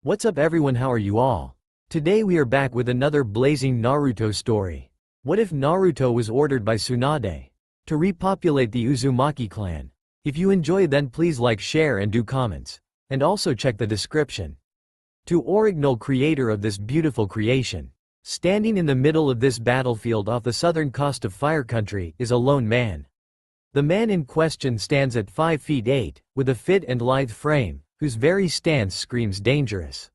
What's up everyone, how are you all? Today we are back with another blazing Naruto story. What if Naruto was ordered by Tsunade to repopulate the Uzumaki clan? If you enjoy, then please like, share and do comments. And also check the description. To original creator of this beautiful creation. Standing in the middle of this battlefield off the southern coast of Fire Country is a lone man. The man in question stands at 5 feet 8, with a fit and lithe frame, whose very stance screams dangerous.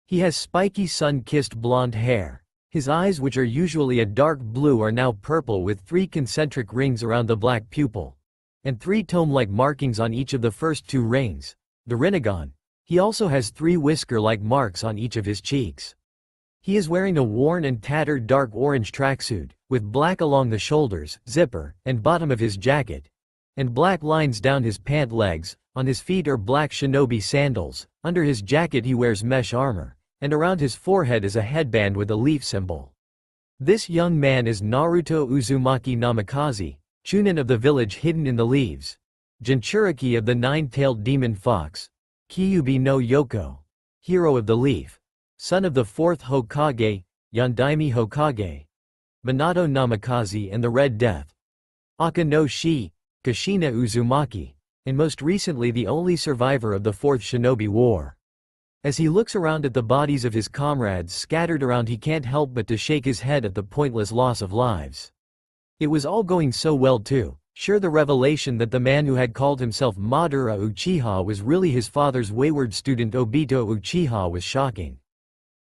He has spiky sun-kissed blonde hair. His eyes, which are usually a dark blue, are now purple with 3 concentric rings around the black pupil, and 3 tome-like markings on each of the first 2 rings, the Rinnegan. He also has 3 whisker-like marks on each of his cheeks. He is wearing a worn and tattered dark orange tracksuit, with black along the shoulders, zipper, and bottom of his jacket, and black lines down his pant legs. On his feet are black shinobi sandals. Under his jacket he wears mesh armor, and around his forehead is a headband with a leaf symbol. This young man is Naruto Uzumaki Namikaze, Chunin of the village hidden in the leaves, Jinchuriki of the 9-tailed demon fox, Kyubi no Yoko, hero of the leaf, son of the 4th Hokage, Yondaime Hokage, Minato Namikaze and the Red Death, Aka no Shi, Kushina Uzumaki, and most recently the only survivor of the 4th Shinobi War. As he looks around at the bodies of his comrades scattered around, he can't help but to shake his head at the pointless loss of lives. It was all going so well too. Sure, the revelation that the man who had called himself Madara Uchiha was really his father's wayward student Obito Uchiha was shocking.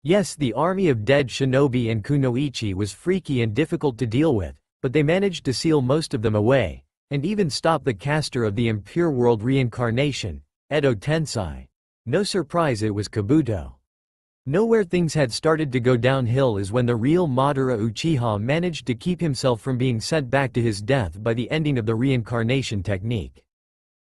Yes, the army of dead shinobi and kunoichi was freaky and difficult to deal with, but they managed to seal most of them away, and even stop the caster of the impure world reincarnation, Edo Tensei. No surprise, it was Kabuto. Nowhere things had started to go downhill is when the real Madara Uchiha managed to keep himself from being sent back to his death by the ending of the reincarnation technique.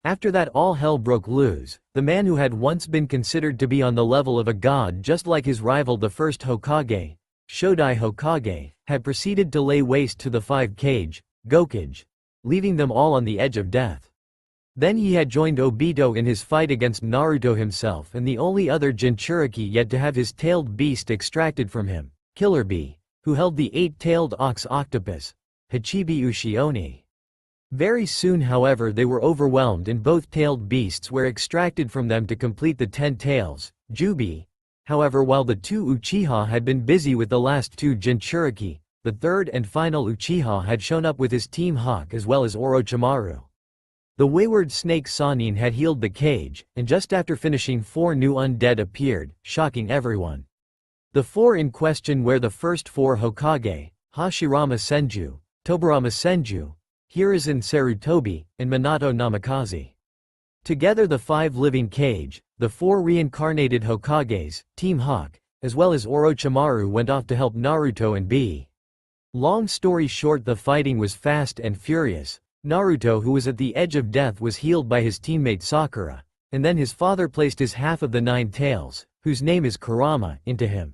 After that, all hell broke loose. The man who had once been considered to be on the level of a god, just like his rival the 1st Hokage, Shodai Hokage, had proceeded to lay waste to the 5 Kage, Gokage, leaving them all on the edge of death. Then he had joined Obito in his fight against Naruto himself and the only other Jinchuriki yet to have his tailed beast extracted from him, Killer Bee, who held the 8-tailed ox octopus, Hachibi Ushioni. Very soon, however, they were overwhelmed and both tailed beasts were extracted from them to complete the 10 tails, Jubi. However, while the 2 Uchiha had been busy with the last 2 Jinchuriki, the 3rd and final Uchiha had shown up with his team Hawk as well as Orochimaru. The wayward snake Sannin had healed the cage, and just after finishing 4 new undead appeared, shocking everyone. The 4 in question were the first 4 Hokage, Hashirama Senju, Tobirama Senju, Hiruzen Sarutobi, and Minato Namikaze. Together the 5 living Kage, the 4 reincarnated Hokages, Team Hawk, as well as Orochimaru went off to help Naruto and B. Long story short, the fighting was fast and furious. Naruto, who was at the edge of death, was healed by his teammate Sakura, and then his father placed his half of the 9 tails, whose name is Kurama, into him.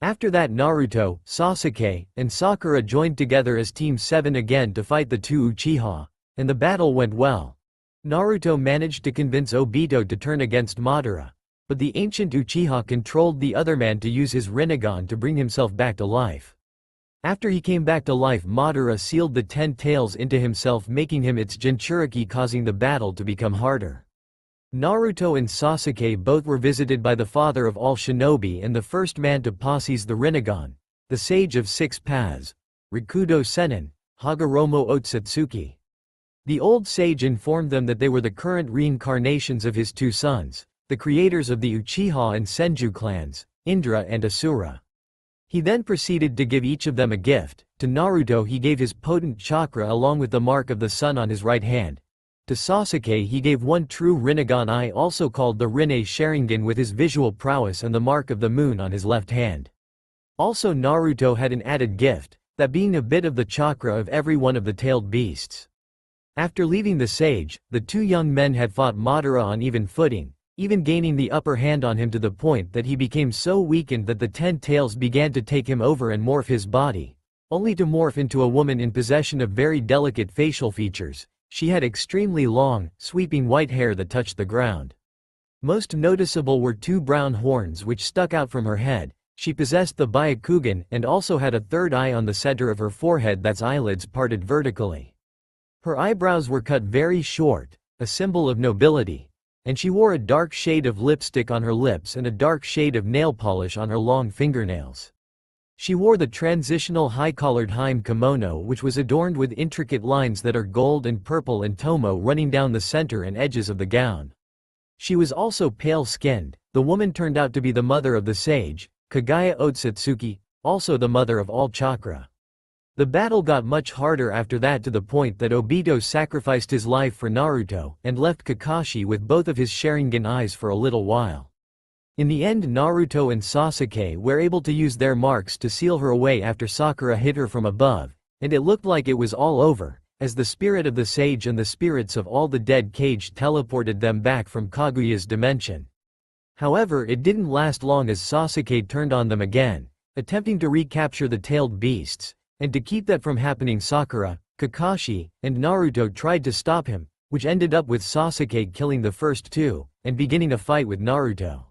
After that, Naruto, Sasuke, and Sakura joined together as Team 7 again to fight the 2 Uchiha, and the battle went well. Naruto managed to convince Obito to turn against Madara, but the ancient Uchiha controlled the other man to use his Rinnegan to bring himself back to life. After he came back to life, Madara sealed the 10 tails into himself, making him its Jinchuriki, causing the battle to become harder. Naruto and Sasuke both were visited by the father of all shinobi and the first man to possess the Rinnegan, the sage of 6 paths, Rikudo Sennin, Hagoromo Otsutsuki. The old sage informed them that they were the current reincarnations of his 2 sons, the creators of the Uchiha and Senju clans, Indra and Asura. He then proceeded to give each of them a gift. To Naruto he gave his potent chakra along with the mark of the sun on his right hand. To Sasuke he gave 1 true Rinnegan eye, also called the Rinne Sharingan, with his visual prowess, and the mark of the moon on his left hand. Also, Naruto had an added gift, that being a bit of the chakra of every one of the tailed beasts. After leaving the sage, the 2 young men had fought Madara on even footing, even gaining the upper hand on him to the point that he became so weakened that the 10 tails began to take him over and morph his body, only to morph into a woman in possession of very delicate facial features. She had extremely long, sweeping white hair that touched the ground. Most noticeable were two brown horns which stuck out from her head. She possessed the Byakugan and also had a third eye on the center of her forehead, that's eyelids parted vertically. Her eyebrows were cut very short, a symbol of nobility, and she wore a dark shade of lipstick on her lips and a dark shade of nail polish on her long fingernails. She wore the transitional high-collared hime kimono, which was adorned with intricate lines that are gold and purple and tomo running down the center and edges of the gown. She was also pale-skinned. The woman turned out to be the mother of the sage, Kagaya Otsutsuki, also the mother of all chakra. The battle got much harder after that, to the point that Obito sacrificed his life for Naruto and left Kakashi with both of his Sharingan eyes for a little while. In the end, Naruto and Sasuke were able to use their marks to seal her away after Sakura hit her from above, and it looked like it was all over, as the spirit of the sage and the spirits of all the dead cage teleported them back from Kaguya's dimension. However, it didn't last long, as Sasuke turned on them again, attempting to recapture the tailed beasts, and to keep that from happening, Sakura, Kakashi, and Naruto tried to stop him, which ended up with Sasuke killing the first two, and beginning a fight with Naruto.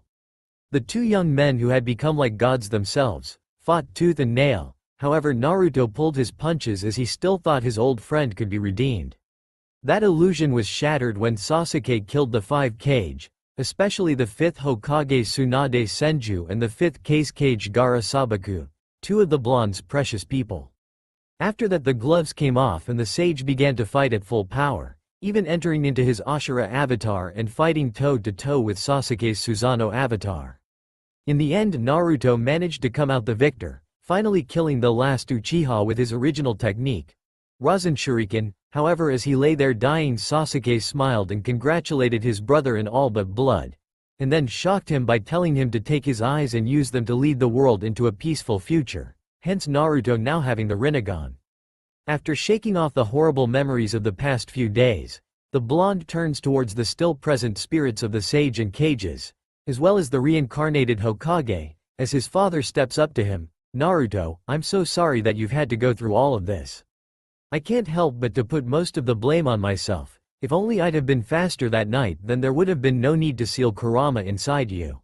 The two young men, who had become like gods themselves, fought tooth and nail. However, Naruto pulled his punches as he still thought his old friend could be redeemed. That illusion was shattered when Sasuke killed the 5 kage, especially the 5th Hokage Tsunade Senju and the 5th Kage Gaara Sabaku, two of the blonde's precious people. After that, the gloves came off and the sage began to fight at full power, even entering into his Ashura avatar and fighting toe-to-toe with Sasuke's Susanoo avatar. In the end, Naruto managed to come out the victor, finally killing the last Uchiha with his original technique, Rasen Shuriken. However, as he lay there dying, Sasuke smiled and congratulated his brother in all but blood, and then shocked him by telling him to take his eyes and use them to lead the world into a peaceful future, hence Naruto now having the Rinnegan. After shaking off the horrible memories of the past few days, the blonde turns towards the still present spirits of the sage and cages, as well as the reincarnated Hokage, as his father steps up to him. Naruto, I'm so sorry that you've had to go through all of this. I can't help but to put most of the blame on myself. If only I'd have been faster that night, then there would have been no need to seal Kurama inside you.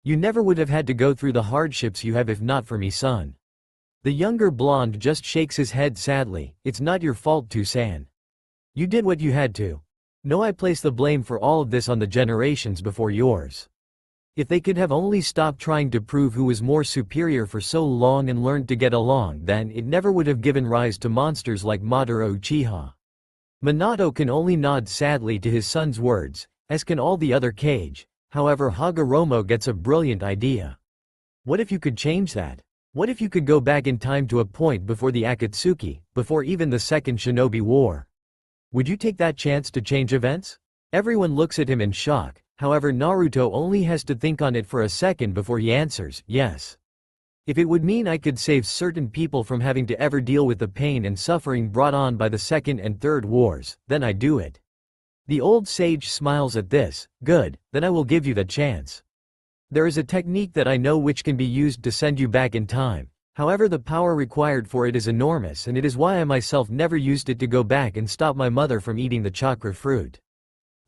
You never would have had to go through the hardships you have if not for me, son. The younger blonde just shakes his head sadly. It's not your fault, Tsunade. You did what you had to. No, I place the blame for all of this on the generations before yours. If they could have only stopped trying to prove who was more superior for so long and learned to get along, then it never would have given rise to monsters like Madara Uchiha. Minato can only nod sadly to his son's words, as can all the other kage. However, Hagoromo gets a brilliant idea. What if you could change that? What if you could go back in time to a point before the Akatsuki, before even the Second Shinobi War? Would you take that chance to change events? Everyone looks at him in shock. However, Naruto only has to think on it for a second before he answers, yes. If it would mean I could save certain people from having to ever deal with the pain and suffering brought on by the Second and Third Wars, then I'd do it. The old sage smiles at this. Good, then I will give you the chance. There is a technique that I know which can be used to send you back in time. However, the power required for it is enormous, and it is why I myself never used it to go back and stop my mother from eating the chakra fruit.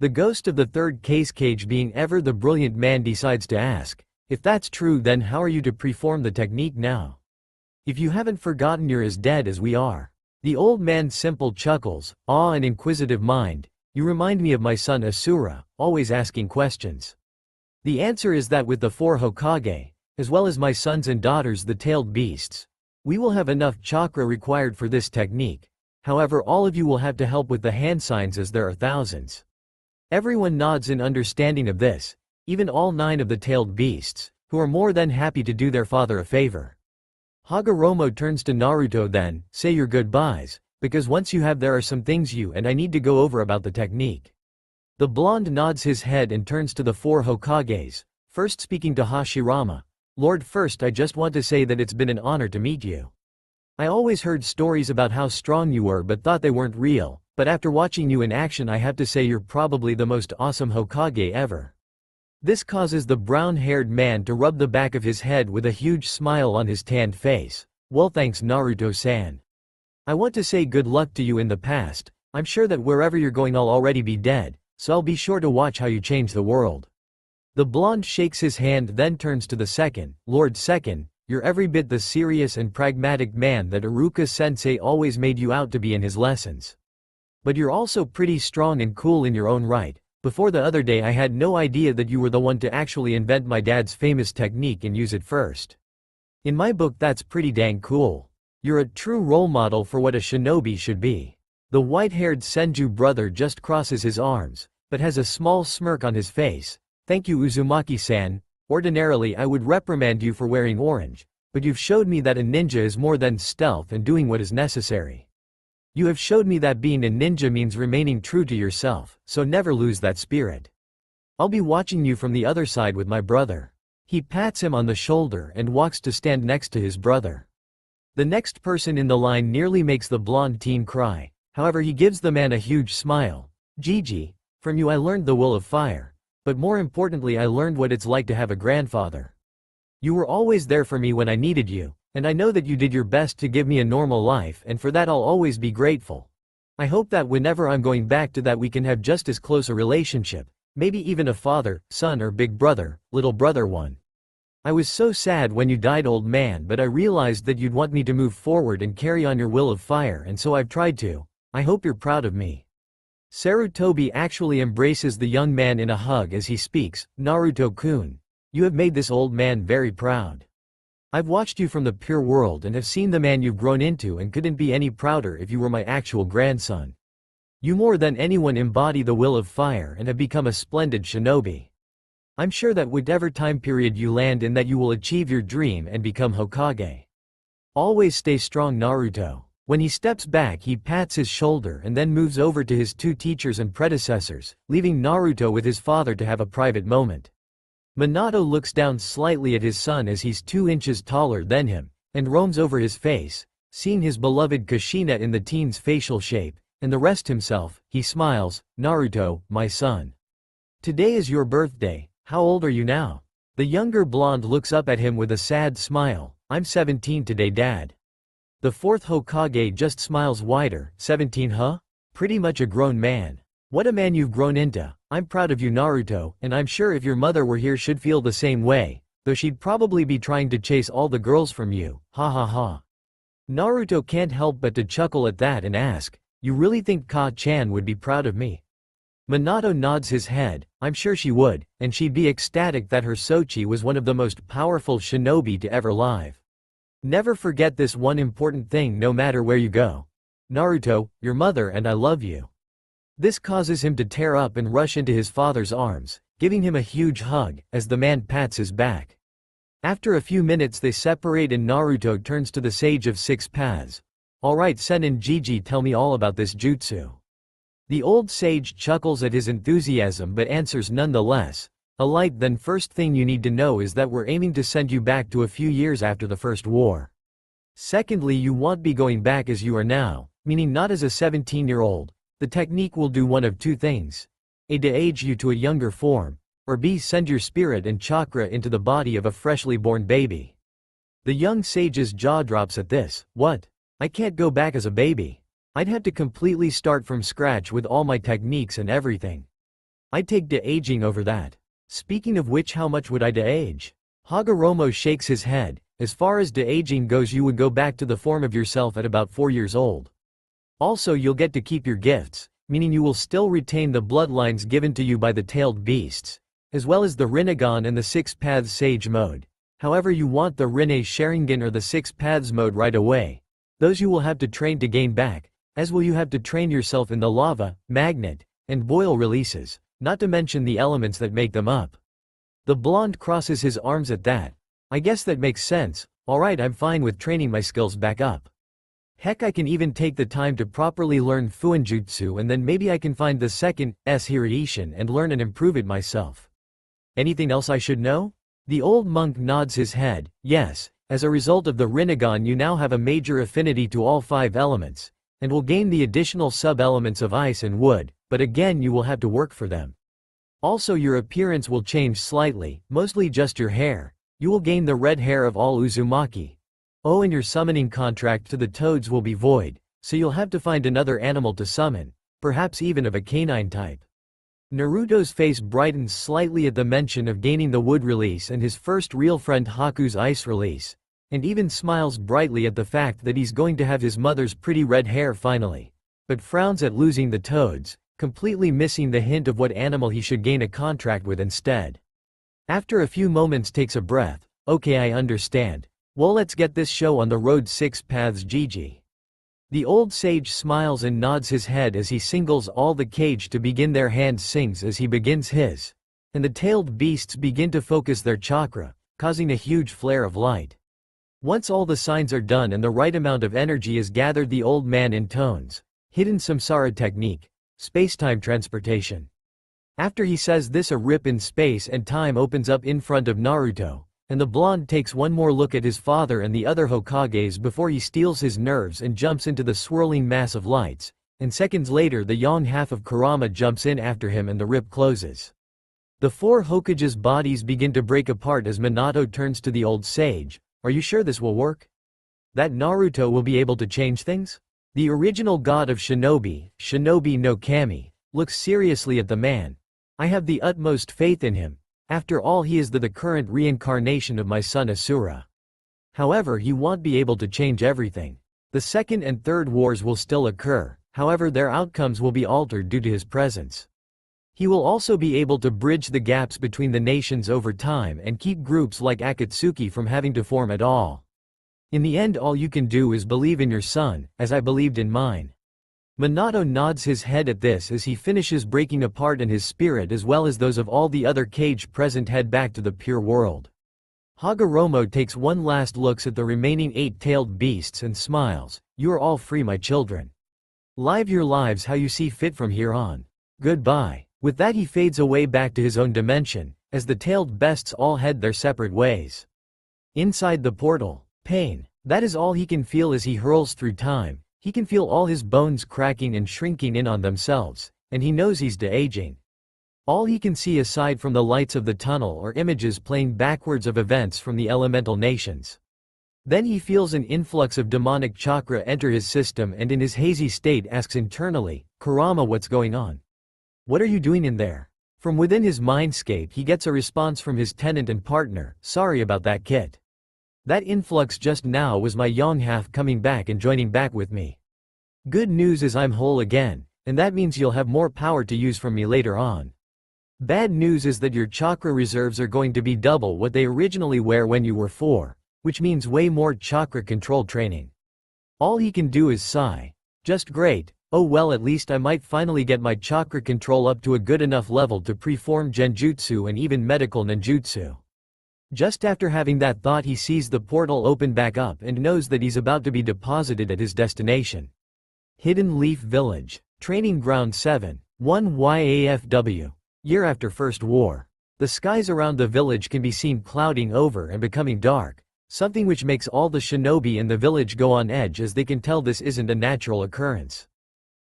The ghost of the 3rd kage being ever the brilliant man decides to ask, if that's true, then how are you to perform the technique now? If you haven't forgotten, you're as dead as we are. The old man's simple chuckles, awe and inquisitive mind. You remind me of my son Asura, always asking questions. The answer is that with the 4 Hokage, as well as my sons and daughters the tailed beasts, we will have enough chakra required for this technique. However, all of you will have to help with the hand signs, as there are thousands. Everyone nods in understanding of this, even all 9 of the tailed beasts, who are more than happy to do their father a favor. Hagoromo turns to Naruto then, say your goodbyes, because once you have, there are some things you and I need to go over about the technique. The blonde nods his head and turns to the 4 Hokages, first speaking to Hashirama. Lord, first I just want to say that it's been an honor to meet you. I always heard stories about how strong you were but thought they weren't real. But after watching you in action, I have to say you're probably the most awesome Hokage ever. This causes the brown-haired man to rub the back of his head with a huge smile on his tanned face. Well, thanks, Naruto-san. I want to say good luck to you in the past. I'm sure that wherever you're going I'll already be dead, so I'll be sure to watch how you change the world. The blonde shakes his hand then turns to the second. Lord Second, you're every bit the serious and pragmatic man that Iruka-sensei always made you out to be in his lessons. But you're also pretty strong and cool in your own right. Before the other day I had no idea that you were the one to actually invent my dad's famous technique and use it first. In my book that's pretty dang cool. You're a true role model for what a shinobi should be. The white-haired Senju brother just crosses his arms, but has a small smirk on his face. Thank you Uzumaki-san. Ordinarily I would reprimand you for wearing orange, but you've showed me that a ninja is more than stealth and doing what is necessary. You have showed me that being a ninja means remaining true to yourself, so never lose that spirit. I'll be watching you from the other side with my brother. He pats him on the shoulder and walks to stand next to his brother. The next person in the line nearly makes the blonde teen cry, however he gives the man a huge smile. Gigi, from you I learned the will of fire. But more importantly I learned what it's like to have a grandfather. You were always there for me when I needed you, and I know that you did your best to give me a normal life and for that I'll always be grateful. I hope that whenever I'm going back to that we can have just as close a relationship, maybe even a father, son or big brother, little brother one. I was so sad when you died old man but I realized that you'd want me to move forward and carry on your will of fire and so I've tried to. I hope you're proud of me. Sarutobi actually embraces the young man in a hug as he speaks. Naruto-kun, you have made this old man very proud. I've watched you from the pure world and have seen the man you've grown into and couldn't be any prouder if you were my actual grandson. You more than anyone embody the will of fire and have become a splendid shinobi. I'm sure that whatever time period you land in that you will achieve your dream and become Hokage. Always stay strong Naruto. When he steps back he pats his shoulder and then moves over to his two teachers and predecessors, leaving Naruto with his father to have a private moment. Minato looks down slightly at his son as he's 2 inches taller than him, and roams over his face, seeing his beloved Kushina in the teen's facial shape, and the rest himself. He smiles. Naruto, my son. Today is your birthday, how old are you now? The younger blonde looks up at him with a sad smile. I'm 17 today dad. The fourth Hokage just smiles wider. 17 huh? Pretty much a grown man. What a man you've grown into. I'm proud of you Naruto, and I'm sure if your mother were here she'd feel the same way, though she'd probably be trying to chase all the girls from you. Ha ha ha. Naruto can't help but to chuckle at that and ask, you really think Ka-chan would be proud of me? Minato nods his head. I'm sure she would, and she'd be ecstatic that her Sochi was one of the most powerful shinobi to ever live. Never forget this one important thing no matter where you go. Naruto, your mother and I love you. This causes him to tear up and rush into his father's arms, giving him a huge hug, as the man pats his back. After a few minutes they separate and Naruto turns to the Sage of Six Paths. Alright Sen and Gigi, tell me all about this jutsu. The old sage chuckles at his enthusiasm but answers nonetheless. Alright then, first thing you need to know is that we're aiming to send you back to a few years after the first war. Secondly, you won't be going back as you are now, meaning not as a 17-year-old. The technique will do one of two things. A, de-age you to a younger form, or B, send your spirit and chakra into the body of a freshly born baby. The young sage's jaw drops at this. What? I can't go back as a baby. I'd have to completely start from scratch with all my techniques and everything. I'd take de-aging over that. Speaking of which, how much would I de-age? Hagoromo shakes his head. As far as de-aging goes, you would go back to the form of yourself at about 4 years old. Also, you'll get to keep your gifts, meaning you will still retain the bloodlines given to you by the tailed beasts, as well as the Rinnegan and the Six Paths Sage mode. However, you want the Rinne Sharingan or the Six Paths mode right away. Those you will have to train to gain back, as will you have to train yourself in the lava, magnet, and boil releases, not to mention the elements that make them up. The blonde crosses his arms at that. I guess that makes sense. Alright, I'm fine with training my skills back up. Heck, I can even take the time to properly learn Fuinjutsu and then maybe I can find the second Hiraishin and learn and improve it myself. Anything else I should know? The old monk nods his head. Yes, as a result of the Rinnegan you now have a major affinity to all 5 elements, and will gain the additional sub-elements of ice and wood, but again you will have to work for them. Also, your appearance will change slightly, mostly just your hair. You will gain the red hair of all Uzumaki. Oh, and your summoning contract to the toads will be void, so you'll have to find another animal to summon, perhaps even of a canine type. Naruto's face brightens slightly at the mention of gaining the wood release and his first real friend Haku's ice release, and even smiles brightly at the fact that he's going to have his mother's pretty red hair finally, but frowns at losing the toads, completely missing the hint of what animal he should gain a contract with instead. After a few moments takes a breath, okay, I understand. Well, let's get this show on the road 6 paths GG. The old sage smiles and nods his head as he signals all the cage to begin. Their hand sings as he begins his, and the tailed beasts begin to focus their chakra, causing a huge flare of light. Once all the signs are done and the right amount of energy is gathered, the old man intones, hidden samsara technique, space-time transportation. After he says this, a rip in space and time opens up in front of Naruto, and the blonde takes one more look at his father and the other Hokages before he steals his nerves and jumps into the swirling mass of lights, and seconds later the young half of Kurama jumps in after him and the rip closes. The 4 Hokages' bodies begin to break apart as Minato turns to the old sage. Are you sure this will work? That Naruto will be able to change things? The original god of shinobi, Shinobi no Kami, looks seriously at the man. I have the utmost faith in him. After all, he is the current reincarnation of my son Asura. However, he won't be able to change everything. The second and third wars will still occur, however their outcomes will be altered due to his presence. He will also be able to bridge the gaps between the nations over time and keep groups like Akatsuki from having to form at all. In the end, all you can do is believe in your son, as I believed in mine. Minato nods his head at this as he finishes breaking apart, and his spirit as well as those of all the other cage present head back to the pure world. Hagoromo takes one last look at the remaining 8-tailed beasts and smiles. You are all free, my children. Live your lives how you see fit from here on. Goodbye. With that he fades away back to his own dimension, as the tailed beasts all head their separate ways. Inside the portal, pain. That is all he can feel as he hurls through time. He can feel all his bones cracking and shrinking in on themselves, and he knows he's de-aging. All he can see aside from the lights of the tunnel are images playing backwards of events from the elemental nations. Then he feels an influx of demonic chakra enter his system and in his hazy state asks internally, Kurama, what's going on? What are you doing in there? From within his mindscape he gets a response from his tenant and partner, sorry about that, kid. That influx just now was my young half coming back and joining back with me. Good news is I'm whole again, and that means you'll have more power to use from me later on. Bad news is that your chakra reserves are going to be double what they originally were when you were 4, which means way more chakra control training. All he can do is sigh. Just great. Oh well, at least I might finally get my chakra control up to a good enough level to preform genjutsu and even medical ninjutsu. Just after having that thought he sees the portal open back up and knows that he's about to be deposited at his destination. Hidden Leaf Village. Training Ground 7. 1 YAFW. Year after First War. The skies around the village can be seen clouding over and becoming dark, something which makes all the shinobi in the village go on edge as they can tell this isn't a natural occurrence.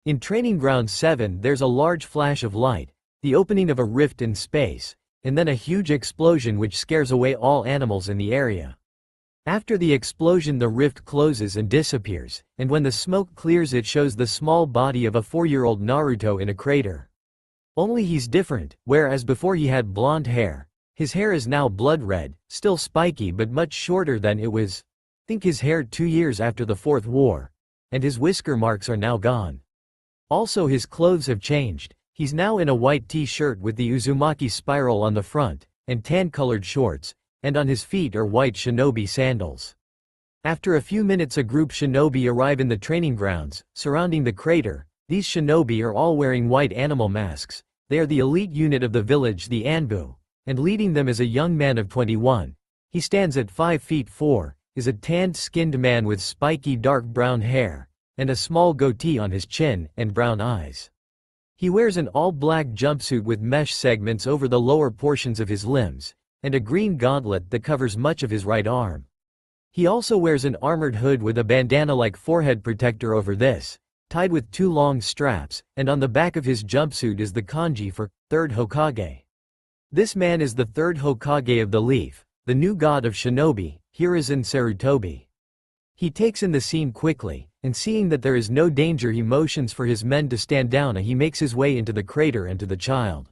In Training Ground 7 there's a large flash of light, the opening of a rift in space, and then a huge explosion which scares away all animals in the area. After the explosion the rift closes and disappears, and when the smoke clears it shows the small body of a 4-year-old Naruto in a crater. Only he's different, whereas before he had blonde hair, his hair is now blood red, still spiky but much shorter than it was. Think his hair 2 years after the 4th war. And his whisker marks are now gone. Also his clothes have changed. He's now in a white t-shirt with the Uzumaki spiral on the front, and tan-colored shorts, and on his feet are white shinobi sandals. After a few minutes a group shinobi arrive in the training grounds, surrounding the crater. These shinobi are all wearing white animal masks. They are the elite unit of the village, the Anbu, and leading them is a young man of 21. He stands at 5 feet 4, is a tanned-skinned man with spiky dark brown hair, and a small goatee on his chin, and brown eyes. He wears an all-black jumpsuit with mesh segments over the lower portions of his limbs, and a green gauntlet that covers much of his right arm. He also wears an armored hood with a bandana-like forehead protector over this, tied with 2 long straps, and on the back of his jumpsuit is the kanji for Third Hokage. This man is the 3rd Hokage of the Leaf, the new god of shinobi, Hiruzen Sarutobi. He takes in the scene quickly, and seeing that there is no danger he motions for his men to stand down and he makes his way into the crater and to the child.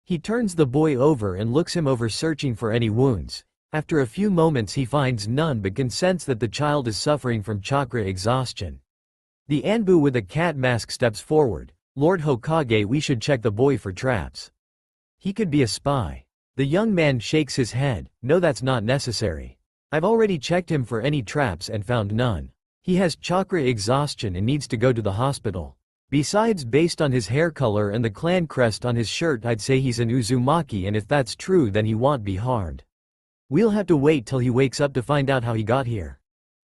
He turns the boy over and looks him over searching for any wounds. After a few moments he finds none but can sense that the child is suffering from chakra exhaustion. The Anbu with a cat mask steps forward. Lord Hokage, we should check the boy for traps. He could be a spy. The young man shakes his head. No, that's not necessary. I've already checked him for any traps and found none. He has chakra exhaustion and needs to go to the hospital. Besides, based on his hair color and the clan crest on his shirt, I'd say he's an Uzumaki, and if that's true then he won't be harmed. We'll have to wait till he wakes up to find out how he got here.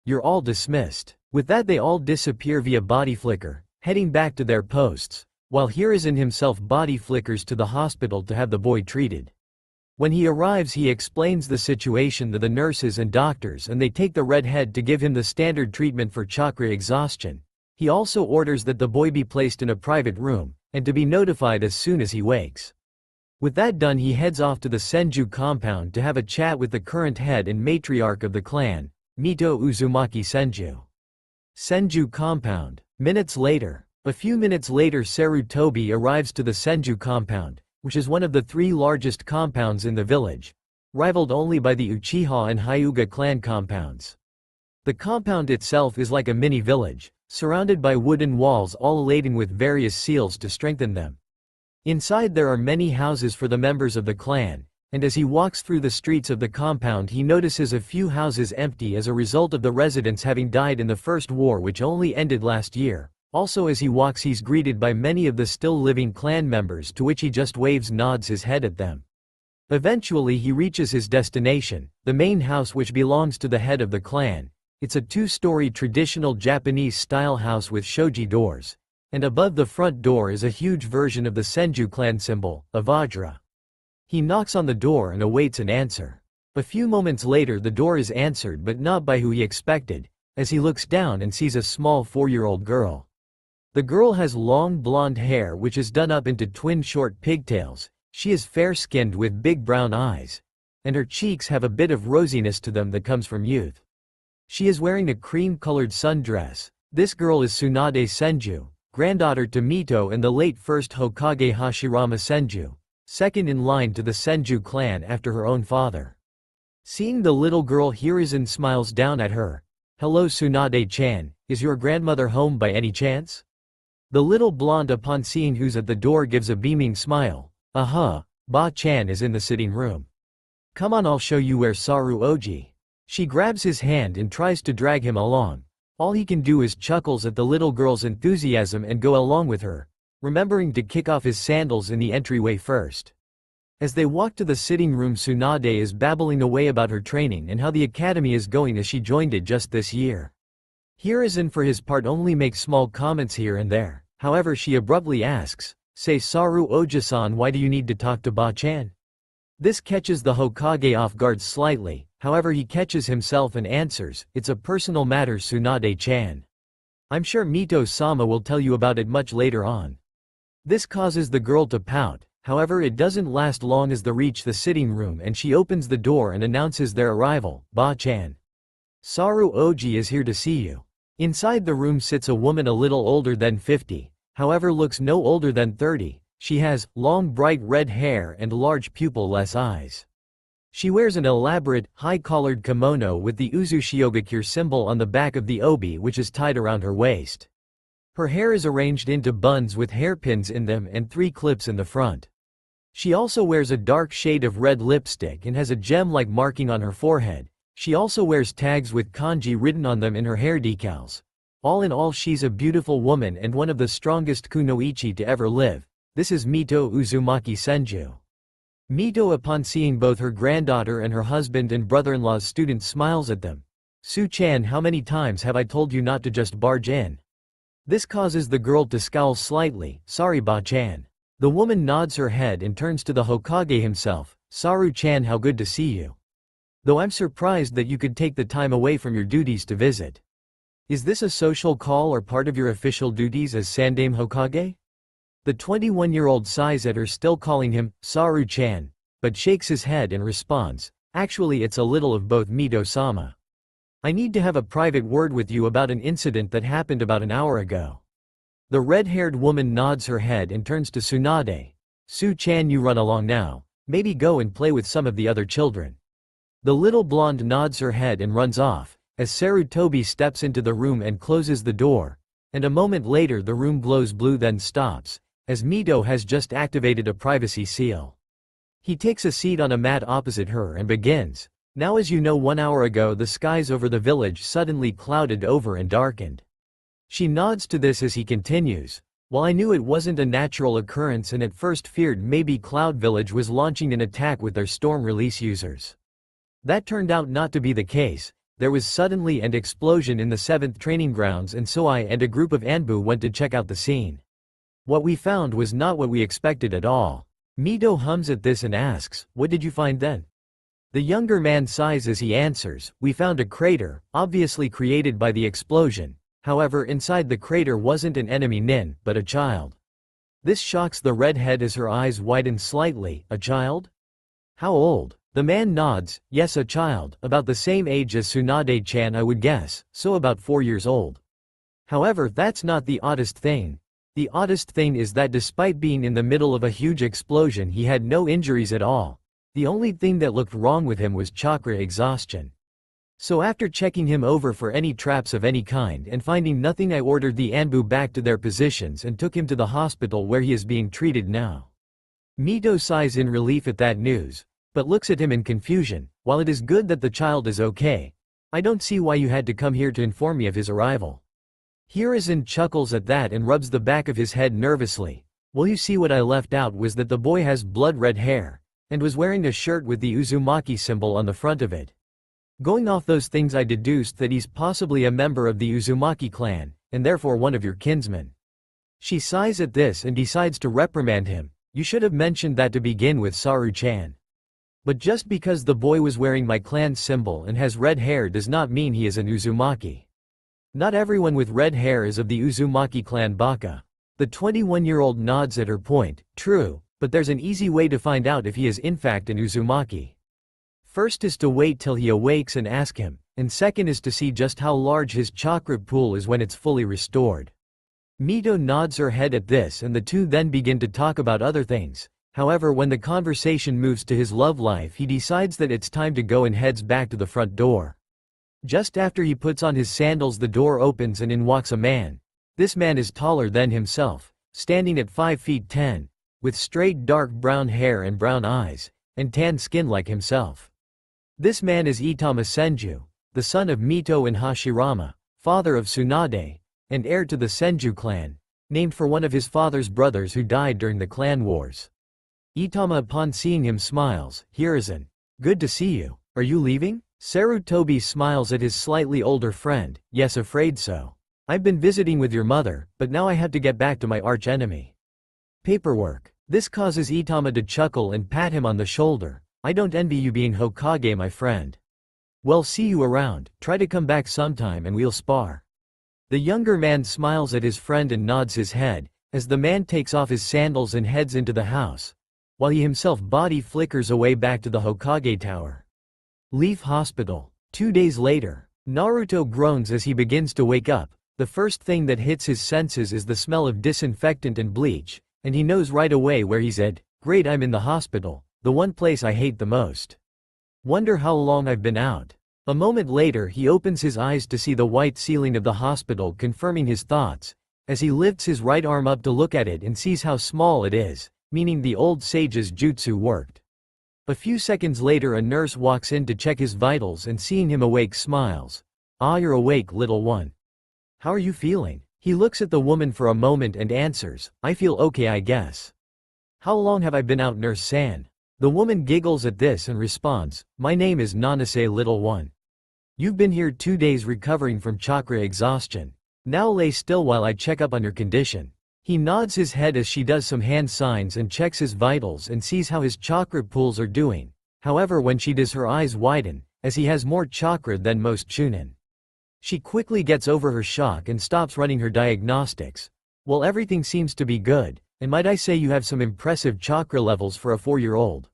You're all dismissed. With that they all disappear via body flicker, heading back to their posts, while Hiruzen himself body flickers to the hospital to have the boy treated. When he arrives he explains the situation to the nurses and doctors and they take the redhead to give him the standard treatment for chakra exhaustion. He also orders that the boy be placed in a private room, and to be notified as soon as he wakes. With that done he heads off to the Senju compound to have a chat with the current head and matriarch of the clan, Mito Uzumaki Senju. Senju compound. Minutes later. A few minutes later Sarutobi arrives to the Senju compound, which is one of the 3 largest compounds in the village, rivaled only by the Uchiha and Hyuga clan compounds. The compound itself is like a mini village, surrounded by wooden walls all laden with various seals to strengthen them. Inside there are many houses for the members of the clan, and as he walks through the streets of the compound he notices a few houses empty as a result of the residents having died in the first war, which only ended last year. Also as he walks he's greeted by many of the still living clan members, to which he just nods his head at them. Eventually he reaches his destination, the main house which belongs to the head of the clan. It's a 2-story traditional Japanese-style house with shoji doors, and above the front door is a huge version of the Senju clan symbol, a Vajra. He knocks on the door and awaits an answer. A few moments later the door is answered, but not by who he expected, as he looks down and sees a small 4-year-old girl. The girl has long blonde hair which is done up into twin short pigtails. She is fair-skinned with big brown eyes, and her cheeks have a bit of rosiness to them that comes from youth. She is wearing a cream-colored sundress. This girl is Tsunade Senju, granddaughter to Mito and the late first Hokage Hashirama Senju, second in line to the Senju clan after her own father. Seeing the little girl, Hiruzen smiles down at her. "Hello Tsunade-chan, is your grandmother home by any chance?" The little blonde, upon seeing who's at the door, gives a beaming smile. Ba-chan is in the sitting room. "Come on, I'll show you where Saru Oji." She grabs his hand and tries to drag him along. All he can do is chuckles at the little girl's enthusiasm and go along with her, remembering to kick off his sandals in the entryway first. As they walk to the sitting room, Tsunade is babbling away about her training and how the academy is going as she joined it just this year. Hiruzen for his part only makes small comments here and there. However, she abruptly asks, "Say Saru Oji-san, why do you need to talk to Ba-chan?" This catches the Hokage off guard slightly, however he catches himself and answers, "It's a personal matter, Tsunade-chan. I'm sure Mito-sama will tell you about it much later on." This causes the girl to pout, however it doesn't last long as they reach the sitting room and she opens the door and announces their arrival. "Ba-chan. Saru Oji is here to see you." Inside the room sits a woman a little older than 50, however looks no older than 30. She has long bright red hair and large pupil-less eyes. She wears an elaborate, high-collared kimono with the Uzushiogakure symbol on the back of the obi, which is tied around her waist. Her hair is arranged into buns with hairpins in them and 3 clips in the front. She also wears a dark shade of red lipstick and has a gem-like marking on her forehead. She also wears tags with kanji written on them in her hair decals. All in all, she's a beautiful woman and one of the strongest kunoichi to ever live. This is Mito Uzumaki Senju. Mito, upon seeing both her granddaughter and her husband and brother-in-law's student, smiles at them. "Su-chan, how many times have I told you not to just barge in?" This causes the girl to scowl slightly. "Sorry Ba-chan." The woman nods her head and turns to the Hokage himself. "Saru-chan, how good to see you. Though I'm surprised that you could take the time away from your duties to visit. Is this a social call or part of your official duties as Sandaime Hokage?" The 21-year-old sighs at her still calling him Saru-chan, but shakes his head and responds, "Actually it's a little of both, Mito-sama." I need to have a private word with you about an incident that happened about an hour ago. The red-haired woman nods her head and turns to Tsunade. Su-chan, you run along now, maybe go and play with some of the other children. The little blonde nods her head and runs off, as Sarutobi steps into the room and closes the door, and a moment later the room glows blue then stops, as Mito has just activated a privacy seal. He takes a seat on a mat opposite her and begins. Now, as you know, 1 hour ago the skies over the village suddenly clouded over and darkened. She nods to this as he continues. While I knew it wasn't a natural occurrence and at first feared maybe Cloud Village was launching an attack with their storm release users. That turned out not to be the case. There was suddenly an explosion in the 7th training grounds, and so I and a group of Anbu went to check out the scene. What we found was not what we expected at all. Mito hums at this and asks, what did you find then? The younger man sighs as he answers, we found a crater, obviously created by the explosion. However, inside the crater wasn't an enemy nin, but a child. This shocks the redhead as her eyes widen slightly. A child? How old? The man nods. Yes, a child, about the same age as Tsunade-chan, I would guess, so about 4 years old. However, that's not the oddest thing. The oddest thing is that despite being in the middle of a huge explosion, he had no injuries at all. The only thing that looked wrong with him was chakra exhaustion. So after checking him over for any traps of any kind and finding nothing, I ordered the Anbu back to their positions and took him to the hospital where he is being treated now. Mito sighs in relief at that news, but looks at him in confusion. While it is good that the child is okay, I don't see why you had to come here to inform me of his arrival. Hiruzen chuckles at that and rubs the back of his head nervously. Well, you see, what I left out was that the boy has blood-red hair, and was wearing a shirt with the Uzumaki symbol on the front of it. Going off those things, I deduced that he's possibly a member of the Uzumaki clan, and therefore one of your kinsmen. She sighs at this and decides to reprimand him. You should have mentioned that to begin with, Saru-chan. But just because the boy was wearing my clan's symbol and has red hair does not mean he is an Uzumaki. Not everyone with red hair is of the Uzumaki clan Baka. The 21-year-old nods at her point. True, but there's an easy way to find out if he is in fact an Uzumaki. First is to wait till he awakes and ask him, and second is to see just how large his chakra pool is when it's fully restored. Mito nods her head at this and the two then begin to talk about other things. However, when the conversation moves to his love life, he decides that it's time to go and heads back to the front door. Just after he puts on his sandals, the door opens and in walks a man. This man is taller than himself, standing at 5 feet 10, with straight dark brown hair and brown eyes, and tan skin like himself. This man is Itama Senju, the son of Mito and Hashirama, father of Tsunade, and heir to the Senju clan, named for one of his father's brothers who died during the clan wars. Itama, upon seeing him, smiles. Hiruzen, good to see you. Are you leaving? Sarutobi smiles at his slightly older friend. Yes, afraid so. I've been visiting with your mother, but now I have to get back to my arch-enemy. Paperwork. This causes Itama to chuckle and pat him on the shoulder. I don't envy you being Hokage, my friend. Well, see you around. Try to come back sometime and we'll spar. The younger man smiles at his friend and nods his head, as the man takes off his sandals and heads into the house, while he himself body flickers away back to the Hokage Tower. Leaf Hospital. 2 days later, Naruto groans as he begins to wake up. The first thing that hits his senses is the smell of disinfectant and bleach, and he knows right away where he's at. Great, I'm in the hospital, the one place I hate the most. Wonder how long I've been out. A moment later he opens his eyes to see the white ceiling of the hospital, confirming his thoughts, as he lifts his right arm up to look at it and sees how small it is, meaning the old sage's jutsu worked. A few seconds later a nurse walks in to check his vitals and seeing him awake smiles. Ah, you're awake, little one. How are you feeling? He looks at the woman for a moment and answers, I feel okay, I guess. How long have I been out, Nurse-san? The woman giggles at this and responds, my name is Nanase, little one. You've been here 2 days recovering from chakra exhaustion. Now lay still while I check up on your condition. He nods his head as she does some hand signs and checks his vitals and sees how his chakra pools are doing. However, when she does, her eyes widen, as he has more chakra than most chunin. She quickly gets over her shock and stops running her diagnostics. Well, everything seems to be good, and might I say you have some impressive chakra levels for a 4-year-old.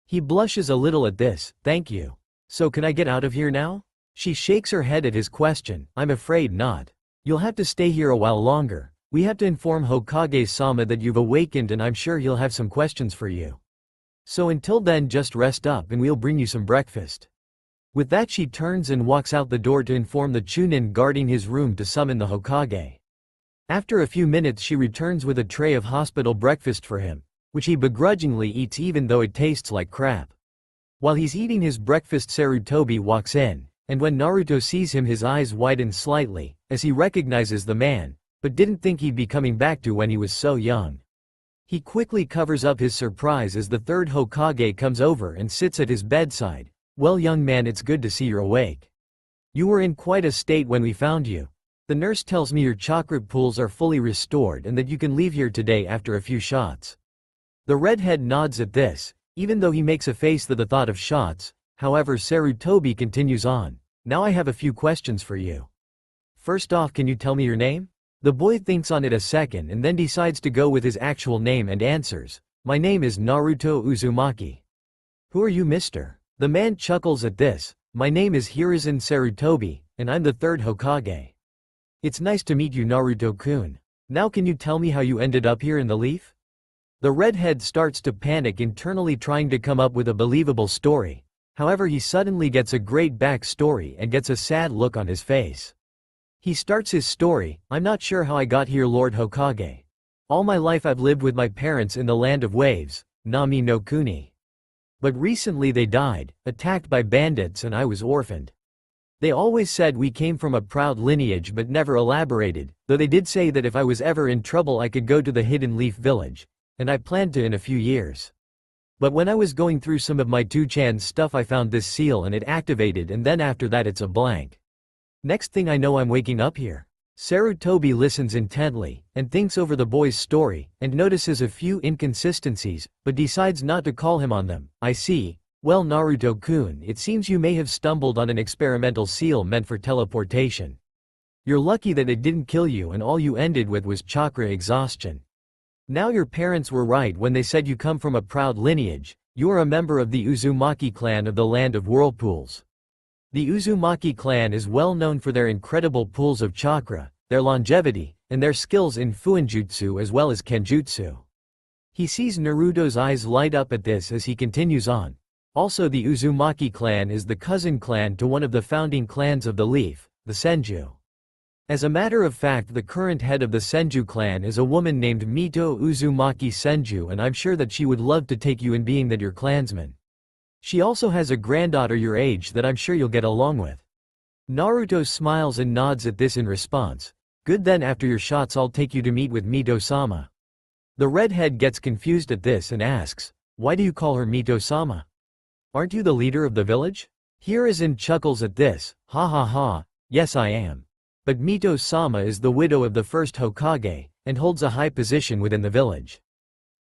He blushes a little at this. Thank you. So can I get out of here now? She shakes her head at his question. I'm afraid not. You'll have to stay here a while longer. We have to inform Hokage-sama that you've awakened and I'm sure he'll have some questions for you. So until then just rest up and we'll bring you some breakfast. With that she turns and walks out the door to inform the Chunin guarding his room to summon the Hokage. After a few minutes she returns with a tray of hospital breakfast for him, which he begrudgingly eats even though it tastes like crap. While he's eating his breakfast Sarutobi walks in, and when Naruto sees him his eyes widen slightly, as he recognizes the man, but didn't think he'd be coming back to when he was so young. He quickly covers up his surprise as the third Hokage comes over and sits at his bedside. Well young man, it's good to see you're awake. You were in quite a state when we found you. The nurse tells me your chakra pools are fully restored and that you can leave here today after a few shots. The redhead nods at this, even though he makes a face at the thought of shots. However, Sarutobi continues on. Now I have a few questions for you. First off, can you tell me your name? The boy thinks on it a second and then decides to go with his actual name and answers. My name is Naruto Uzumaki. Who are you, mister? The man chuckles at this. My name is Hiruzen Sarutobi, and I'm the third Hokage. It's nice to meet you, Naruto-kun. Now can you tell me how you ended up here in the leaf? The redhead starts to panic internally trying to come up with a believable story. However, he suddenly gets a great backstory and gets a sad look on his face. He starts his story. I'm not sure how I got here, Lord Hokage. All my life I've lived with my parents in the land of waves, Nami no Kuni. But recently they died, attacked by bandits, and I was orphaned. They always said we came from a proud lineage but never elaborated, though they did say that if I was ever in trouble I could go to the Hidden Leaf village, and I planned to in a few years. But when I was going through some of my 2-chan stuff I found this seal and it activated, and then after that it's a blank. Next thing I know I'm waking up here. Sarutobi listens intently, and thinks over the boy's story, and notices a few inconsistencies, but decides not to call him on them. I see. Well Naruto-kun, it seems you may have stumbled on an experimental seal meant for teleportation. You're lucky that it didn't kill you and all you ended with was chakra exhaustion. Now your parents were right when they said you come from a proud lineage. You are a member of the Uzumaki clan of the Land of Whirlpools. The Uzumaki clan is well known for their incredible pools of chakra, their longevity, and their skills in fuinjutsu as well as kenjutsu. He sees Naruto's eyes light up at this as he continues on. Also, the Uzumaki clan is the cousin clan to one of the founding clans of the Leaf, the Senju. As a matter of fact, the current head of the Senju clan is a woman named Mito Uzumaki Senju, and I'm sure that she would love to take you in being that your clansman. She also has a granddaughter your age that I'm sure you'll get along with. Naruto smiles and nods at this in response. Good, then after your shots I'll take you to meet with Mito-sama. The redhead gets confused at this and asks, why do you call her Mito-sama? Aren't you the leader of the village? Hiruzen chuckles at this. Ha ha ha, yes I am. But Mito-sama is the widow of the first Hokage, and holds a high position within the village.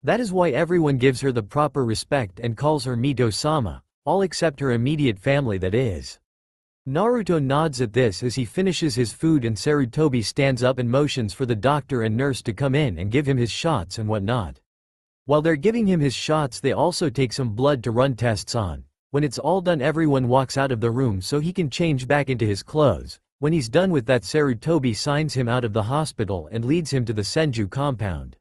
That is why everyone gives her the proper respect and calls her Mito-sama, all except her immediate family, that is. Naruto nods at this as he finishes his food, and Sarutobi stands up and motions for the doctor and nurse to come in and give him his shots and whatnot. While they're giving him his shots they also take some blood to run tests on. When it's all done everyone walks out of the room so he can change back into his clothes. When he's done with that, Sarutobi signs him out of the hospital and leads him to the Senju compound.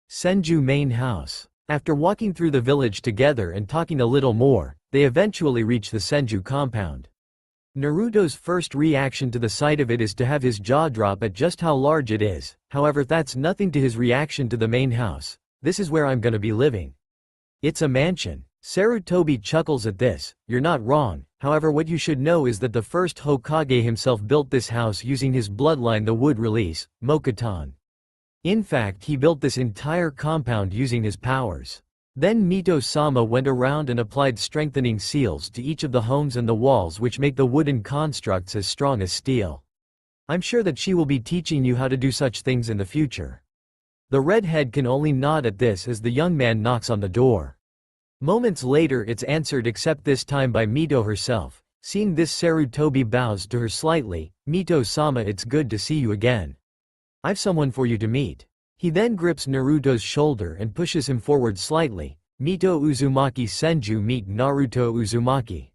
Senju main house. After walking through the village together and talking a little more, they eventually reach the Senju compound. Naruto's first reaction to the sight of it is to have his jaw drop at just how large it is. However, that's nothing to his reaction to the main house. This is where I'm gonna be living. It's a mansion. Sarutobi chuckles at this. You're not wrong. However, what you should know is that the first Hokage himself built this house using his bloodline, the wood release, Mokuton. In fact, he built this entire compound using his powers. Then Mito-sama went around and applied strengthening seals to each of the homes and the walls, which make the wooden constructs as strong as steel. I'm sure that she will be teaching you how to do such things in the future. The redhead can only nod at this as the young man knocks on the door. Moments later it's answered, except this time by Mito herself. Seeing this, Sarutobi bows to her slightly. Mito-sama, it's good to see you again. I've someone for you to meet. He then grips Naruto's shoulder and pushes him forward slightly. Mito Uzumaki Senju, meet Naruto Uzumaki.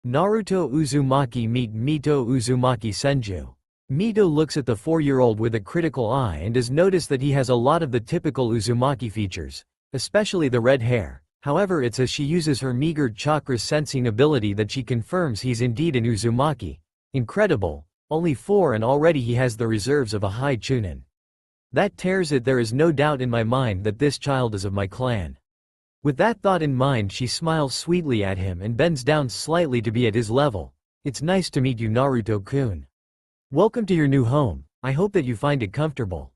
Naruto Uzumaki meet Mito Uzumaki Senju. Mito looks at the 4-year-old with a critical eye and does notice that he has a lot of the typical Uzumaki features, especially the red hair. However, it's as she uses her meager chakra sensing ability that she confirms he's indeed an Uzumaki. Incredible, only 4 and already he has the reserves of a high Chunin. That tears it. There is no doubt in my mind that this child is of my clan. With that thought in mind, she smiles sweetly at him and bends down slightly to be at his level. It's nice to meet you, Naruto-kun. Welcome to your new home. I hope that you find it comfortable.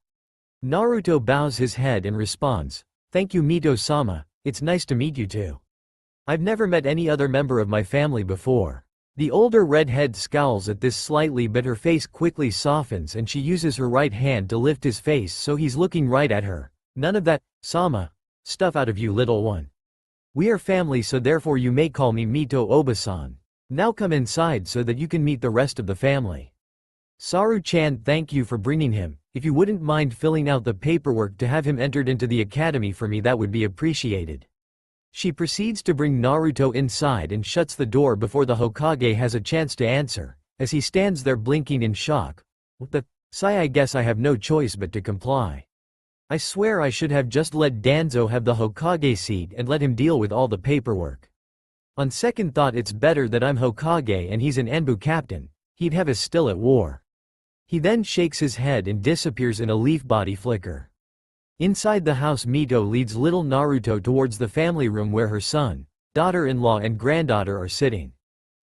Naruto bows his head and responds, "Thank you, Mito-sama, it's nice to meet you too. I've never met any other member of my family before." The older redhead scowls at this slightly, but her face quickly softens and she uses her right hand to lift his face so he's looking right at her. "None of that, Sama, stuff out of you, little one. We are family, so therefore you may call me Mito Oba-san. Now come inside so that you can meet the rest of the family. Saru-chan, thank you for bringing him. If you wouldn't mind filling out the paperwork to have him entered into the academy for me, that would be appreciated." She proceeds to bring Naruto inside and shuts the door before the Hokage has a chance to answer, as he stands there blinking in shock. "What the, Sai, I guess I have no choice but to comply. I swear I should have just let Danzo have the Hokage seat and let him deal with all the paperwork. On second thought, it's better that I'm Hokage and he's an Anbu captain. He'd have us still at war." He then shakes his head and disappears in a leaf body flicker. Inside the house, Mito leads little Naruto towards the family room where her son, daughter-in-law and granddaughter are sitting.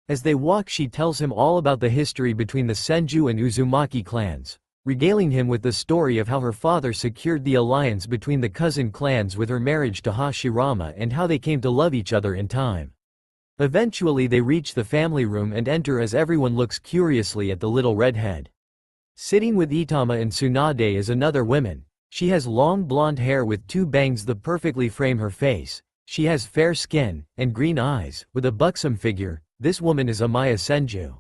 As they walk, she tells him all about the history between the Senju and Uzumaki clans, regaling him with the story of how her father secured the alliance between the cousin clans with her marriage to Hashirama and how they came to love each other in time. Eventually they reach the family room and enter as everyone looks curiously at the little redhead. Sitting with Itama and Tsunade is another woman. She has long blonde hair with 2 bangs that perfectly frame her face. She has fair skin and green eyes, with a buxom figure. This woman is Amaya Senju.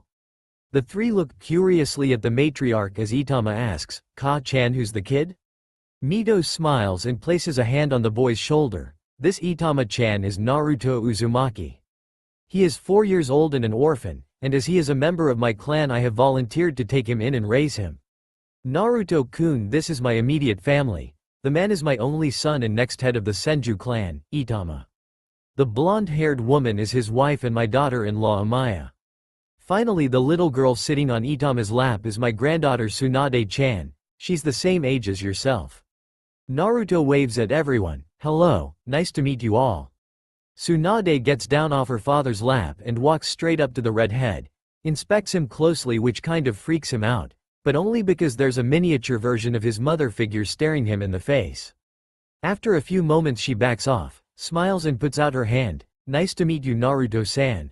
The 3 look curiously at the matriarch as Itama asks, "Ka-chan, who's the kid?" Mito smiles and places a hand on the boy's shoulder. This Itama-chan is Naruto Uzumaki. He is 4 years old and an orphan, and as he is a member of my clan, I have volunteered to take him in and raise him. Naruto-kun, this is my immediate family. The man is my only son and next head of the Senju clan, Itama. The blonde-haired woman is his wife and my daughter-in-law Amaya. Finally, the little girl sitting on Itama's lap is my granddaughter Tsunade-chan. She's the same age as yourself. Naruto waves at everyone. "Hello, nice to meet you all." Tsunade gets down off her father's lap and walks straight up to the redhead, inspects him closely, which kind of freaks him out, but only because there's a miniature version of his mother figure staring him in the face. After a few moments she backs off, smiles and puts out her hand. "Nice to meet you, Naruto-san.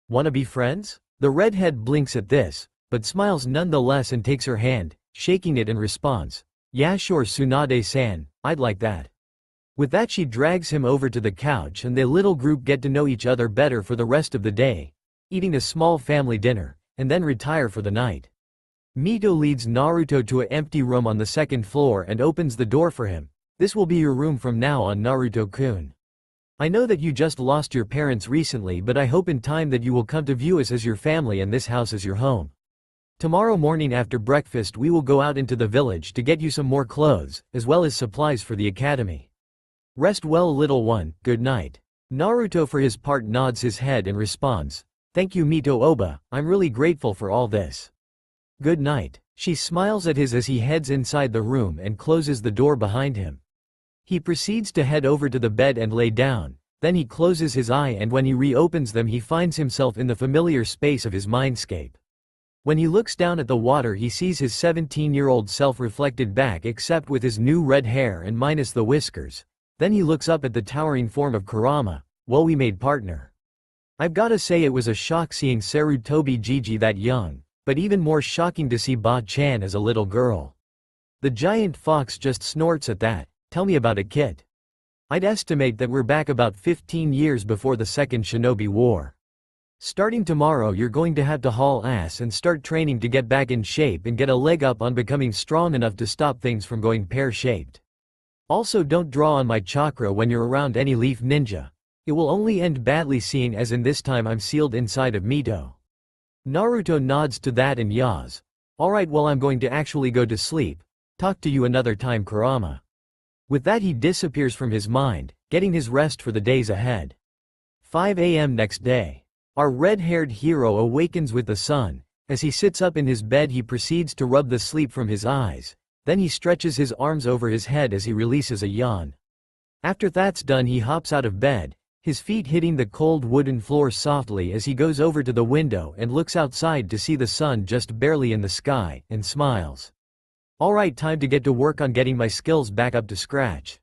Wanna be friends?" The redhead blinks at this, but smiles nonetheless and takes her hand, shaking it in response. "Yeah, sure, Tsunade-san, I'd like that." With that she drags him over to the couch and the little group get to know each other better for the rest of the day, eating a small family dinner, and then retire for the night. Mito leads Naruto to an empty room on the 2nd floor and opens the door for him. "This will be your room from now on, Naruto-kun. I know that you just lost your parents recently, but I hope in time that you will come to view us as your family and this house as your home. Tomorrow morning after breakfast we will go out into the village to get you some more clothes, as well as supplies for the academy. Rest well, little one, good night." Naruto for his part nods his head and responds, "Thank you, Mito Oba, I'm really grateful for all this. Good night." She smiles at his as he heads inside the room and closes the door behind him. He proceeds to head over to the bed and lay down, then he closes his eye and when he reopens them he finds himself in the familiar space of his mindscape. When he looks down at the water he sees his 17-year-old self reflected back, except with his new red hair and minus the whiskers. Then he looks up at the towering form of Kurama. "Well, we made partner." I've gotta say it was a shock seeing Sarutobi Gigi that young, but even more shocking to see Ba-chan as a little girl. The giant fox just snorts at that. "Tell me about it, kid. I'd estimate that we're back about 15 years before the Second Shinobi War. Starting tomorrow you're going to have to haul ass and start training to get back in shape and get a leg up on becoming strong enough to stop things from going pear-shaped. Also, don't draw on my chakra when you're around any leaf ninja. It will only end badly seeing as in this time I'm sealed inside of Mito. Naruto nods to that and yaws. Alright, well, I'm going to actually go to sleep. Talk to you another time, Kurama. With that he disappears from his mind, getting his rest for the days ahead. 5 a.m. next day. Our red-haired hero awakens with the sun. As he sits up in his bed he proceeds to rub the sleep from his eyes. Then he stretches his arms over his head as he releases a yawn. After that's done he hops out of bed, his feet hitting the cold wooden floor softly as he goes over to the window and looks outside to see the sun just barely in the sky, and smiles. Alright, time to get to work on getting my skills back up to scratch.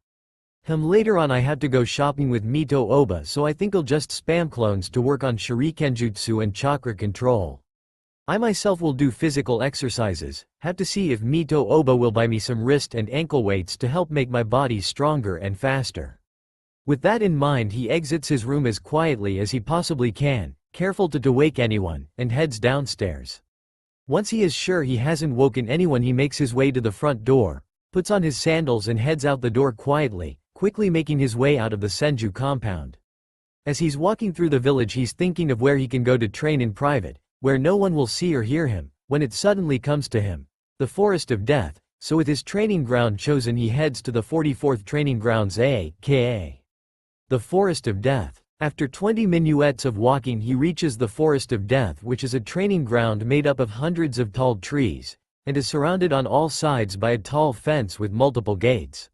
Later on I have to go shopping with Mito Oba, so I think I'll just spam clones to work on Shurikenjutsu and chakra control. I myself will do physical exercises, have to see if Mito Oba will buy me some wrist and ankle weights to help make my body stronger and faster. With that in mind he exits his room as quietly as he possibly can, careful to wake anyone, and heads downstairs. Once he is sure he hasn't woken anyone he makes his way to the front door, puts on his sandals and heads out the door quietly, quickly making his way out of the Senju compound. As he's walking through the village he's thinking of where he can go to train in private, where no one will see or hear him, when it suddenly comes to him. The Forest of Death, so with his training ground chosen he heads to the 44th training grounds aka the Forest of Death. After 20 minuets of walking he reaches the Forest of Death, which is a training ground made up of hundreds of tall trees, and is surrounded on all sides by a tall fence with multiple gates.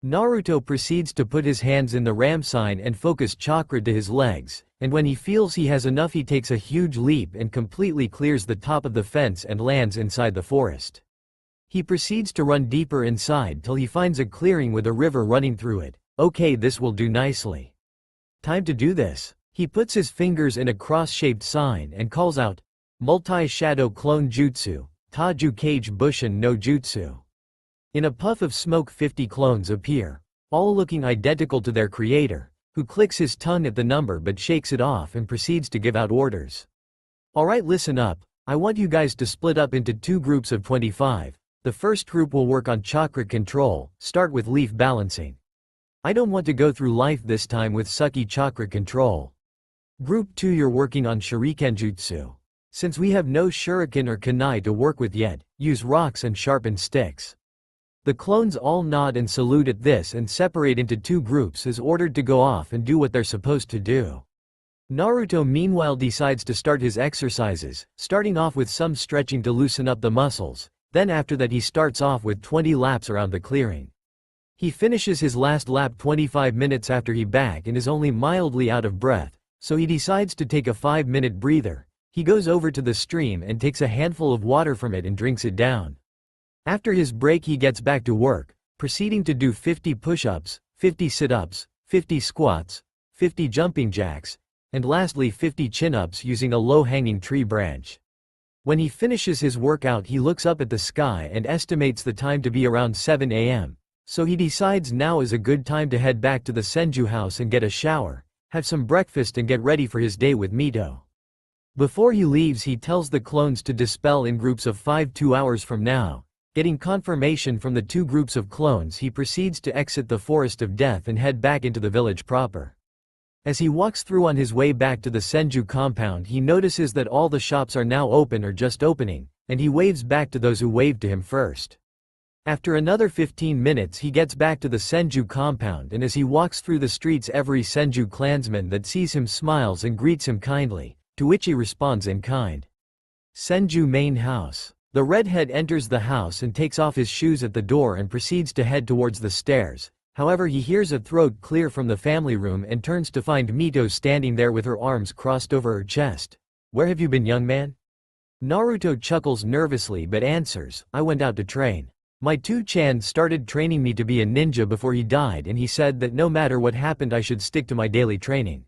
Naruto proceeds to put his hands in the ram sign and focus chakra to his legs, and when he feels he has enough he takes a huge leap and completely clears the top of the fence and lands inside the forest. He proceeds to run deeper inside till he finds a clearing with a river running through it. Okay, this will do nicely. Time to do this. He puts his fingers in a cross-shaped sign and calls out, Multi-Shadow Clone Jutsu, Taju Kage Bushin no Jutsu. In a puff of smoke 50 clones appear, all looking identical to their creator, who clicks his tongue at the number but shakes it off and proceeds to give out orders. Alright, listen up, I want you guys to split up into 2 groups of 25. The first group will work on chakra control, start with leaf balancing. I don't want to go through life this time with sucky chakra control. Group 2, you're working on Shurikenjutsu. Since we have no shuriken or kunai to work with yet, use rocks and sharpened sticks. The clones all nod and salute at this and separate into 2 groups as ordered to go off and do what they're supposed to do. Naruto meanwhile decides to start his exercises, starting off with some stretching to loosen up the muscles, then after that he starts off with 20 laps around the clearing. He finishes his last lap 25 minutes after he back and is only mildly out of breath, so he decides to take a 5-minute breather. He goes over to the stream and takes a handful of water from it and drinks it down. After his break he gets back to work, proceeding to do 50 push-ups, 50 sit-ups, 50 squats, 50 jumping jacks, and lastly 50 chin-ups using a low-hanging tree branch. When he finishes his workout he looks up at the sky and estimates the time to be around 7 a.m., so he decides now is a good time to head back to the Senju house and get a shower, have some breakfast and get ready for his day with Mito. Before he leaves he tells the clones to dispel in groups of 5 2 hours from now. Getting confirmation from the 2 groups of clones he proceeds to exit the Forest of Death and head back into the village proper. As he walks through on his way back to the Senju compound he notices that all the shops are now open or just opening, and he waves back to those who waved to him first. After another 15 minutes he gets back to the Senju compound, and as he walks through the streets every Senju clansman that sees him smiles and greets him kindly, to which he responds in kind. Senju main house. The redhead enters the house and takes off his shoes at the door and proceeds to head towards the stairs. However, he hears a throat clear from the family room and turns to find Mito standing there with her arms crossed over her chest. Where have you been, young man? Naruto chuckles nervously but answers, I went out to train. My 2-chan started training me to be a ninja before he died, and he said that no matter what happened I should stick to my daily training.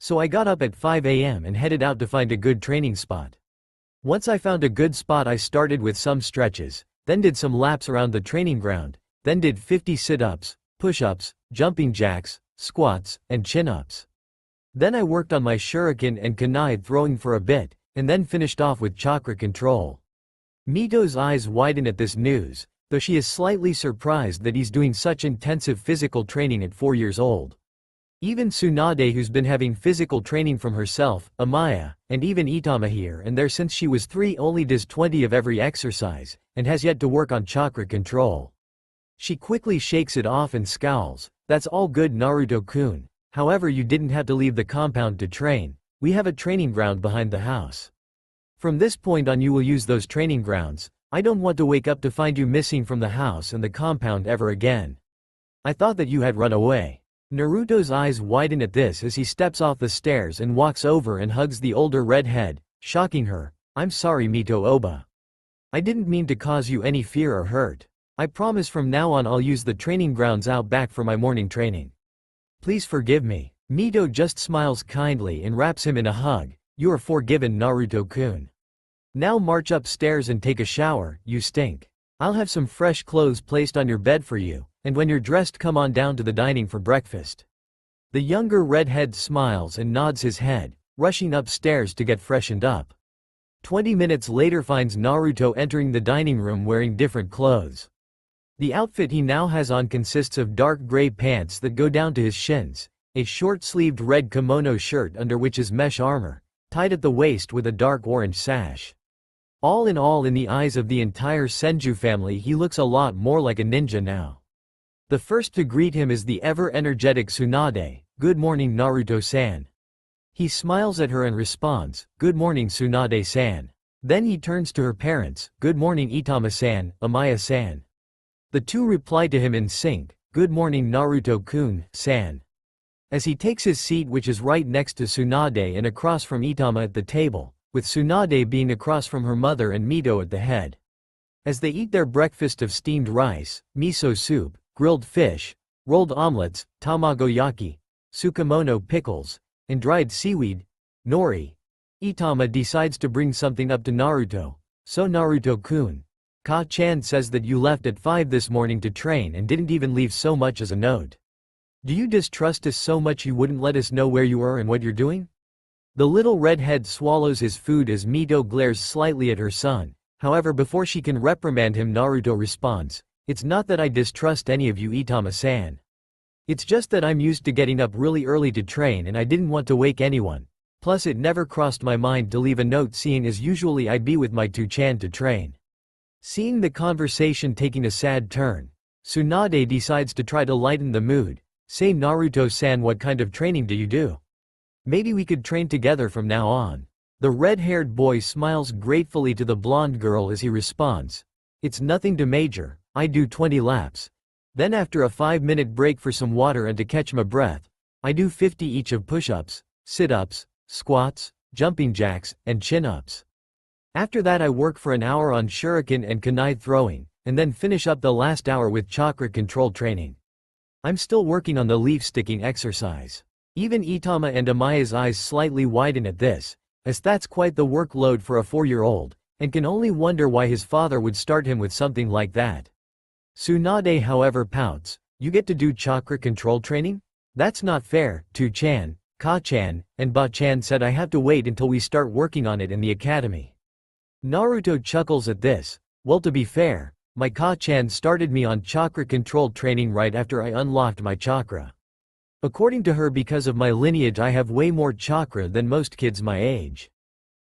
So I got up at 5 a.m. and headed out to find a good training spot. Once I found a good spot I started with some stretches, then did some laps around the training ground, then did 50 sit-ups, push-ups, jumping jacks, squats, and chin-ups. Then I worked on my shuriken and kunai throwing for a bit, and then finished off with chakra control. Mito's eyes widen at this news, though she is slightly surprised that he's doing such intensive physical training at 4 years old. Even Tsunade, who's been having physical training from herself, Amaya, and even Itama here and there since she was 3 only does 20 of every exercise, and has yet to work on chakra control. She quickly shakes it off and scowls. That's all good, Naruto-kun. However, you didn't have to leave the compound to train. We have a training ground behind the house. From this point on you will use those training grounds. I don't want to wake up to find you missing from the house and the compound ever again. I thought that you had run away. Naruto's eyes widen at this as he steps off the stairs and walks over and hugs the older redhead, shocking her. I'm sorry, Mito Oba. I didn't mean to cause you any fear or hurt. I promise from now on I'll use the training grounds out back for my morning training. Please forgive me. Mito just smiles kindly and wraps him in a hug. You are forgiven, Naruto-kun. Now march upstairs and take a shower, you stink. I'll have some fresh clothes placed on your bed for you, and when you're dressed come on down to the dining for breakfast. The younger redhead smiles and nods his head, rushing upstairs to get freshened up. 20 minutes later finds Naruto entering the dining room wearing different clothes. The outfit he now has on consists of dark gray pants that go down to his shins, a short-sleeved red kimono shirt under which is mesh armor, tied at the waist with a dark orange sash. All, in the eyes of the entire Senju family, he looks a lot more like a ninja now. The first to greet him is the ever-energetic Tsunade. Good morning, Naruto-san. He smiles at her and responds, good morning, Tsunade-san. Then he turns to her parents, good morning, Itama-san, Amaya-san. The two reply to him in sync, good morning, Naruto-kun, san. As he takes his seat, which is right next to Tsunade and across from Itama at the table, with Tsunade being across from her mother and Mito at the head. As they eat their breakfast of steamed rice, miso soup, grilled fish, rolled omelets, tamagoyaki, tsukemono pickles, and dried seaweed, nori, Itama decides to bring something up to Naruto. So Naruto-kun, Ka-chan says that you left at 5 this morning to train and didn't even leave so much as a note. Do you distrust us so much you wouldn't let us know where you are and what you're doing? The little redhead swallows his food as Mito glares slightly at her son. However, before she can reprimand him, Naruto responds, it's not that I distrust any of you, Itama-san. It's just that I'm used to getting up really early to train and I didn't want to wake anyone. Plus it never crossed my mind to leave a note, seeing as usually I'd be with my two-chan to train. Seeing the conversation taking a sad turn, Tsunade decides to try to lighten the mood. Say, Naruto-san, what kind of training do you do? Maybe we could train together from now on. The red-haired boy smiles gratefully to the blonde girl as he responds, it's nothing too major, I do 20 laps. Then after a 5-minute break for some water and to catch my breath, I do 50 each of push-ups, sit-ups, squats, jumping jacks, and chin-ups. After that I work for an hour on shuriken and kunai throwing, and then finish up the last hour with chakra control training. I'm still working on the leaf sticking exercise. Even Itama and Amaya's eyes slightly widen at this, as that's quite the workload for a 4-year-old, and can only wonder why his father would start him with something like that. Tsunade however pouts, you get to do chakra control training? That's not fair, Tu-chan, Ka-chan, and Ba-chan said I have to wait until we start working on it in the academy. Naruto chuckles at this. Well, to be fair, my Ka-chan started me on chakra control training right after I unlocked my chakra. According to her, because of my lineage I have way more chakra than most kids my age.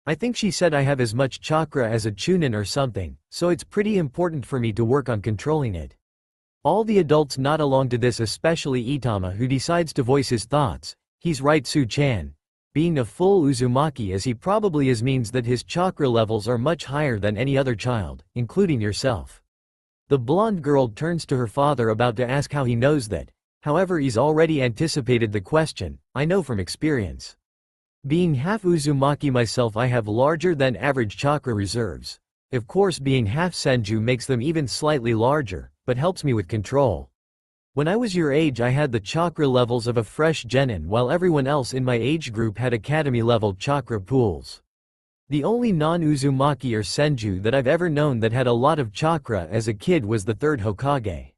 I think she said I have as much chakra as a chunin or something, so it's pretty important for me to work on controlling it. All the adults nod along to this, especially Itama, who decides to voice his thoughts. He's right, Su-chan. Being a full Uzumaki as he probably is means that his chakra levels are much higher than any other child, including yourself. The blonde girl turns to her father about to ask how he knows that. However, he's already anticipated the question. I know from experience. Being half Uzumaki myself, I have larger than average chakra reserves. Of course, being half Senju makes them even slightly larger, but helps me with control. When I was your age I had the chakra levels of a fresh genin, while everyone else in my age group had academy-level chakra pools. The only non-Uzumaki or Senju that I've ever known that had a lot of chakra as a kid was the 3rd Hokage.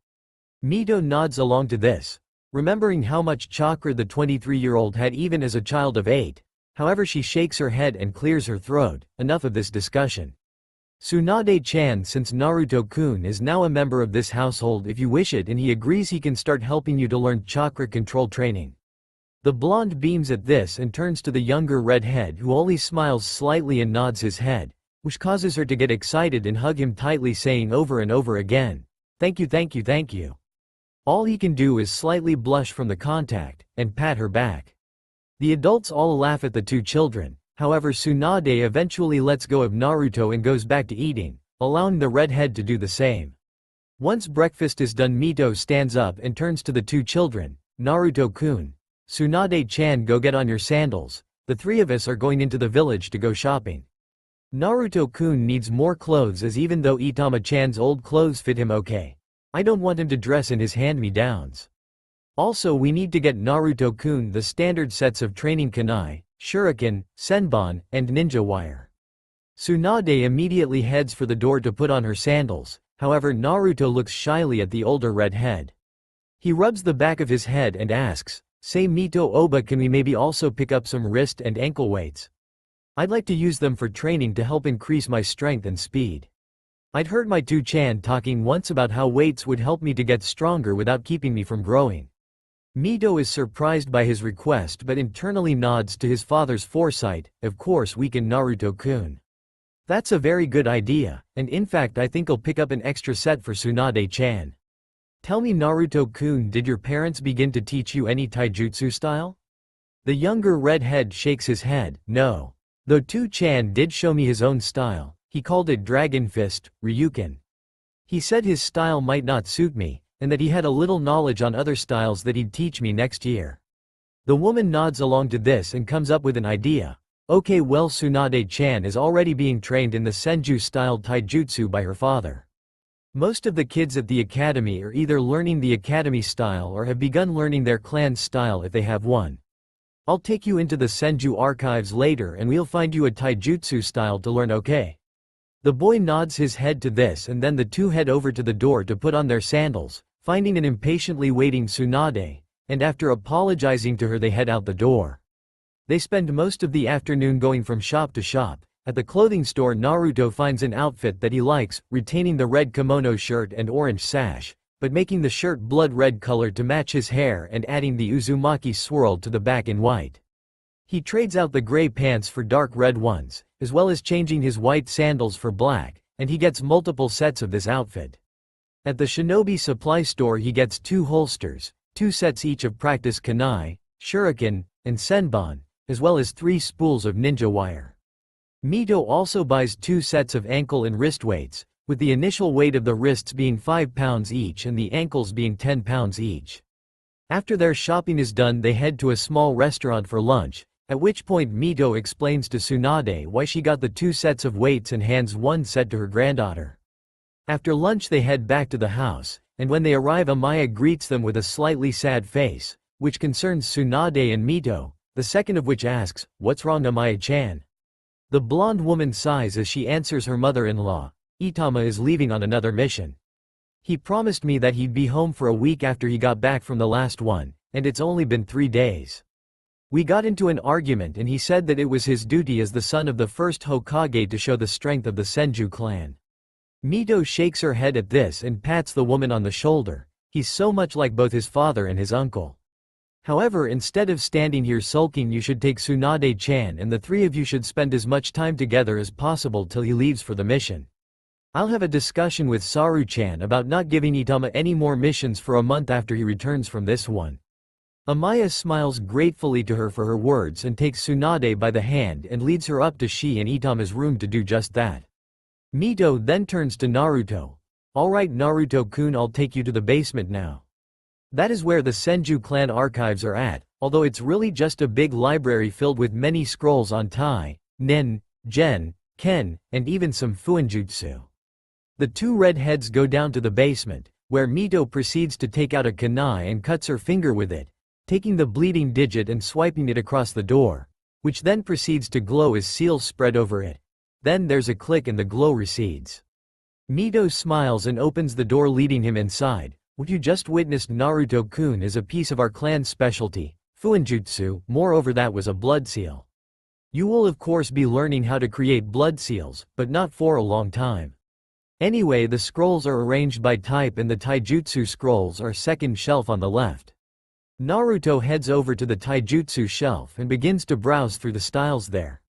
Mito nods along to this, remembering how much chakra the 23-year-old had even as a child of 8. However, she shakes her head and clears her throat. Enough of this discussion. Tsunade-chan, since Naruto-kun is now a member of this household, if you wish it and he agrees, he can start helping you to learn chakra control training. The blonde beams at this and turns to the younger redhead, who only smiles slightly and nods his head, which causes her to get excited and hug him tightly, saying over and over again, "Thank you, thank you, thank you." All he can do is slightly blush from the contact, and pat her back. The adults all laugh at the two children, however Tsunade eventually lets go of Naruto and goes back to eating, allowing the redhead to do the same. Once breakfast is done, Mito stands up and turns to the two children, "Naruto-kun, Tsunade-chan, go get on your sandals, the three of us are going into the village to go shopping." Naruto-kun needs more clothes, as even though Itama-chan's old clothes fit him okay, I don't want him to dress in his hand-me-downs. Also, we need to get Naruto-kun the standard sets of training kunai, shuriken, senbon, and ninja wire. Tsunade immediately heads for the door to put on her sandals, however Naruto looks shyly at the older redhead. He rubs the back of his head and asks, "Say Mito Oba, can we maybe also pick up some wrist and ankle weights? I'd like to use them for training to help increase my strength and speed. I'd heard my two-chan talking once about how weights would help me to get stronger without keeping me from growing." Mito is surprised by his request but internally nods to his father's foresight, "Of course we can, Naruto-kun. That's a very good idea, and in fact I think I'll pick up an extra set for Tsunade-chan. Tell me, Naruto-kun, did your parents begin to teach you any taijutsu style?" The younger redhead shakes his head, "No. Though two-chan did show me his own style, he called it Dragon Fist, Ryuken. He said his style might not suit me, and that he had a little knowledge on other styles that he'd teach me next year." The woman nods along to this and comes up with an idea. "Okay, well, Tsunade-chan is already being trained in the Senju-style taijutsu by her father. Most of the kids at the academy are either learning the academy style or have begun learning their clan's style if they have one. I'll take you into the Senju archives later and we'll find you a taijutsu style to learn, okay?" The boy nods his head to this, and then the two head over to the door to put on their sandals, finding an impatiently waiting Tsunade, and after apologizing to her they head out the door. They spend most of the afternoon going from shop to shop. At the clothing store, Naruto finds an outfit that he likes, retaining the red kimono shirt and orange sash, but making the shirt blood red color to match his hair and adding the Uzumaki swirl to the back in white. He trades out the gray pants for dark red ones, as well as changing his white sandals for black, and he gets multiple sets of this outfit. At the shinobi supply store he gets 2 holsters, 2 sets each of practice kunai, shuriken, and senbon, as well as 3 spools of ninja wire. Mito also buys 2 sets of ankle and wrist weights, with the initial weight of the wrists being 5 pounds each and the ankles being 10 pounds each. After their shopping is done they head to a small restaurant for lunch, at which point Mito explains to Tsunade why she got the 2 sets of weights and hands 1 set to her granddaughter. After lunch they head back to the house, and when they arrive Amaya greets them with a slightly sad face, which concerns Tsunade and Mito, the second of which asks, "What's wrong, Amaya-chan?" The blonde woman sighs as she answers her mother-in-law, "Itama is leaving on another mission. He promised me that he'd be home for a week after he got back from the last one, and it's only been 3 days. We got into an argument and he said that it was his duty as the son of the first Hokage to show the strength of the Senju clan." Mito shakes her head at this and pats the woman on the shoulder. He's so much like both his father and his uncle. However, instead of standing here sulking, you should take Tsunade-chan and the 3 of you should spend as much time together as possible till he leaves for the mission. I'll have a discussion with Saru-chan about not giving Itama any more missions for a month after he returns from this one." Amaya smiles gratefully to her for her words and takes Tsunade by the hand and leads her up to she and Itama's room to do just that. Mito then turns to Naruto. "Alright Naruto-kun, I'll take you to the basement now. That is where the Senju clan archives are at, although it's really just a big library filled with many scrolls on Tai, Nen, Gen, Ken, and even some Fuinjutsu." The 2 redheads go down to the basement, where Mito proceeds to take out a kunai and cuts her finger with it, taking the bleeding digit and swiping it across the door, which then proceeds to glow as seals spread over it. Then there's a click and the glow recedes. Mito smiles and opens the door, leading him inside. "What you just witnessed, Naruto-kun, is a piece of our clan's specialty, Fuinjutsu. Moreover, that was a blood seal. You will of course be learning how to create blood seals, but not for a long time. Anyway, the scrolls are arranged by type and the taijutsu scrolls are second shelf on the left." Naruto heads over to the taijutsu shelf and begins to browse through the styles there.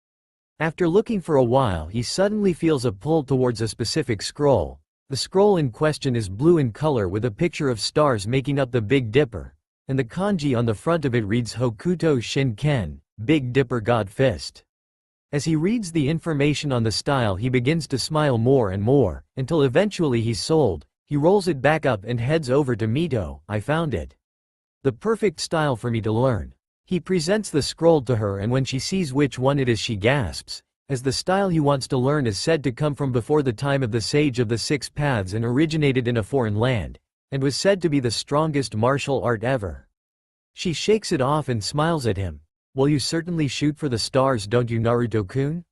After looking for a while, he suddenly feels a pull towards a specific scroll. The scroll in question is blue in color with a picture of stars making up the Big Dipper, and the kanji on the front of it reads Hokuto Shinken, Big Dipper God Fist. As he reads the information on the style, he begins to smile more and more, until eventually he's sold. He rolls it back up and heads over to Mito. I found it. The perfect style for me to learn. He presents the scroll to her, and when she sees which one it is, she gasps, as the style he wants to learn is said to come from before the time of the Sage of the Six Paths and originated in a foreign land, and was said to be the strongest martial art ever. She shakes it off and smiles at him. Well, you certainly shoot for the stars, don't you, Naruto-kun?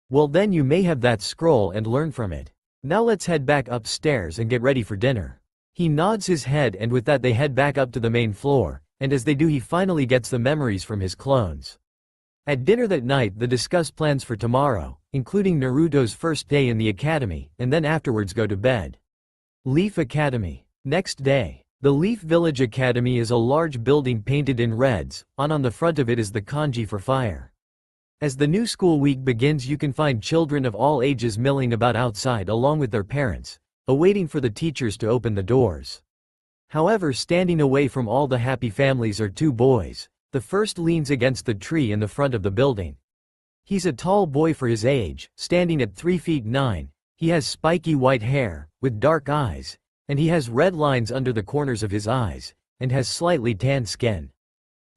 Well, then you may have that scroll and learn from it. Now let's head back upstairs and get ready for dinner. He nods his head, and with that they head back up to the main floor, and as they do he finally gets the memories from his clones. At dinner that night they discuss plans for tomorrow, including Naruto's first day in the academy, and then afterwards go to bed. Leaf Academy. Next day. The Leaf Village Academy is a large building painted in reds, on the front of it is the kanji for fire. As the new school week begins, you can find children of all ages milling about outside along with their parents, awaiting for the teachers to open the doors. However, standing away from all the happy families are two boys. The first leans against the tree in the front of the building. He's a tall boy for his age, standing at 3 feet 9. He has spiky white hair, with dark eyes, and he has red lines under the corners of his eyes, and has slightly tanned skin.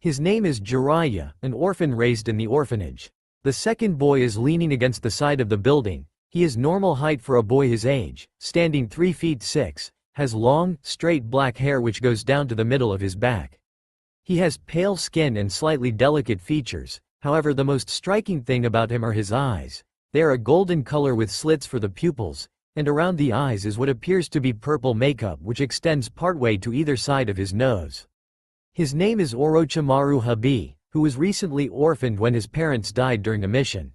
His name is Jiraiya, an orphan raised in the orphanage. The second boy is leaning against the side of the building. He is normal height for a boy his age, standing 3 feet 6, has long, straight black hair which goes down to the middle of his back. He has pale skin and slightly delicate features. However, the most striking thing about him are his eyes. They are a golden color with slits for the pupils, and around the eyes is what appears to be purple makeup which extends partway to either side of his nose. His name is Orochimaru Habi, who was recently orphaned when his parents died during a mission.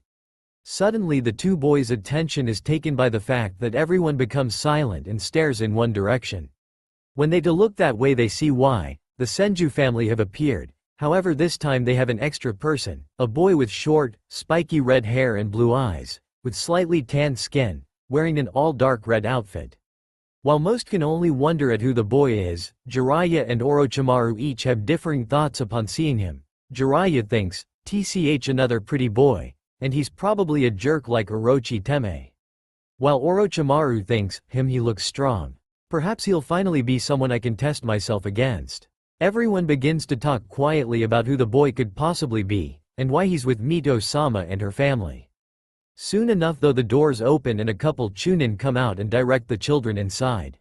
Suddenly the two boys' attention is taken by the fact that everyone becomes silent and stares in one direction. When they look that way they see why. The Senju family have appeared. However, this time they have an extra person, a boy with short, spiky red hair and blue eyes, with slightly tanned skin, wearing an all-dark red outfit. While most can only wonder at who the boy is, Jiraiya and Orochimaru each have differing thoughts upon seeing him. Jiraiya thinks, "Tch, another pretty boy, and he's probably a jerk like Orochi Teme." While Orochimaru thinks, he looks strong. Perhaps he'll finally be someone I can test myself against. Everyone begins to talk quietly about who the boy could possibly be, and why he's with Mito-sama and her family. Soon enough though the doors open and a couple Chunin come out and direct the children inside.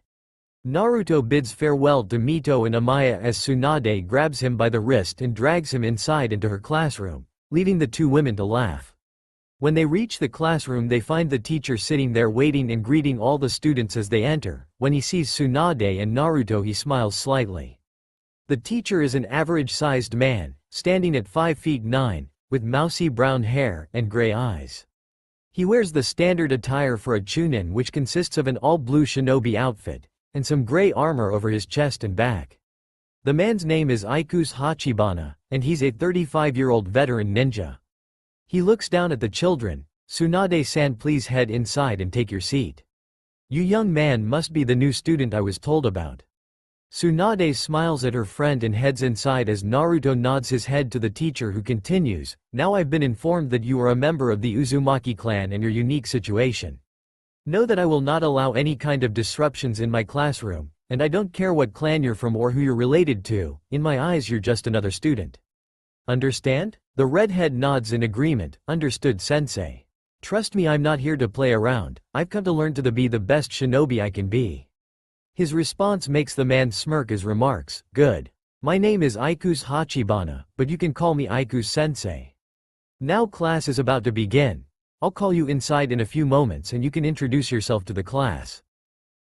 Naruto bids farewell to Mito and Amaya as Tsunade grabs him by the wrist and drags him inside into her classroom, leaving the two women to laugh. When they reach the classroom they find the teacher sitting there waiting and greeting all the students as they enter. When he sees Tsunade and Naruto he smiles slightly. The teacher is an average-sized man, standing at 5 feet 9, with mousy brown hair and gray eyes. He wears the standard attire for a Chunin, which consists of an all-blue shinobi outfit, and some gray armor over his chest and back. The man's name is Iku's Hachibana, and he's a 35-year-old veteran ninja. He looks down at the children. "Tsunade-san, please head inside and take your seat. You young man must be the new student I was told about." Tsunade smiles at her friend and heads inside as Naruto nods his head to the teacher who continues, "Now I've been informed that you are a member of the Uzumaki clan and your unique situation. Know that I will not allow any kind of disruptions in my classroom, and I don't care what clan you're from or who you're related to. In my eyes you're just another student. Understand?" The redhead nods in agreement. "Understood, sensei. Trust me, I'm not here to play around. I've come to learn to be the best shinobi I can be." His response makes the man smirk as remarks, "Good. My name is Iku's Hachibana, but you can call me Iku's sensei. Now class is about to begin. I'll call you inside in a few moments and you can introduce yourself to the class."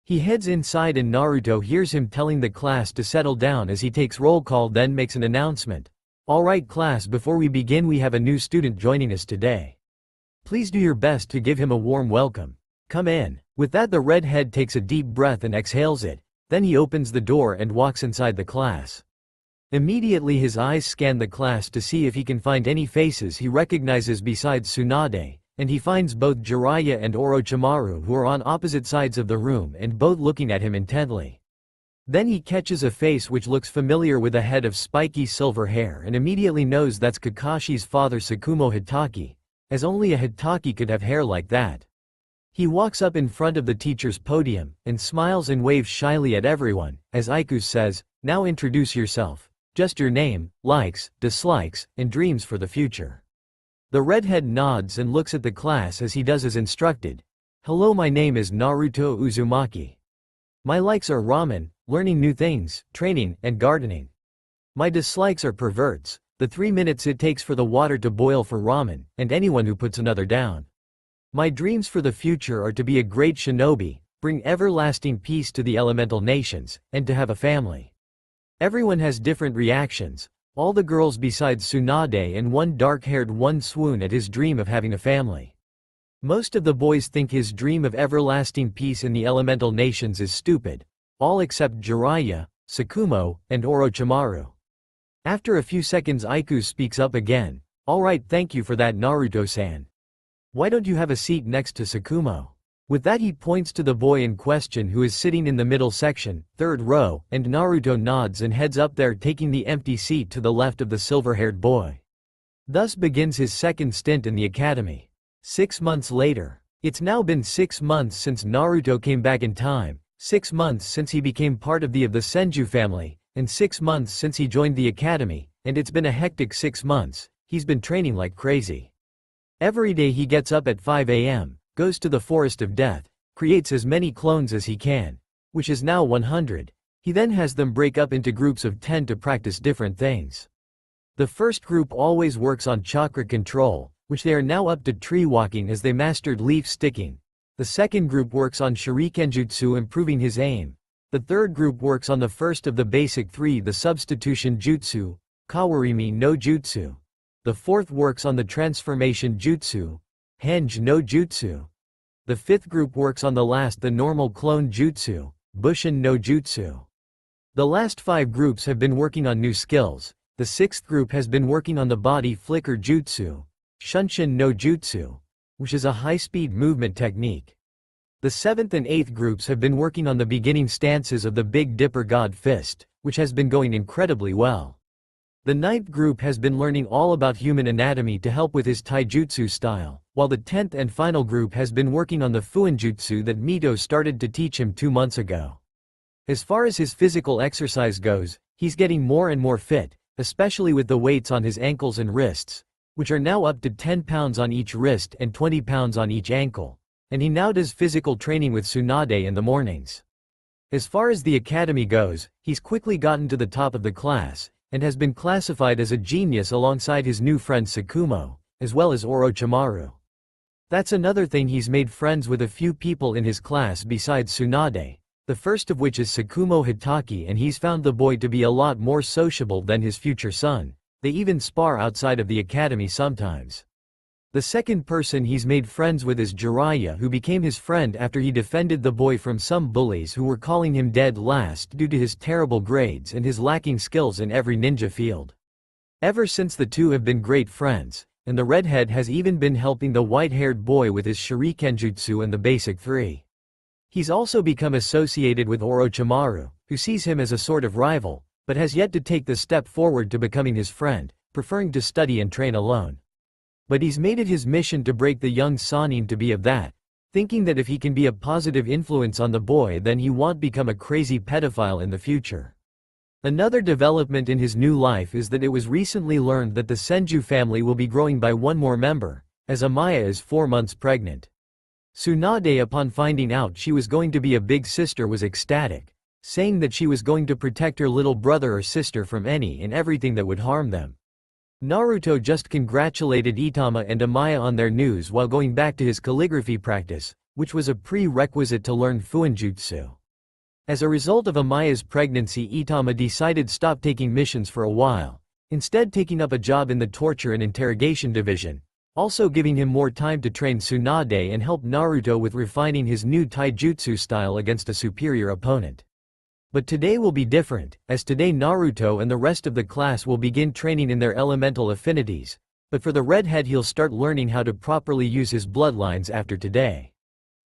He heads inside and Naruto hears him telling the class to settle down as he takes roll call, then makes an announcement. "Alright class, before we begin we have a new student joining us today. Please do your best to give him a warm welcome. Come in." With that the redhead takes a deep breath and exhales it, then he opens the door and walks inside the class. Immediately his eyes scan the class to see if he can find any faces he recognizes besides Tsunade, and he finds both Jiraiya and Orochimaru who are on opposite sides of the room and both looking at him intently. Then he catches a face which looks familiar with a head of spiky silver hair and immediately knows that's Kakashi's father Tsukumo Hitaki, as only a Hitaki could have hair like that. He walks up in front of the teacher's podium and smiles and waves shyly at everyone, as Aikus says, "Now introduce yourself, just your name, likes, dislikes, and dreams for the future." The redhead nods and looks at the class as he does as instructed. "Hello, my name is Naruto Uzumaki. My likes are ramen, learning new things, training, and gardening. My dislikes are perverts, the 3 minutes it takes for the water to boil for ramen, and anyone who puts another down. My dreams for the future are to be a great shinobi, bring everlasting peace to the elemental nations, and to have a family." Everyone has different reactions. All the girls besides Tsunade and one dark-haired one swoon at his dream of having a family. Most of the boys think his dream of everlasting peace in the elemental nations is stupid, all except Jiraiya, Tsukumo, and Orochimaru. After a few seconds Aikus speaks up again. "Alright, thank you for that, Naruto-san. Why don't you have a seat next to Tsukumo?" With that he points to the boy in question who is sitting in the middle section, third row, and Naruto nods and heads up there taking the empty seat to the left of the silver-haired boy. Thus begins his second stint in the academy. 6 months later. It's now been 6 months since Naruto came back in time, 6 months since he became part of the Senju family, and 6 months since he joined the academy, and it's been a hectic 6 months. He's been training like crazy. Every day he gets up at 5 a.m., goes to the Forest of Death, creates as many clones as he can, which is now 100. He then has them break up into groups of 10 to practice different things. The first group always works on chakra control, which they are now up to tree walking as they mastered leaf sticking. The second group works on shurikenjutsu, improving his aim. The third group works on the first of the basic 3, the substitution jutsu, kawarimi no jutsu. The fourth works on the transformation jutsu, henge no jutsu. The fifth group works on the last, the normal clone jutsu, bushin no jutsu. The last 5 groups have been working on new skills. The sixth group has been working on the body flicker jutsu, Shunshin no Jutsu, which is a high-speed movement technique. The 7th and 8th groups have been working on the beginning stances of the Big Dipper God Fist, which has been going incredibly well. The 9th group has been learning all about human anatomy to help with his taijutsu style, while the 10th and final group has been working on the fuinjutsu that Mito started to teach him 2 months ago. As far as his physical exercise goes, he's getting more and more fit, especially with the weights on his ankles and wrists, which are now up to 10 pounds on each wrist and 20 pounds on each ankle, and he now does physical training with Tsunade in the mornings. As far as the academy goes, he's quickly gotten to the top of the class, and has been classified as a genius alongside his new friend Tsukumo, as well as Orochimaru. That's another thing, he's made friends with a few people in his class besides Tsunade, the first of which is Tsukumo Hitaki, and he's found the boy to be a lot more sociable than his future son. They even spar outside of the academy sometimes. The second person he's made friends with is Jiraiya, who became his friend after he defended the boy from some bullies who were calling him dead last due to his terrible grades and his lacking skills in every ninja field. Ever since the two have been great friends, and the redhead has even been helping the white-haired boy with his shurikenjutsu and the basic 3. He's also become associated with Orochimaru, who sees him as a sort of rival, but has yet to take the step forward to becoming his friend, preferring to study and train alone. But he's made it his mission to break the young Sannin to be of that, thinking that if he can be a positive influence on the boy then he won't become a crazy pedophile in the future. Another development in his new life is that it was recently learned that the Senju family will be growing by 1 more member, as Amaya is 4 months pregnant. Tsunade, upon finding out she was going to be a big sister, was ecstatic, saying that she was going to protect her little brother or sister from any and everything that would harm them. Naruto just congratulated Itama and Amaya on their news while going back to his calligraphy practice, which was a prerequisite to learn fuinjutsu. As a result of Amaya's pregnancy, Itama decided stop taking missions for a while, instead taking up a job in the torture and interrogation division, also giving him more time to train Tsunade and help Naruto with refining his new taijutsu style against a superior opponent. But today will be different, as today Naruto and the rest of the class will begin training in their elemental affinities, but for the redhead he'll start learning how to properly use his bloodlines after today.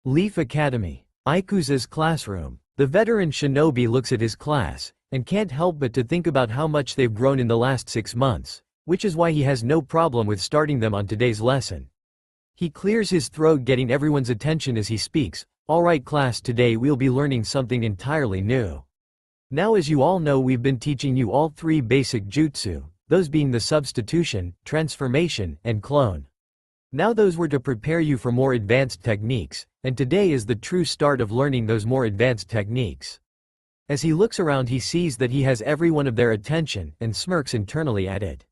Leaf Academy. Iku's classroom. The veteran shinobi looks at his class, and can't help but to think about how much they've grown in the last 6 months, which is why he has no problem with starting them on today's lesson. He clears his throat, getting everyone's attention as he speaks. Alright class, today we'll be learning something entirely new. Now as you all know, we've been teaching you all 3 basic jutsu, those being the substitution, transformation, and clone. Now those were to prepare you for more advanced techniques, and today is the true start of learning those more advanced techniques. As he looks around, he sees that he has every one of their attention, and smirks internally at it.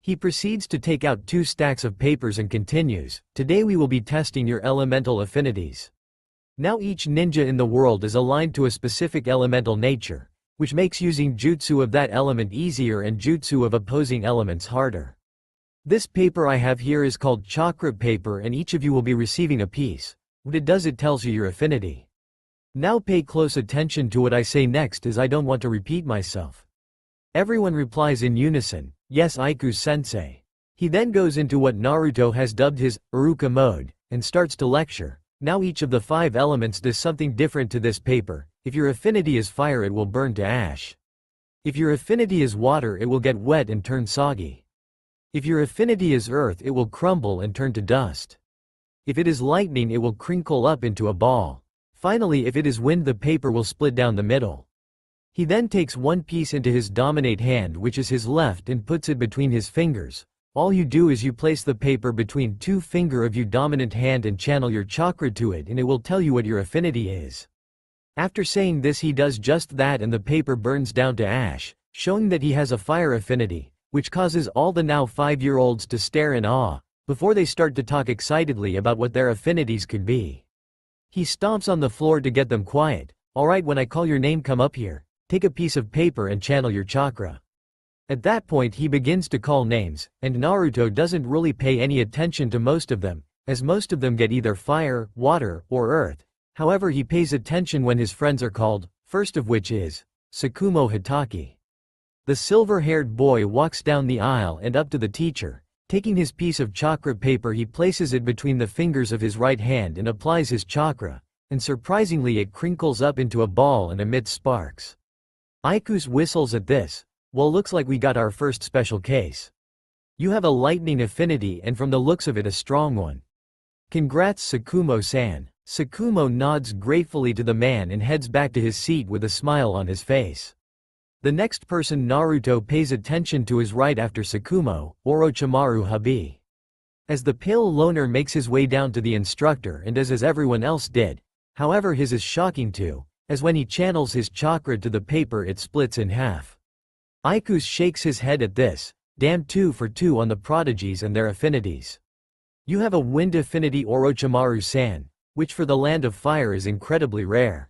He proceeds to take out 2 stacks of papers and continues, today we will be testing your elemental affinities. Now each ninja in the world is aligned to a specific elemental nature, which makes using jutsu of that element easier and jutsu of opposing elements harder. This paper I have here is called chakra paper, and each of you will be receiving a piece. What it does, it tells you your affinity. Now pay close attention to what I say next, as I don't want to repeat myself. Everyone replies in unison, yes Iku-sensei. He then goes into what Naruto has dubbed his Uruka mode, and starts to lecture. Now each of the 5 elements does something different to this paper. If your affinity is fire, it will burn to ash. If your affinity is water, it will get wet and turn soggy. If your affinity is earth, it will crumble and turn to dust. If it is lightning, it will crinkle up into a ball. Finally, if it is wind, the paper will split down the middle. He then takes one piece into his dominate hand, which is his left, and puts it between his fingers. All you do is you place the paper between 2 fingers of your dominant hand and channel your chakra to it, and it will tell you what your affinity is. After saying this, he does just that and the paper burns down to ash, showing that he has a fire affinity, which causes all the now 5-year-olds to stare in awe, before they start to talk excitedly about what their affinities could be. He stomps on the floor to get them quiet. Alright, when I call your name, come up here, take a piece of paper and channel your chakra. At that point he begins to call names, and Naruto doesn't really pay any attention to most of them, as most of them get either fire, water, or earth. However, he pays attention when his friends are called, first of which is Tsukumo Hitaki. The silver-haired boy walks down the aisle and up to the teacher. Taking his piece of chakra paper, he places it between the fingers of his right hand and applies his chakra, and surprisingly it crinkles up into a ball and emits sparks. Ikus whistles at this. Well, looks like we got our first special case. You have a lightning affinity, and from the looks of it, a strong one. Congrats, Tsukumo-san. Tsukumo nods gratefully to the man and heads back to his seat with a smile on his face. The next person Naruto pays attention to is right after Tsukumo, Orochimaru Habi. As the pale loner makes his way down to the instructor, and as everyone else did. However, his is shocking too, as when he channels his chakra to the paper, it splits in half. Ikus shakes his head at this. Damn, 2 for 2 on the prodigies and their affinities. You have a wind affinity, Orochimaru-san, which for the land of fire is incredibly rare.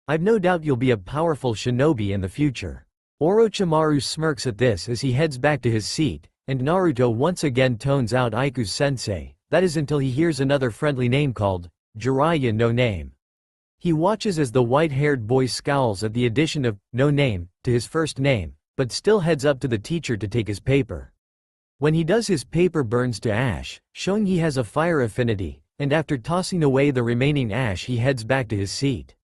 I've no doubt you'll be a powerful shinobi in the future. Orochimaru smirks at this as he heads back to his seat, and Naruto once again tones out Ikus-sensei, that is until he hears another friendly name called Jiraiya no Name. He watches as the white-haired boy scowls at the addition of no name to his first name, but still heads up to the teacher to take his paper. When he does, his paper burns to ash, showing he has a fire affinity, and after tossing away the remaining ash he heads back to his seat.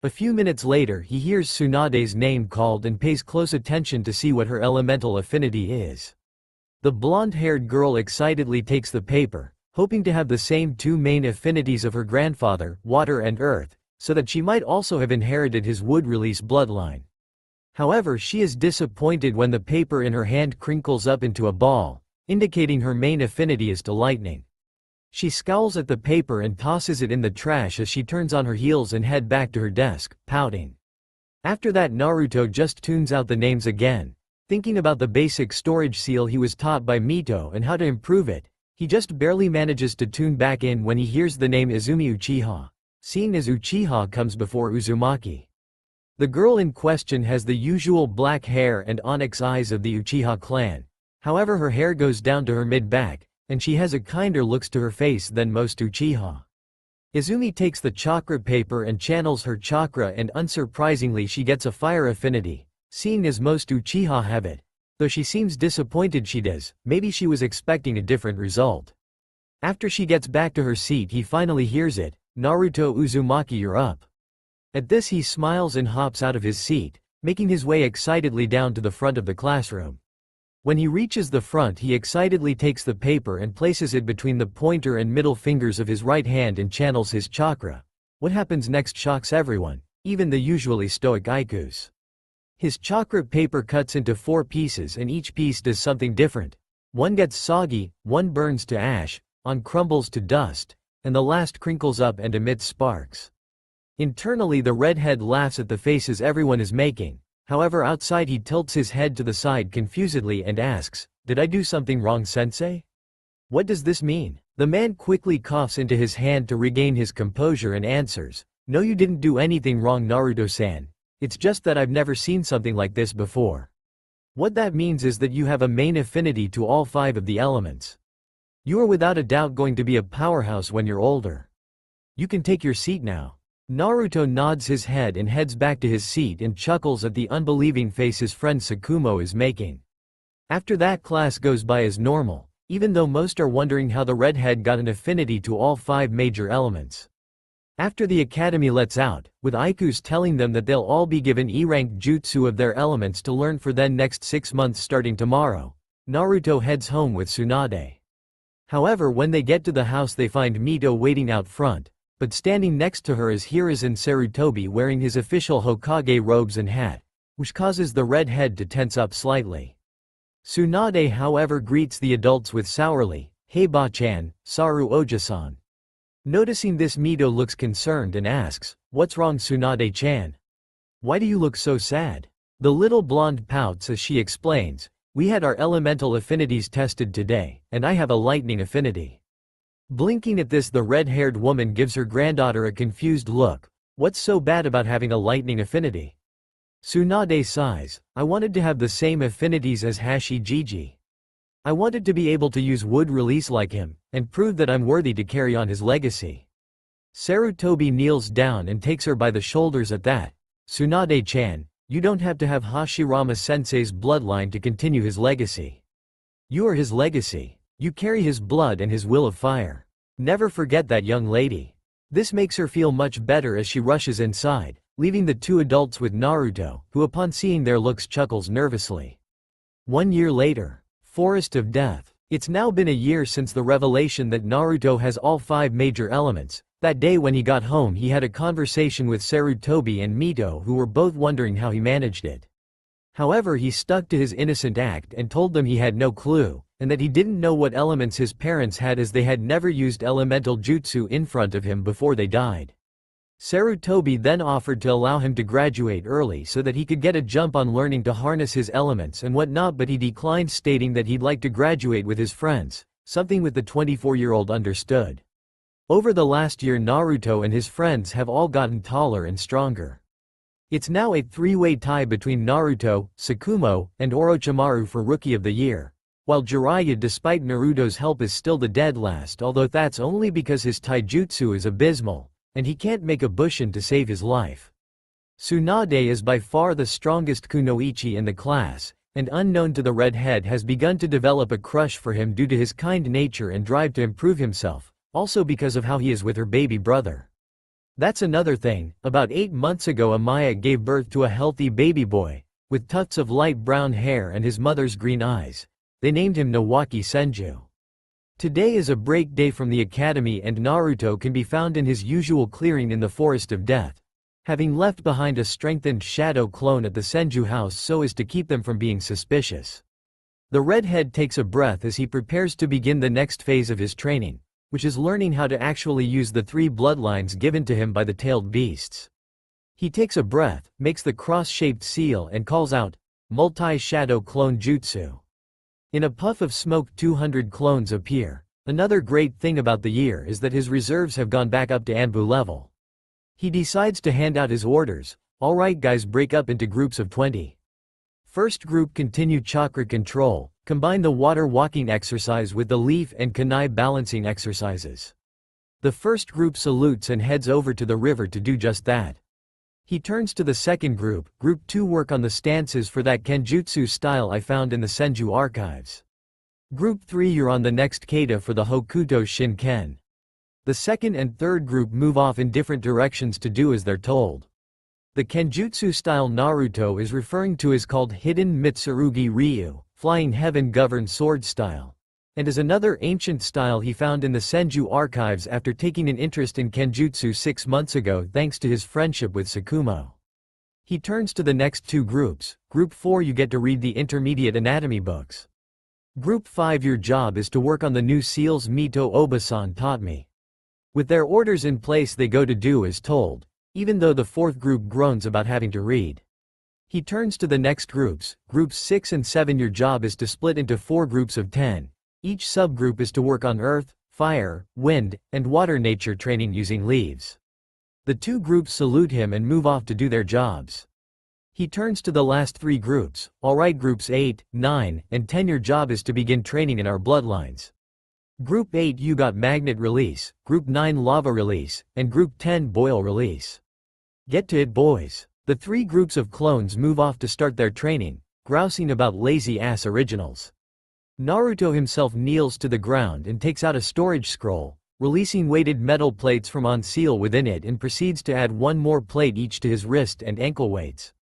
A few minutes later he hears Tsunade's name called and pays close attention to see what her elemental affinity is. The blonde-haired girl excitedly takes the paper, hoping to have the same 2 main affinities of her grandfather, water and earth, so that she might also have inherited his wood-release bloodline. However, she is disappointed when the paper in her hand crinkles up into a ball, indicating her main affinity is to lightning. She scowls at the paper and tosses it in the trash as she turns on her heels and head back to her desk, pouting. After that, Naruto just tunes out the names again. Thinking about the basic storage seal he was taught by Mito and how to improve it, he just barely manages to tune back in when he hears the name Izumi Uchiha, seeing as Uchiha comes before Uzumaki. The girl in question has the usual black hair and onyx eyes of the Uchiha clan. However, her hair goes down to her mid-back, and she has a kinder looks to her face than most Uchiha. Izumi takes the chakra paper and channels her chakra, and unsurprisingly she gets a fire affinity, seeing as most Uchiha have it. Though she seems disappointed she does, maybe she was expecting a different result. After she gets back to her seat he finally hears it, "Naruto Uzumaki, you're up." At this he smiles and hops out of his seat, making his way excitedly down to the front of the classroom. When he reaches the front he excitedly takes the paper and places it between the pointer and middle fingers of his right hand and channels his chakra. What happens next shocks everyone, even the usually stoic Aikus. His chakra paper cuts into 4 pieces and each piece does something different. One gets soggy, one burns to ash, one crumbles to dust, and the last crinkles up and emits sparks. Internally the redhead laughs at the faces everyone is making, however outside he tilts his head to the side confusedly and asks, "Did I do something wrong, sensei? What does this mean?" The man quickly coughs into his hand to regain his composure and answers, "No, you didn't do anything wrong, Naruto-san. It's just that I've never seen something like this before. What that means is that you have a main affinity to all 5 of the elements. You are without a doubt going to be a powerhouse when you're older. You can take your seat now." Naruto nods his head and heads back to his seat and chuckles at the unbelieving face his friend Sakumo is making. After that class goes by as normal, even though most are wondering how the redhead got an affinity to all 5 major elements. After the academy lets out, with Aikus telling them that they'll all be given E-rank jutsu of their elements to learn for the next 6 months starting tomorrow, Naruto heads home with Tsunade. However, when they get to the house they find Mito waiting out front, but standing next to her is Hiruzen Sarutobi wearing his official Hokage robes and hat, which causes the redhead to tense up slightly. Tsunade however greets the adults with sourly, "Hey Ba-chan, Saru Oja-san." Noticing this Mito looks concerned and asks, "What's wrong Tsunade-chan? Why do you look so sad?" The little blonde pouts as she explains, "We had our elemental affinities tested today, and I have a lightning affinity." Blinking at this the red-haired woman gives her granddaughter a confused look. "What's so bad about having a lightning affinity?" Tsunade sighs, "I wanted to have the same affinities as Hashijiji. I wanted to be able to use wood release like him, and prove that I'm worthy to carry on his legacy." Sarutobi kneels down and takes her by the shoulders at that. "Tsunade-chan, you don't have to have Hashirama-sensei's bloodline to continue his legacy. You are his legacy. You carry his blood and his will of fire. Never forget that, young lady." This makes her feel much better as she rushes inside, leaving the 2 adults with Naruto, who upon seeing their looks chuckles nervously. 1 year later. Forest of Death. It's now been a year since the revelation that Naruto has all 5 major elements. That day when he got home he had a conversation with Sarutobi and Mito, who were both wondering how he managed it. However, he stuck to his innocent act and told them he had no clue, and that he didn't know what elements his parents had as they had never used elemental jutsu in front of him before they died. Sarutobi then offered to allow him to graduate early so that he could get a jump on learning to harness his elements and whatnot, but he declined, stating that he'd like to graduate with his friends, something with the 24-year-old understood. Over the last year Naruto and his friends have all gotten taller and stronger. It's now a 3-way tie between Naruto, Sakumo, and Orochimaru for Rookie of the Year, while Jiraiya despite Naruto's help is still the dead last, although that's only because his taijutsu is abysmal, and he can't make a bushin to save his life. Tsunade is by far the strongest kunoichi in the class, and unknown to the redhead has begun to develop a crush for him due to his kind nature and drive to improve himself, also because of how he is with her baby brother. That's another thing. About 8 months ago Amaya gave birth to a healthy baby boy, with tufts of light brown hair and his mother's green eyes. They named him Nawaki Senju. Today is a break day from the academy and Naruto can be found in his usual clearing in the Forest of Death, having left behind a strengthened shadow clone at the Senju house so as to keep them from being suspicious. The redhead takes a breath as he prepares to begin the next phase of his training, which is learning how to actually use the 3 bloodlines given to him by the tailed beasts. He takes a breath, makes the cross-shaped seal and calls out, "Multi-shadow clone jutsu." In a puff of smoke 200 clones appear. Another great thing about the year is that his reserves have gone back up to Anbu level. He decides to hand out his orders. "Alright guys, break up into groups of 20. First group, continue chakra control, combine the water walking exercise with the leaf and kunai balancing exercises. The first group salutes and heads over to the river to do just that. He turns to the second group. Group 2 work on the stances for that Kenjutsu style I found in the Senju archives. Group 3 you're on the next kata for the Hokuto Shinken. The second and third group move off in different directions to do as they're told. The Kenjutsu style Naruto is referring to is called Hidden Mitsurugi Ryu, Flying Heaven Governed Sword style, and is another ancient style he found in the Senju archives after taking an interest in Kenjutsu 6 months ago thanks to his friendship with Tsukumo. He turns to the next two groups. Group 4 you get to read the intermediate anatomy books. Group 5 your job is to work on the new seals Mito Obasan taught me. With their orders in place they go to do as told, even though the fourth group groans about having to read. He turns to the next groups. Groups 6 and 7 your job is to split into 4 groups of 10. Each subgroup is to work on earth, fire, wind, and water nature training using leaves. The 2 groups salute him and move off to do their jobs. He turns to the last 3 groups. Alright, groups 8, 9, and 10 your job is to begin training in our bloodlines. Group 8 you got magnet release, Group 9 lava release, and Group 10 boil release. Get to it, boys. The 3 groups of clones move off to start their training, grousing about lazy-ass originals. Naruto himself kneels to the ground and takes out a storage scroll, releasing weighted metal plates from on seal within it and proceeds to add 1 more plate each to his wrist and ankle weights.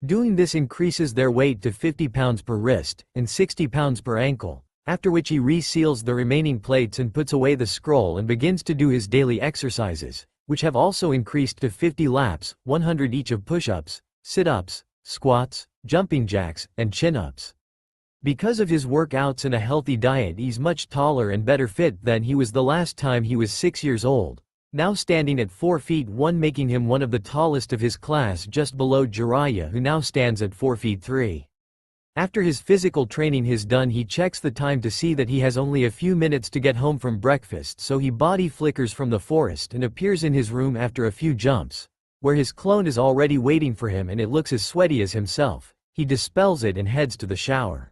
Doing this increases their weight to 50 pounds per wrist and 60 pounds per ankle, after which he reseals the remaining plates and puts away the scroll and begins to do his daily exercises, which have also increased to 50 laps, 100 each of push-ups, sit-ups, squats, jumping jacks, and chin-ups. Because of his workouts and a healthy diet he's much taller and better fit than he was the last time he was 6 years old, now standing at 4 feet 1 making him one of the tallest of his class just below Jiraiya who now stands at 4 feet 3. After his physical training is done he checks the time to see that he has only a few minutes to get home from breakfast so he body flickers from the forest and appears in his room after a few jumps, where his clone is already waiting for him and it looks as sweaty as himself. He dispels it and heads to the shower.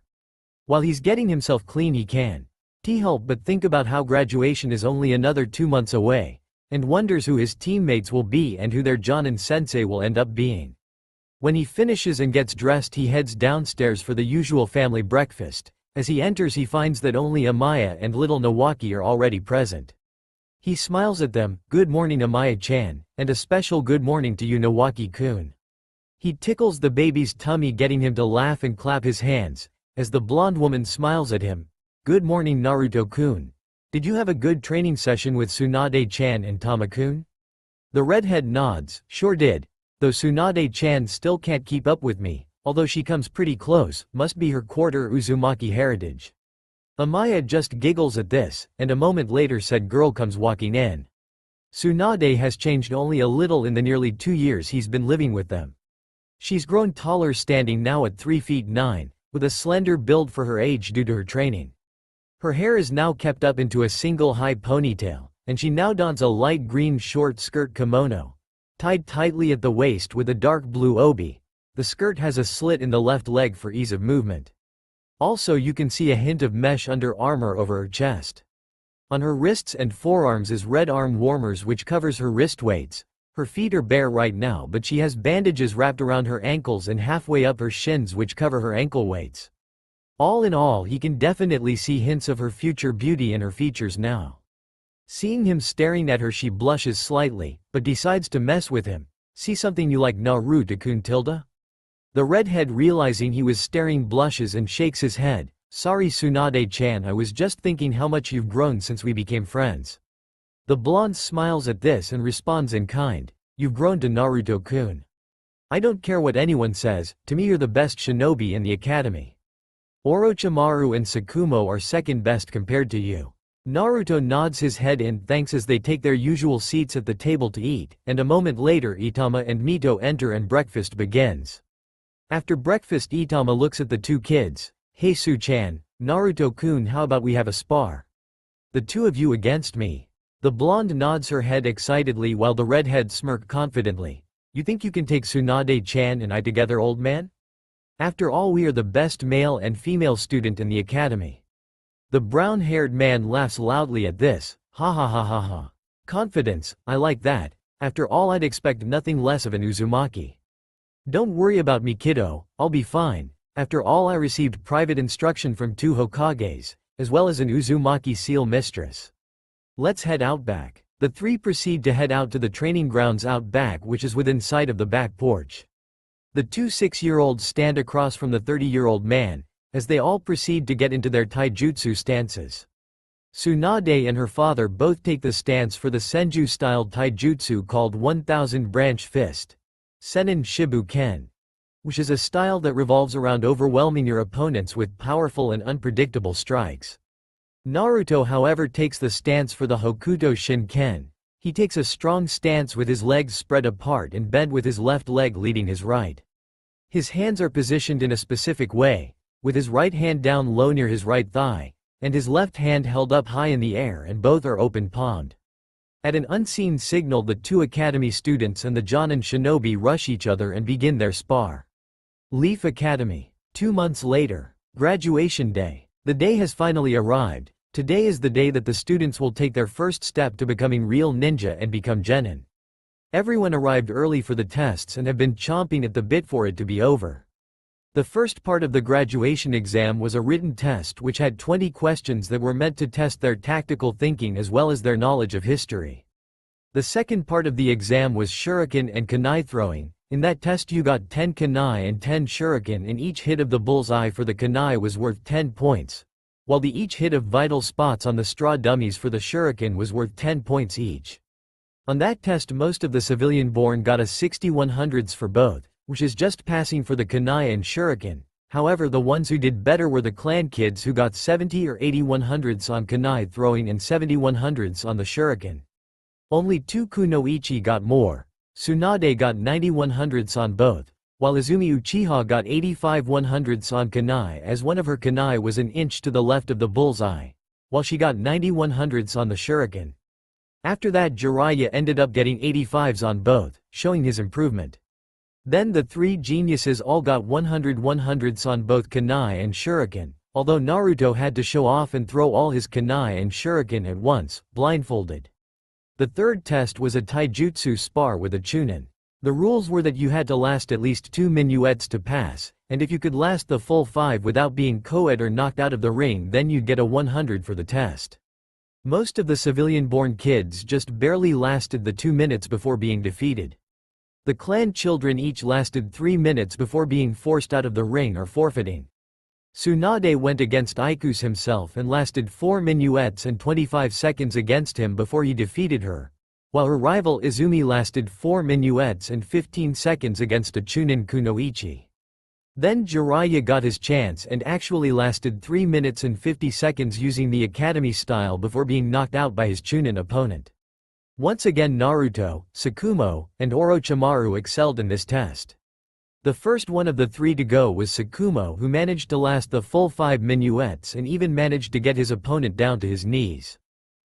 While he's getting himself clean he can't help but think about how graduation is only another 2 months away, and wonders who his teammates will be and who their Yonnin sensei will end up being. When he finishes and gets dressed he heads downstairs for the usual family breakfast. As he enters he finds that only Amaya and little Nawaki are already present. He smiles at them. Good morning Amaya-chan, and a special good morning to you Nawaki-kun. He tickles the baby's tummy getting him to laugh and clap his hands, as the blonde woman smiles at him. Good morning Naruto-kun. Did you have a good training session with Tsunade-chan and Tama-kun? The redhead nods. Sure did. Though Tsunade-chan still can't keep up with me, although she comes pretty close, must be her quarter Uzumaki heritage. Amaya just giggles at this, and a moment later said girl comes walking in. Tsunade has changed only a little in the nearly 2 years he's been living with them. She's grown taller standing now at 3 feet 9, with a slender build for her age due to her training. Her hair is now kept up into a single high ponytail, and she now dons a light green short skirt kimono, tied tightly at the waist with a dark blue obi. The skirt has a slit in the left leg for ease of movement. Also you can see a hint of mesh under armor over her chest. On her wrists and forearms is red arm warmers which covers her wrist weights. Her feet are bare right now but she has bandages wrapped around her ankles and halfway up her shins which cover her ankle weights. All in all he can definitely see hints of her future beauty in her features now. Seeing him staring at her she blushes slightly, but decides to mess with him. See something you like Naruto-kun tilde? The redhead realizing he was staring blushes and shakes his head. Sorry Tsunade-chan, I was just thinking how much you've grown since we became friends. The blonde smiles at this and responds in kind. You've grown to Naruto-kun. I don't care what anyone says, to me you're the best shinobi in the academy. Orochimaru and Tsukumo are second best compared to you. Naruto nods his head in thanks as they take their usual seats at the table to eat, and a moment later Itama and Mito enter and breakfast begins. After breakfast Itama looks at the 2 kids. Hey Su-chan, Naruto-kun, how about we have a spar? The 2 of you against me. The blonde nods her head excitedly while the redhead smirks confidently. You think you can take Tsunade-chan and I together, old man? After all we are the best male and female student in the academy. The brown-haired man laughs loudly at this. Ha ha ha ha ha. Confidence, I like that. After all, I'd expect nothing less of an Uzumaki. Don't worry about me, kiddo, I'll be fine. After all, I received private instruction from 2 Hokages, as well as an Uzumaki seal mistress. Let's head out back. The three proceed to head out to the training grounds out back, which is within sight of the back porch. The 2 6-year-olds stand across from the 30-year-old man, as they all proceed to get into their taijutsu stances. Tsunade and her father both take the stance for the Senju-styled taijutsu called 1000 branch fist, Senin Shibu Ken, which is a style that revolves around overwhelming your opponents with powerful and unpredictable strikes. Naruto, however, takes the stance for the Hokuto Shinken. He takes a strong stance with his legs spread apart and bent with his left leg leading his right. His hands are positioned in a specific way, with his right hand down low near his right thigh, and his left hand held up high in the air, and both are open-palmed. At an unseen signal, the 2 academy students and the Yonnin shinobi rush each other and begin their spar. Leaf Academy. 2 months later. Graduation day. The day has finally arrived. Today is the day that the students will take their first step to becoming real ninja and become genin. Everyone arrived early for the tests and have been chomping at the bit for it to be over. The first part of the graduation exam was a written test which had 20 questions that were meant to test their tactical thinking as well as their knowledge of history. The second part of the exam was shuriken and kunai throwing. In that test you got 10 kunai and 10 shuriken, and each hit of the bullseye for the kunai was worth 10 points, while the each hit of vital spots on the straw dummies for the shuriken was worth 10 points each. On that test most of the civilian-born got a 60/100s for both, which is just passing for the kunai and shuriken. However, the ones who did better were the clan kids who got 70 or 80/100s on kunai throwing and 70/100s on the shuriken. Only 2 kunoichi got more. Tsunade got 90/100s on both, while Izumi Uchiha got 85/100s on kunai, as one of her kunai was an inch to the left of the bullseye, while she got 90/100s on the shuriken. After that, Jiraiya ended up getting 85s on both, showing his improvement. Then the 3 geniuses all got 100/100s on both kunai and shuriken, although Naruto had to show off and throw all his kunai and shuriken at once, blindfolded. The third test was a taijutsu spar with a chunin. The rules were that you had to last at least 2 minuets to pass, and if you could last the full 5 without being co-ed or knocked out of the ring, then you'd get a 100 for the test. Most of the civilian-born kids just barely lasted the 2 minutes before being defeated. The clan children each lasted 3 minutes before being forced out of the ring or forfeiting. Tsunade went against Iku's himself and lasted 4 minuets and 25 seconds against him before he defeated her, while her rival Izumi lasted 4 minuets and 15 seconds against a Chunin kunoichi. Then Jiraiya got his chance and actually lasted 3 minutes and 50 seconds using the academy style before being knocked out by his Chunin opponent. Once again, Naruto, Sakumo, and Orochimaru excelled in this test. The first one of the 3 to go was Sakumo, who managed to last the full 5 minuets and even managed to get his opponent down to his knees.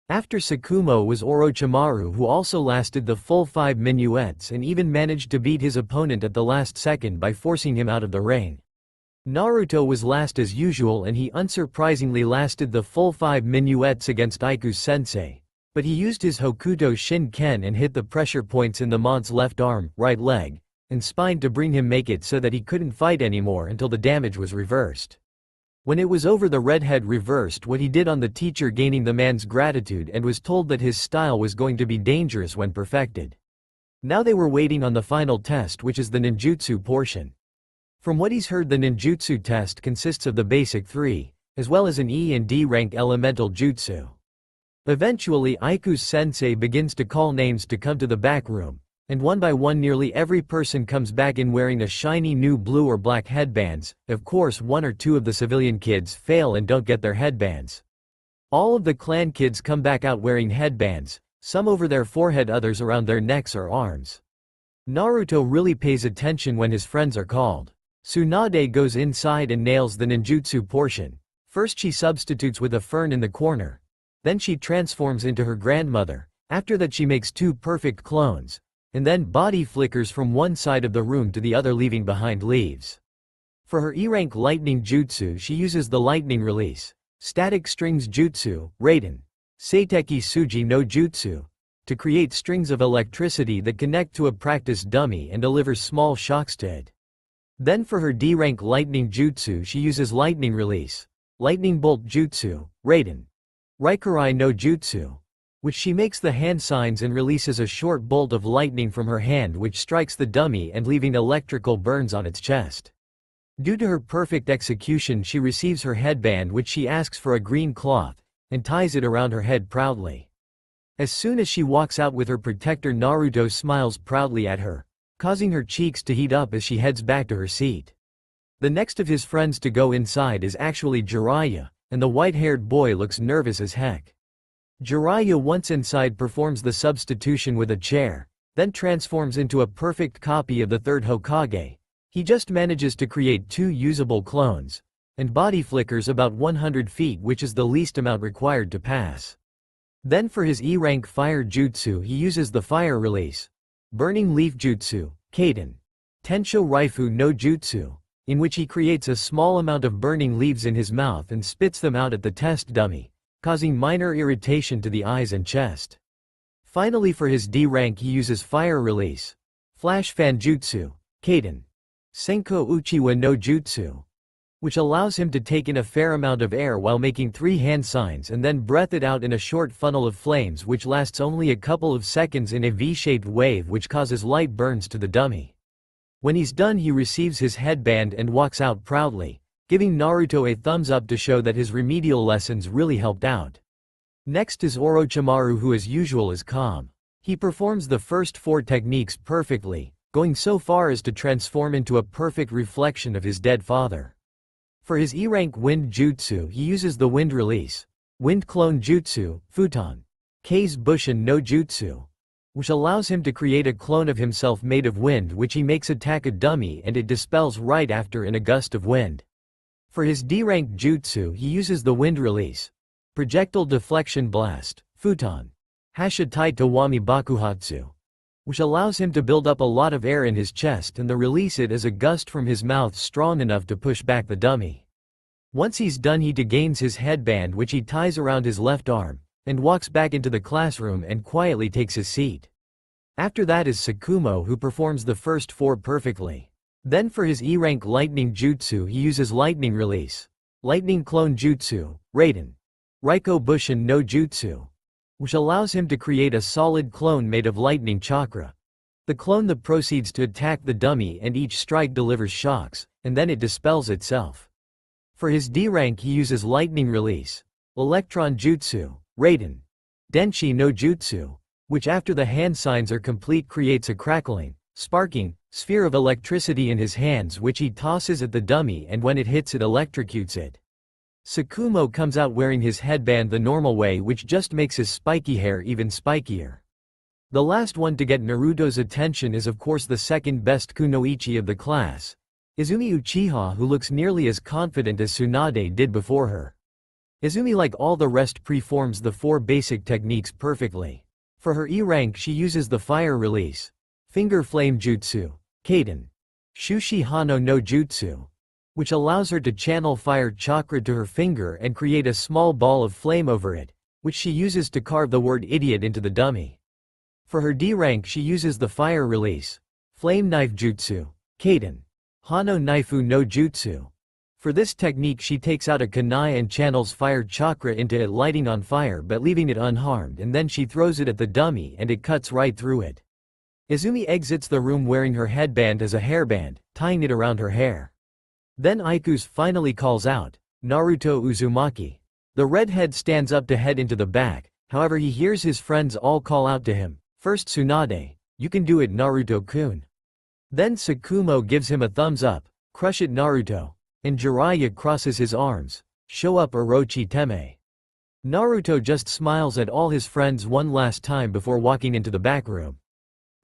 After Sakumo was Orochimaru, who also lasted the full 5 minuets and even managed to beat his opponent at the last second by forcing him out of the ring. Naruto was last as usual, and he unsurprisingly lasted the full 5 minuets against Iku's sensei, but he used his Hokuto Shinken and hit the pressure points in the mon's left arm, right leg, and spine to bring him make it so that he couldn't fight anymore until the damage was reversed. When it was over, the redhead reversed what he did on the teacher, gaining the man's gratitude, and was told that his style was going to be dangerous when perfected. Now they were waiting on the final test, which is the ninjutsu portion. From what he's heard, the ninjutsu test consists of the basic 3, as well as an E and D rank elemental jutsu. Eventually, Iku's sensei begins to call names to come to the back room, and one by one nearly every person comes back in wearing a shiny new blue or black headbands. Of course, 1 or 2 of the civilian kids fail and don't get their headbands. All of the clan kids come back out wearing headbands, some over their forehead, others around their necks or arms. Naruto really pays attention when his friends are called. Tsunade goes inside and nails the ninjutsu portion. First she substitutes with a fern in the corner. Then she transforms into her grandmother. After that she makes 2 perfect clones, and then body flickers from one side of the room to the other, leaving behind leaves. For her E-rank lightning jutsu, she uses the lightning release, static strings jutsu, Raiden, Seiteki Suji no Jutsu, to create strings of electricity that connect to a practice dummy and deliver small shocks to it. Then for her D-rank lightning jutsu she uses lightning release, lightning bolt jutsu, Raiden, Raikurai no jutsu, which she makes the hand signs and releases a short bolt of lightning from her hand which strikes the dummy and leaving electrical burns on its chest. Due to her perfect execution she receives her headband which she asks for a green cloth, and ties it around her head proudly. As soon as she walks out with her protector Naruto smiles proudly at her, causing her cheeks to heat up as she heads back to her seat. The next of his friends to go inside is actually Jiraiya, and the white-haired boy looks nervous as heck. Jiraiya once inside performs the substitution with a chair, then transforms into a perfect copy of the third Hokage. He just manages to create 2 usable clones, and body flickers about 100 feet which is the least amount required to pass. Then for his E-rank fire jutsu he uses the fire release, burning leaf jutsu, Kaden, Tensho Raifu no jutsu, in which he creates a small amount of burning leaves in his mouth and spits them out at the test dummy, causing minor irritation to the eyes and chest. Finally for his D-rank he uses fire release, flash fan jutsu, Kaden, Senko Uchiwa no jutsu, which allows him to take in a fair amount of air while making 3 hand signs and then breath it out in a short funnel of flames which lasts only a couple of seconds in a V-shaped wave which causes light burns to the dummy. When he's done he receives his headband and walks out proudly, giving Naruto a thumbs up to show that his remedial lessons really helped out. Next is Orochimaru who as usual is calm. He performs the first 4 techniques perfectly, going so far as to transform into a perfect reflection of his dead father. For his E-rank wind jutsu he uses the wind release, wind clone jutsu, Futon, Kei's Bushin no jutsu, which allows him to create a clone of himself made of wind which he makes attack a dummy and it dispels right after in a gust of wind. For his D-rank jutsu he uses the wind release, projectile deflection blast, Futon, Hashitai Tawami Bakuhatsu, which allows him to build up a lot of air in his chest and then release it as a gust from his mouth strong enough to push back the dummy. Once he's done he degains his headband which he ties around his left arm, and walks back into the classroom and quietly takes his seat. After that is Sakumo who performs the first 4 perfectly. Then for his E-rank lightning jutsu he uses lightning release, lightning clone jutsu, Raiden, Raiko Bushin no jutsu, which allows him to create a solid clone made of lightning chakra. The clone that proceeds to attack the dummy and each strike delivers shocks, and then it dispels itself. For his D-rank he uses lightning release, electron jutsu, Raiden, Denshi no jutsu, which after the hand signs are complete creates a crackling, sparking, sphere of electricity in his hands which he tosses at the dummy and when it hits it electrocutes it. Sakumo comes out wearing his headband the normal way which just makes his spiky hair even spikier. The last one to get Naruto's attention is of course the second best kunoichi of the class, Izumi Uchiha who looks nearly as confident as Tsunade did before her. Izumi like all the rest preforms the 4 basic techniques perfectly. For her E-rank she uses the fire release, finger flame jutsu, Kaden, Shushi Hano no jutsu, which allows her to channel fire chakra to her finger and create a small ball of flame over it, which she uses to carve the word idiot into the dummy. For her D-rank she uses the fire release, flame knife jutsu, Kaden, Hano Naifu no jutsu. For this technique she takes out a kunai and channels fire chakra into it lighting on fire but leaving it unharmed and then she throws it at the dummy and it cuts right through it. Izumi exits the room wearing her headband as a hairband, tying it around her hair. Then Iku's finally calls out, Naruto Uzumaki. The redhead stands up to head into the back, however he hears his friends all call out to him, first Tsunade, you can do it Naruto-kun. Then Sakumo gives him a thumbs up, crush it Naruto, and Jiraiya crosses his arms, show up Orochi Teme. Naruto just smiles at all his friends one last time before walking into the back room.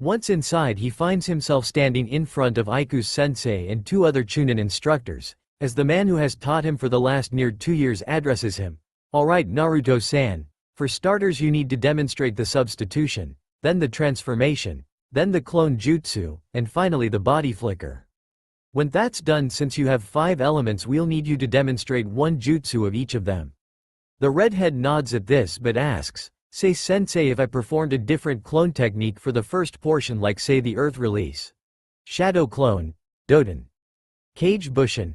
Once inside he finds himself standing in front of Iku's sensei and 2 other Chunin instructors, as the man who has taught him for the last near 2 years addresses him. Alright Naruto-san, for starters you need to demonstrate the substitution, then the transformation, then the clone jutsu, and finally the body flicker. When that's done since you have 5 elements we'll need you to demonstrate 1 jutsu of each of them. The redhead nods at this but asks, Say sensei if I performed a different clone technique for the first portion, like say the earth release. Shadow clone, Doden. Cage Bushin.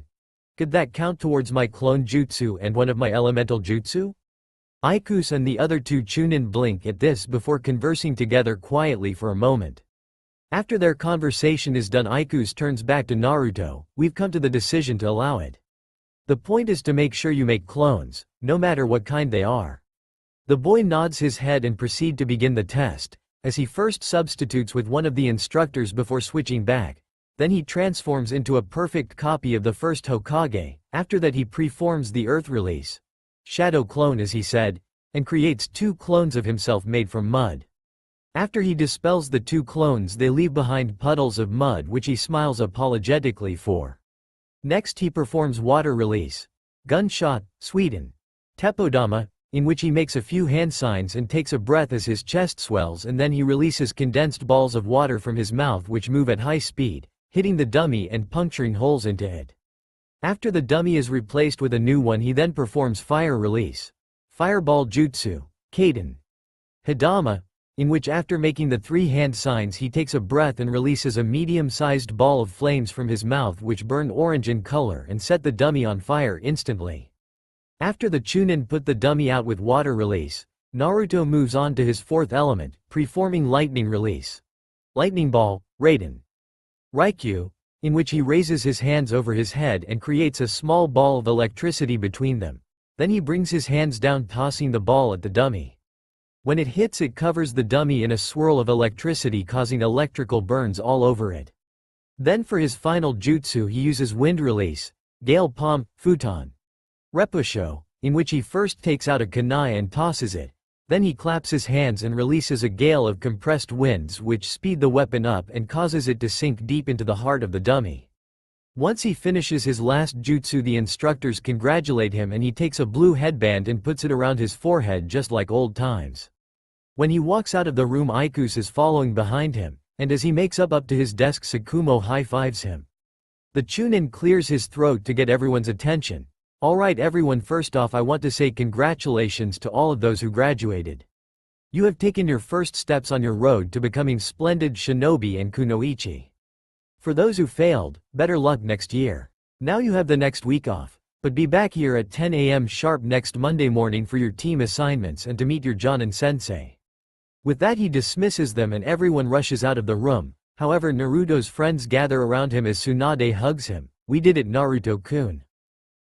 Could that count towards my clone jutsu and one of my elemental jutsu? Aikus and the other two Chunin blink at this before conversing together quietly for a moment. After their conversation is done, Aikus turns back to Naruto. We've come to the decision to allow it. The point is to make sure you make clones, no matter what kind they are. The boy nods his head and proceeds to begin the test, as he first substitutes with one of the instructors before switching back. Then he transforms into a perfect copy of the first Hokage. After that he preforms the earth release. Shadow clone, as he said, and creates 2 clones of himself made from mud. After he dispels the 2 clones, they leave behind puddles of mud which he smiles apologetically for. Next he performs water release. Gunshot, Sweden. Tepodama, in which he makes a few hand signs and takes a breath as his chest swells, and then he releases condensed balls of water from his mouth which move at high speed, hitting the dummy and puncturing holes into it. After the dummy is replaced with a new one, he then performs fire release. Fireball Jutsu, Kaden. Hidama, in which after making the 3 hand signs he takes a breath and releases a medium-sized ball of flames from his mouth which burn orange in color and set the dummy on fire instantly. After the Chunin put the dummy out with water release, Naruto moves on to his 4th element, preforming lightning release. Lightning Ball, Raiden. Raikyu, in which he raises his hands over his head and creates a small ball of electricity between them. Then he brings his hands down, tossing the ball at the dummy. When it hits, it covers the dummy in a swirl of electricity, causing electrical burns all over it. Then for his final jutsu he uses wind release, Gale Palm, Futon. Repusho, in which he first takes out a kunai and tosses it. Then he claps his hands and releases a gale of compressed winds which speed the weapon up and causes it to sink deep into the heart of the dummy. Once he finishes his last jutsu, the instructors congratulate him and he takes a blue headband and puts it around his forehead just like old times. When he walks out of the room, Aikus is following behind him, and as he makes up to his desk, Sakumo high-fives him. The Chunin clears his throat to get everyone's attention. Alright everyone, first off I want to say congratulations to all of those who graduated. You have taken your first steps on your road to becoming splendid shinobi and kunoichi. For those who failed, better luck next year. Now you have the next week off, but be back here at 10 a.m. sharp next Monday morning for your team assignments and to meet your Yonnin sensei. With that he dismisses them and everyone rushes out of the room. However, Naruto's friends gather around him as Tsunade hugs him. We did it, Naruto-kun.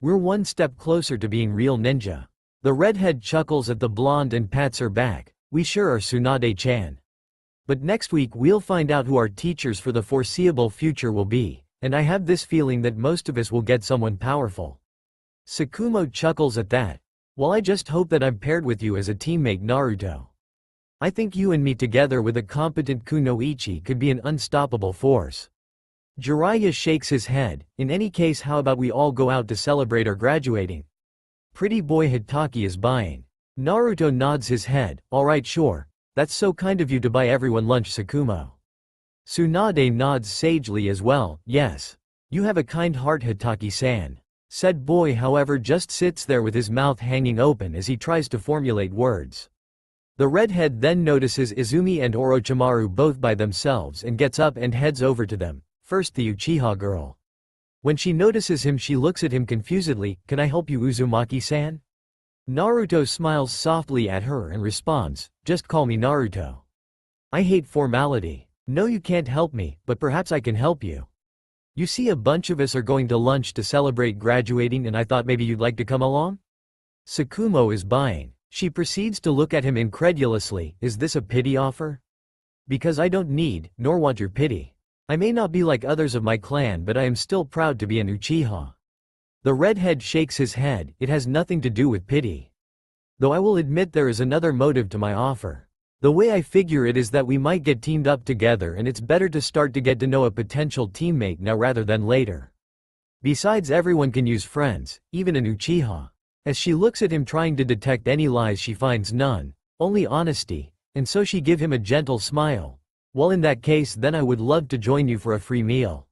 We're one step closer to being real ninja. The redhead chuckles at the blonde and pats her back. We sure are, Tsunade-chan. But next week we'll find out who our teachers for the foreseeable future will be, and I have this feeling that most of us will get someone powerful. Sakumo chuckles at that. Well, I just hope that I'm paired with you as a teammate, Naruto. I think you and me together with a competent kunoichi could be an unstoppable force. Jiraiya shakes his head. In any case, how about we all go out to celebrate our graduating? Pretty boy Hitaki is buying. Naruto nods his head. Alright, sure. That's so kind of you to buy everyone lunch, Sakumo. Tsunade nods sagely as well. Yes. You have a kind heart, Hitaki-san. Said boy, however, just sits there with his mouth hanging open as he tries to formulate words. The redhead then notices Izumi and Orochimaru both by themselves and gets up and heads over to them. First the Uchiha girl. When she notices him, she looks at him confusedly. Can I help you, Uzumaki-san? Naruto smiles softly at her and responds, just call me Naruto. I hate formality. No, you can't help me, but perhaps I can help you. You see, a bunch of us are going to lunch to celebrate graduating and I thought maybe you'd like to come along? Sakumo is buying. She proceeds to look at him incredulously. Is this a pity offer? Because I don't need, nor want your pity. I may not be like others of my clan, but I am still proud to be an Uchiha. The redhead shakes his head. It has nothing to do with pity. Though I will admit there is another motive to my offer. The way I figure it is that we might get teamed up together and it's better to start to get to know a potential teammate now rather than later. Besides, everyone can use friends, even an Uchiha. As she looks at him trying to detect any lies, she finds none, only honesty, and so she give him a gentle smile. Well, in that case then I would love to join you for a free meal.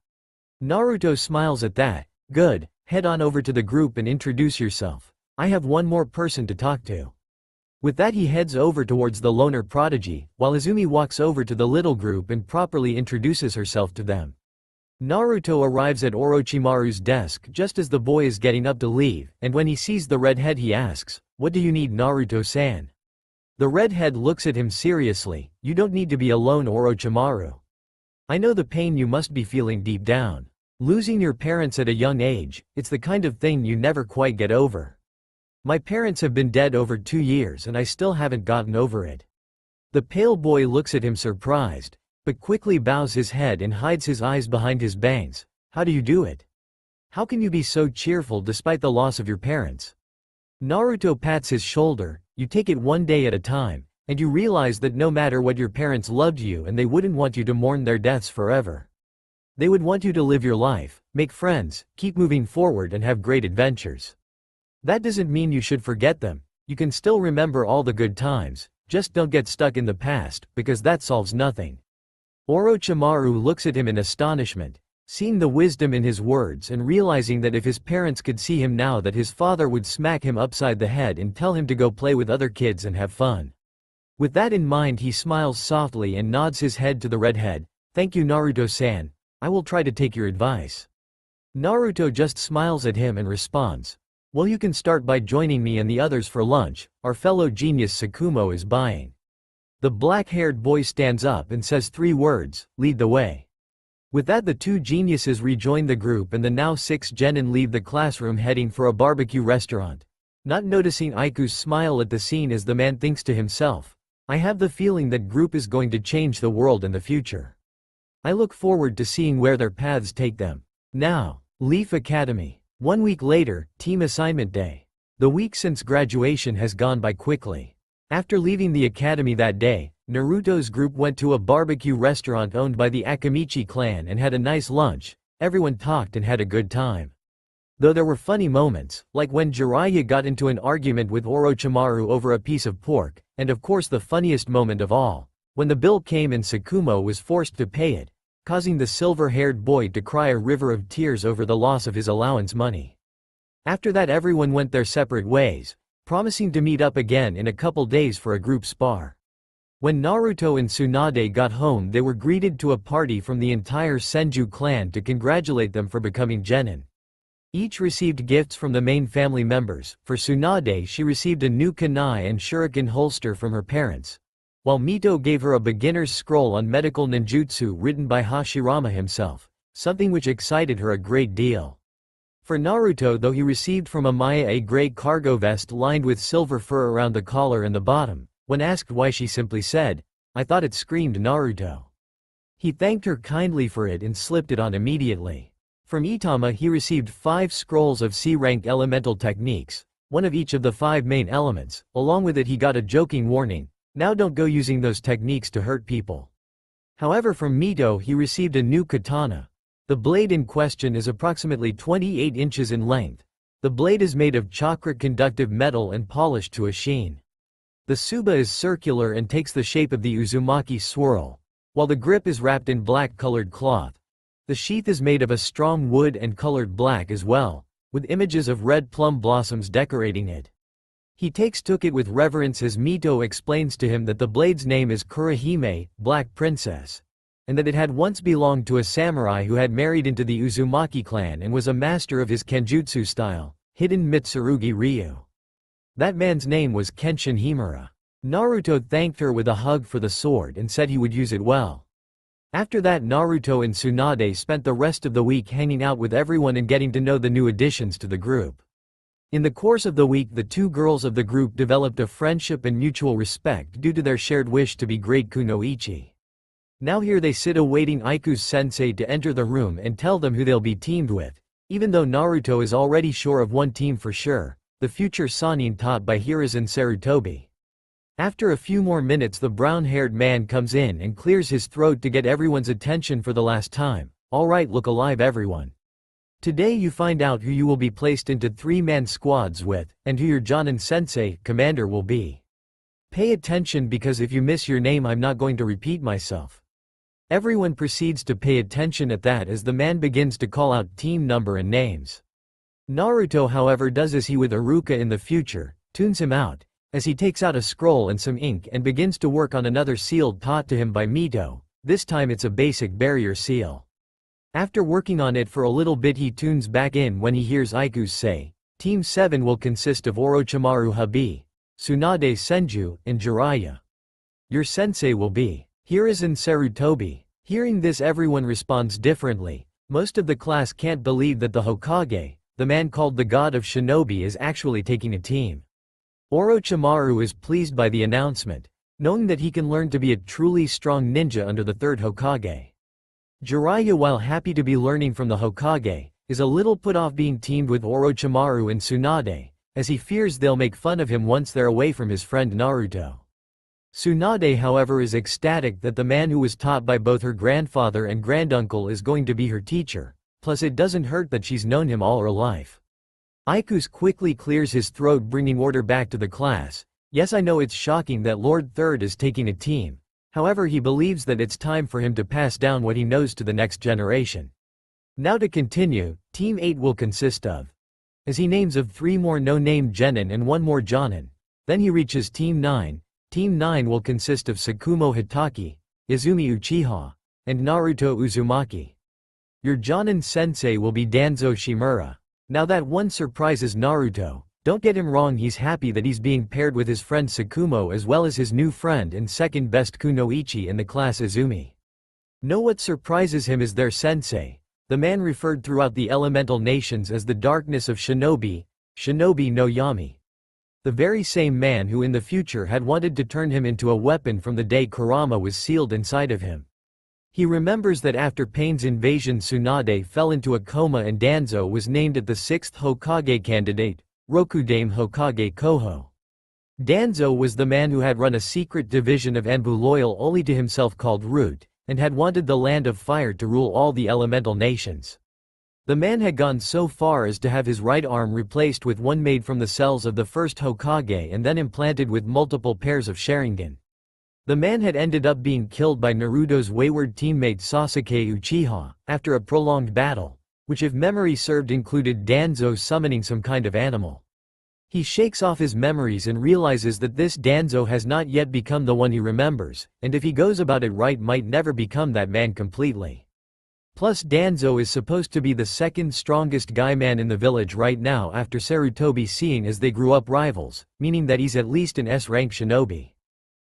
Naruto smiles at that. Good, head on over to the group and introduce yourself. I have one more person to talk to. With that he heads over towards the loner prodigy, while Izumi walks over to the little group and properly introduces herself to them. Naruto arrives at Orochimaru's desk just as the boy is getting up to leave, and when he sees the redhead he asks, "What do you need, Naruto-san?" The redhead looks at him seriously, "You don't need to be alone, Orochimaru. I know the pain you must be feeling deep down. Losing your parents at a young age, it's the kind of thing you never quite get over. My parents have been dead over 2 years and I still haven't gotten over it." The pale boy looks at him surprised, but quickly bows his head and hides his eyes behind his bangs. "How do you do it? How can you be so cheerful despite the loss of your parents?" Naruto pats his shoulder, "You take it one day at a time, and you realize that no matter what your parents loved you and they wouldn't want you to mourn their deaths forever. They would want you to live your life, make friends, keep moving forward and have great adventures. That doesn't mean you should forget them, you can still remember all the good times, just don't get stuck in the past, because that solves nothing." Orochimaru looks at him in astonishment, seeing the wisdom in his words and realizing that if his parents could see him now that his father would smack him upside the head and tell him to go play with other kids and have fun. With that in mind he smiles softly and nods his head to the redhead, "Thank you, Naruto-san, I will try to take your advice." Naruto just smiles at him and responds, "Well, you can start by joining me and the others for lunch, our fellow genius Sakumo is buying." The black-haired boy stands up and says 3 words, "Lead the way." With that the 2 geniuses rejoin the group and the now 6 genin leave the classroom heading for a barbecue restaurant. Not noticing Iku's smile at the scene as the man thinks to himself, "I have the feeling that group is going to change the world in the future. I look forward to seeing where their paths take them." Now, Leaf Academy. 1 week later, team assignment day. The week since graduation has gone by quickly. After leaving the academy that day, Naruto's group went to a barbecue restaurant owned by the Akamichi clan and had a nice lunch. Everyone talked and had a good time. Though there were funny moments, like when Jiraiya got into an argument with Orochimaru over a piece of pork, and of course the funniest moment of all, when the bill came and Sakumo was forced to pay it, causing the silver-haired boy to cry a river of tears over the loss of his allowance money. After that everyone went their separate ways, promising to meet up again in a couple days for a group spar. When Naruto and Tsunade got home they were greeted to a party from the entire Senju clan to congratulate them for becoming genin. Each received gifts from the main family members. For Tsunade she received a new kunai and shuriken holster from her parents, while Mito gave her a beginner's scroll on medical ninjutsu written by Hashirama himself, something which excited her a great deal. For Naruto though he received from Amaya a gray cargo vest lined with silver fur around the collar and the bottom, when asked why she simply said, "I thought it screamed Naruto." He thanked her kindly for it and slipped it on immediately. From Itama he received 5 scrolls of C-rank elemental techniques, one of each of the 5 main elements. Along with it he got a joking warning, "Now don't go using those techniques to hurt people." However, from Mito he received a new katana. The blade in question is approximately 28 inches in length. The blade is made of chakra-conductive metal and polished to a sheen. The tsuba is circular and takes the shape of the Uzumaki swirl, while the grip is wrapped in black-colored cloth. The sheath is made of a strong wood and colored black as well, with images of red plum blossoms decorating it. He took it with reverence as Mito explains to him that the blade's name is Kurahime, Black Princess, and that it had once belonged to a samurai who had married into the Uzumaki clan and was a master of his kenjutsu style, Hidden Mitsurugi Ryu. That man's name was Kenshin Himura. Naruto thanked her with a hug for the sword and said he would use it well. After that Naruto and Tsunade spent the rest of the week hanging out with everyone and getting to know the new additions to the group. In the course of the week the 2 girls of the group developed a friendship and mutual respect due to their shared wish to be great kunoichi. Now here they sit awaiting Iku's sensei to enter the room and tell them who they'll be teamed with. Even though Naruto is already sure of one team for sure, the future Sannin taught by Hiruzen Sarutobi. After a few more minutes the brown-haired man comes in and clears his throat to get everyone's attention for the last time. "Alright, look alive everyone. Today you find out who you will be placed into 3-man squads with, and who your Jonin sensei, commander will be. Pay attention because if you miss your name I'm not going to repeat myself." Everyone proceeds to pay attention at that as the man begins to call out team number and names. Naruto however does as he with Iruka in the future, tunes him out, as he takes out a scroll and some ink and begins to work on another seal taught to him by Mito. This time it's a basic barrier seal. After working on it for a little bit he tunes back in when he hears Iku's say, Team 7 will consist of Orochimaru Habi, Tsunade Senju, and Jiraiya. Your sensei will be Hiruzen Sarutobi. Hearing this everyone responds differently. Most of the class can't believe that the Hokage, the man called the god of shinobi, is actually taking a team. Orochimaru is pleased by the announcement, knowing that he can learn to be a truly strong ninja under the third Hokage. Jiraiya, while happy to be learning from the Hokage, is a little put off being teamed with Orochimaru and Tsunade, as he fears they'll make fun of him once they're away from his friend Naruto. Tsunade, however, is ecstatic that the man who was taught by both her grandfather and granduncle is going to be her teacher, plus it doesn't hurt that she's known him all her life. Ikus quickly clears his throat, bringing order back to the class. Yes, I know it's shocking that Lord Third is taking a team, however he believes that it's time for him to pass down what he knows to the next generation. Now to continue, Team 8 will consist of, as he names of 3 more no-name genin and 1 more jonin. Then he reaches Team 9. Team 9 will consist of Sakumo Hitaki, Izumi Uchiha, and Naruto Uzumaki. Your jonin sensei will be Danzo Shimura. Now that one surprises Naruto. Don't get him wrong, he's happy that he's being paired with his friend Sakumo as well as his new friend and second best kunoichi in the class, Izumi. No, what surprises him is their sensei, the man referred throughout the elemental nations as the darkness of shinobi, Shinobi no Yami. The very same man who in the future had wanted to turn him into a weapon from the day Kurama was sealed inside of him. He remembers that after Pain's invasion Tsunade fell into a coma and Danzo was named at the 6th Hokage candidate, Rokudame Hokage Koho. Danzo was the man who had run a secret division of Anbu loyal only to himself called Root, and had wanted the Land of Fire to rule all the elemental nations. The man had gone so far as to have his right arm replaced with one made from the cells of the first Hokage and then implanted with multiple pairs of Sharingan. The man had ended up being killed by Naruto's wayward teammate Sasuke Uchiha, after a prolonged battle, which if memory served included Danzo summoning some kind of animal. He shakes off his memories and realizes that this Danzo has not yet become the one he remembers, and if he goes about it right might never become that man completely. Plus Danzo is supposed to be the second strongest guy man in the village right now after Sarutobi, seeing as they grew up rivals, meaning that he's at least an S-rank shinobi.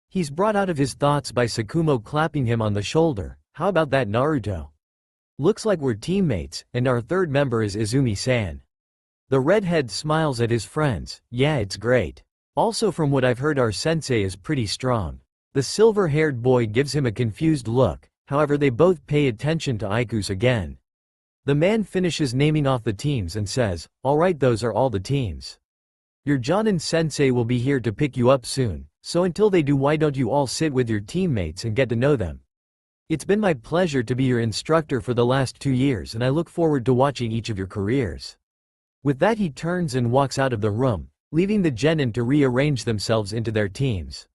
He's brought out of his thoughts by Sakumo clapping him on the shoulder. How about that, Naruto? Looks like we're teammates, and our third member is Izumi-san. The redhead smiles at his friends. Yeah, it's great. Also, from what I've heard, our sensei is pretty strong. The silver-haired boy gives him a confused look, however they both pay attention to Ikus again. The man finishes naming off the teams and says, alright, those are all the teams. Your Jonin sensei will be here to pick you up soon, so until they do, why don't you all sit with your teammates and get to know them? It's been my pleasure to be your instructor for the last 2 years and I look forward to watching each of your careers. With that he turns and walks out of the room, leaving the genin to rearrange themselves into their teams.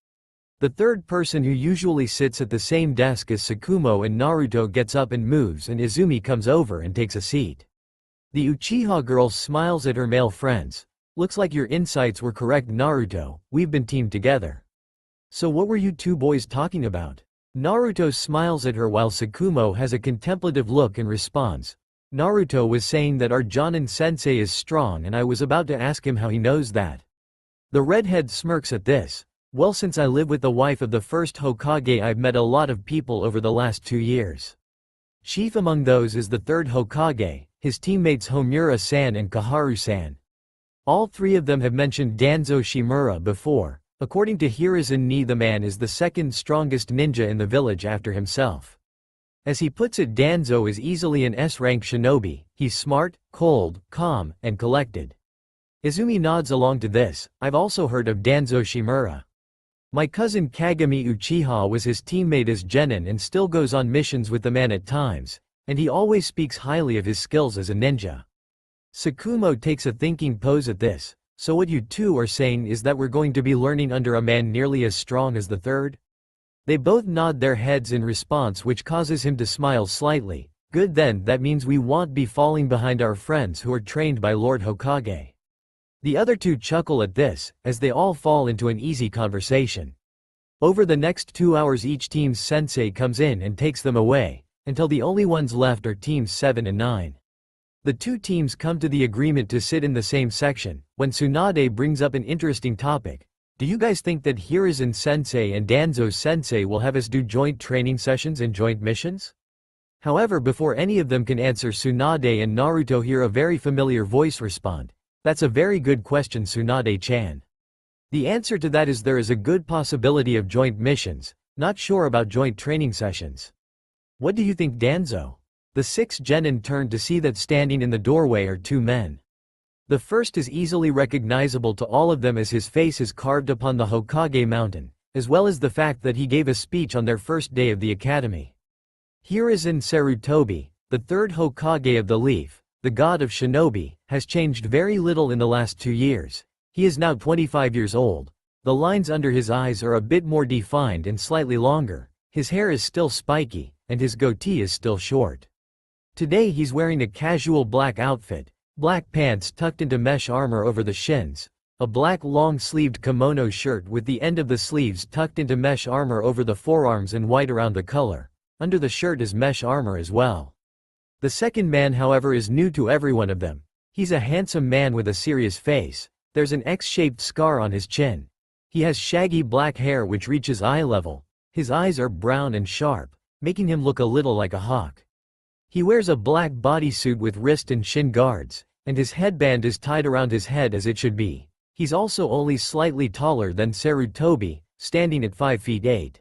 The third person, who usually sits at the same desk as Sakumo and Naruto, gets up and moves, and Izumi comes over and takes a seat. The Uchiha girl smiles at her male friends. Looks like your insights were correct, Naruto, we've been teamed together. So what were you two boys talking about? Naruto smiles at her while Sakumo has a contemplative look and responds. Naruto was saying that our Jonin sensei is strong and I was about to ask him how he knows that. The redhead smirks at this. Well, since I live with the wife of the first Hokage, I've met a lot of people over the last 2 years. Chief among those is the third Hokage, his teammates Homura-san and Kaharu-san. All 3 of them have mentioned Danzo Shimura before. According to Hiruzen Ni, the man is the second strongest ninja in the village after himself. As he puts it, Danzo is easily an S-rank shinobi. He's smart, cold, calm, and collected. Izumi nods along to this. I've also heard of Danzo Shimura. My cousin Kagami Uchiha was his teammate as genin and still goes on missions with the man at times, and he always speaks highly of his skills as a ninja. Sakumo takes a thinking pose at this. So what you two are saying is that we're going to be learning under a man nearly as strong as the third? They both nod their heads in response, which causes him to smile slightly. Good then, that means we won't be falling behind our friends who are trained by Lord Hokage. The other two chuckle at this, as they all fall into an easy conversation. Over the next 2 hours each team's sensei comes in and takes them away, until the only ones left are teams 7 and 9. The two teams come to the agreement to sit in the same section, when Tsunade brings up an interesting topic. Do you guys think that Hiruzen sensei and Danzo sensei will have us do joint training sessions and joint missions? However, before any of them can answer, Tsunade and Naruto hear a very familiar voice respond. That's a very good question, Tsunade-chan. The answer to that is there is a good possibility of joint missions, not sure about joint training sessions. What do you think, Danzo? The 6 genin turn to see that standing in the doorway are 2 men. The first is easily recognizable to all of them as his face is carved upon the Hokage mountain, as well as the fact that he gave a speech on their first day of the academy. Hiruzen Sarutobi, the 3rd Hokage of the Leaf, the god of shinobi, has changed very little in the last 2 years. He is now 25 years old. The lines under his eyes are a bit more defined and slightly longer, his hair is still spiky, and his goatee is still short. Today he's wearing a casual black outfit, black pants tucked into mesh armor over the shins, a black long-sleeved kimono shirt with the end of the sleeves tucked into mesh armor over the forearms and white around the collar. Under the shirt is mesh armor as well. The second man, however, is new to every one of them. He's a handsome man with a serious face. There's an X-shaped scar on his chin. He has shaggy black hair which reaches eye level. His eyes are brown and sharp, making him look a little like a hawk. He wears a black bodysuit with wrist and shin guards, and his headband is tied around his head as it should be. He's also only slightly taller than Sarutobi, standing at 5 feet 8.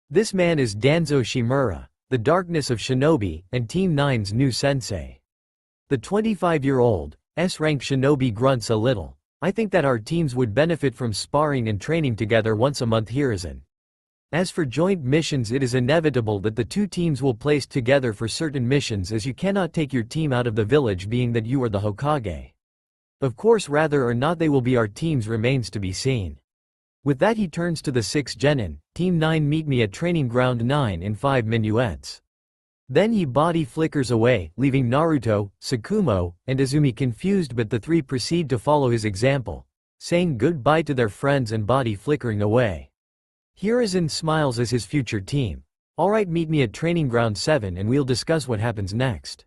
This man is Danzo Shimura, the darkness of shinobi, and Team 9's new sensei. The 25-year-old, S-rank shinobi grunts a little. I think that our teams would benefit from sparring and training together once a month, Hiruzen. As for joint missions, it is inevitable that the two teams will place together for certain missions, as you cannot take your team out of the village, being that you are the Hokage. Of course, whether or not they will be our teams remains to be seen. With that, he turns to the 6 genin. Team 9, meet me at training ground 9 in 5 minuets. Then he body flickers away, leaving Naruto, Tsukumo, and Izumi confused, but the 3 proceed to follow his example, saying goodbye to their friends and body flickering away. Hiruzen smiles as his future team. Alright, meet me at training ground 7 and we'll discuss what happens next.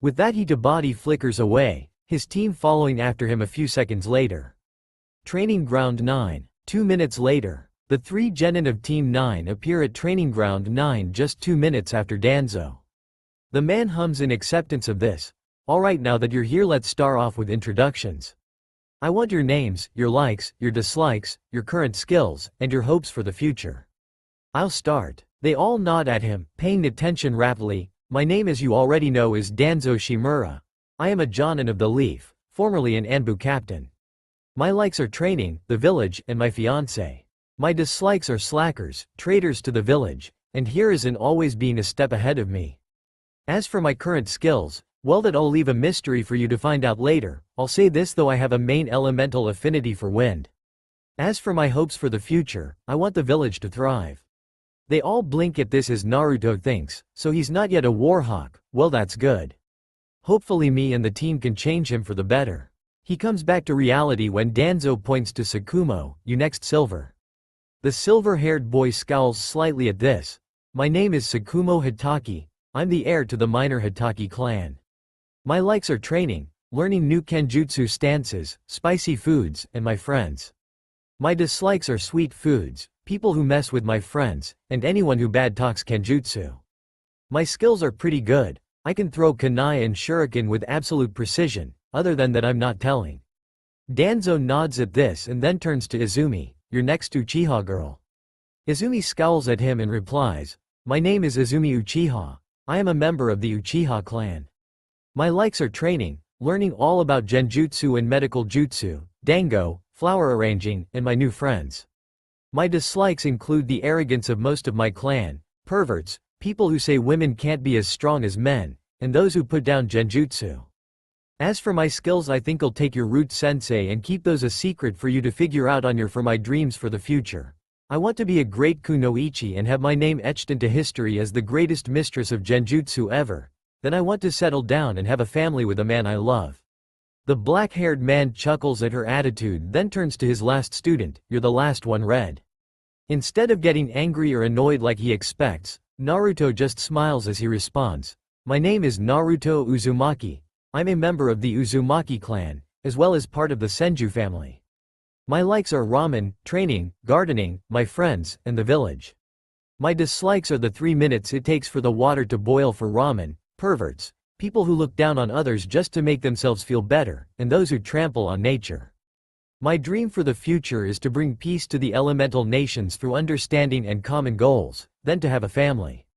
With that, he body flickers away, his team following after him a few seconds later. Training ground 9. 2 minutes later, the 3 genin of Team 9 appear at training ground 9 just 2 minutes after Danzo. The man hums in acceptance of this. Alright, now that you're here, let's start off with introductions. I want your names, your likes, your dislikes, your current skills, and your hopes for the future. I'll start. They all nod at him, paying attention rapidly. My name, as you already know, is Danzo Shimura. I am a Jonin of the Leaf, formerly an Anbu captain. My likes are training, the village, and my fiancé. My dislikes are slackers, traitors to the village, and Hiruzen always being a step ahead of me. As for my current skills, well, that I'll leave a mystery for you to find out later. I'll say this though, I have a main elemental affinity for wind. As for my hopes for the future, I want the village to thrive. They all blink at this as Naruto thinks, so he's not yet a warhawk. Well, that's good. Hopefully me and the team can change him for the better. He comes back to reality when Danzo points to Tsukumo, you next, Silver. The silver-haired boy scowls slightly at this. My name is Tsukumo Hitaki. I'm the heir to the minor Hitaki clan. My likes are training, learning new kenjutsu stances, spicy foods, and my friends. My dislikes are sweet foods, people who mess with my friends, and anyone who bad talks kenjutsu. My skills are pretty good. I can throw kunai and shuriken with absolute precision, other than that I'm not telling. Danzo nods at this and then turns to Izumi, your next Uchiha girl. Izumi scowls at him and replies, my name is Izumi Uchiha. I am a member of the Uchiha clan. My likes are training, learning all about genjutsu and medical jutsu, dango, flower arranging, and my new friends. My dislikes include the arrogance of most of my clan, perverts, people who say women can't be as strong as men, and those who put down genjutsu. As for my skills, I think I'll take your root sensei and keep those a secret for you to figure out on your for my dreams for the future. I want to be a great kunoichi and have my name etched into history as the greatest mistress of genjutsu ever. Then I want to settle down and have a family with a man I love. The black-haired man chuckles at her attitude, then turns to his last student. "You're the last one, Red." Instead of getting angry or annoyed like he expects, Naruto just smiles as he responds, "My name is Naruto Uzumaki. I'm a member of the Uzumaki clan, as well as part of the Senju family. My likes are ramen, training, gardening, my friends, and the village. My dislikes are the 3 minutes it takes for the water to boil for ramen, perverts, people who look down on others just to make themselves feel better, and those who trample on nature. My dream for the future is to bring peace to the elemental nations through understanding and common goals, then to have a family."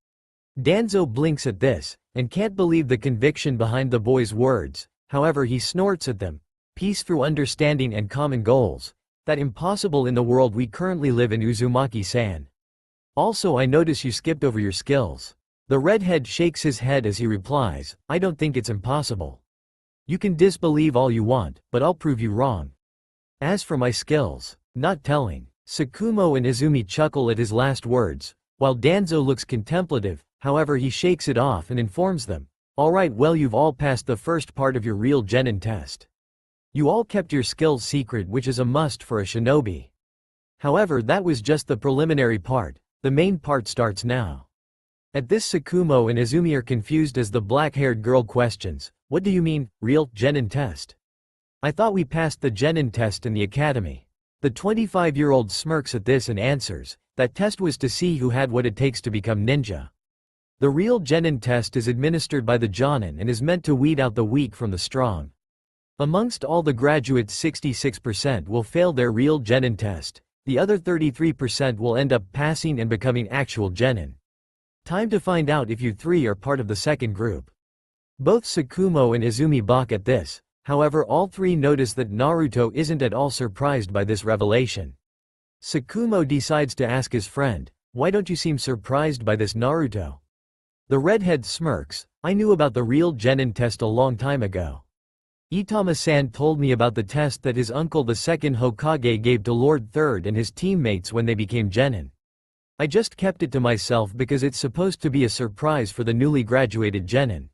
Danzo blinks at this, and can't believe the conviction behind the boy's words. However, he snorts at them. "Peace through understanding and common goals. That impossible in the world we currently live in, Uzumaki-san. Also, I notice you skipped over your skills." The redhead shakes his head as he replies, "I don't think it's impossible. You can disbelieve all you want, but I'll prove you wrong. As for my skills, not telling." Tsukumo and Izumi chuckle at his last words, while Danzo looks contemplative. However, he shakes it off and informs them, "Alright, well, you've all passed the first part of your real genin test. You all kept your skills secret, which is a must for a shinobi. However, that was just the preliminary part. The main part starts now." At this, Tsukumo and Izumi are confused as the black-haired girl questions, "What do you mean, real genin test? I thought we passed the genin test in the academy." The 25-year-old smirks at this and answers, "That test was to see who had what it takes to become ninja. The real genin test is administered by the Jonin and is meant to weed out the weak from the strong. Amongst all the graduates, 66% will fail their real genin test. The other 33% will end up passing and becoming actual genin. Time to find out if you three are part of the second group." Both Tsukumo and Izumi balk at this. However, all three notice that Naruto isn't at all surprised by this revelation. Tsukumo decides to ask his friend, "Why don't you seem surprised by this, Naruto?" The redhead smirks, "I knew about the real genin test a long time ago. Itama-san told me about the test that his uncle the second Hokage gave to Lord Third and his teammates when they became genin. I just kept it to myself because it's supposed to be a surprise for the newly graduated genin."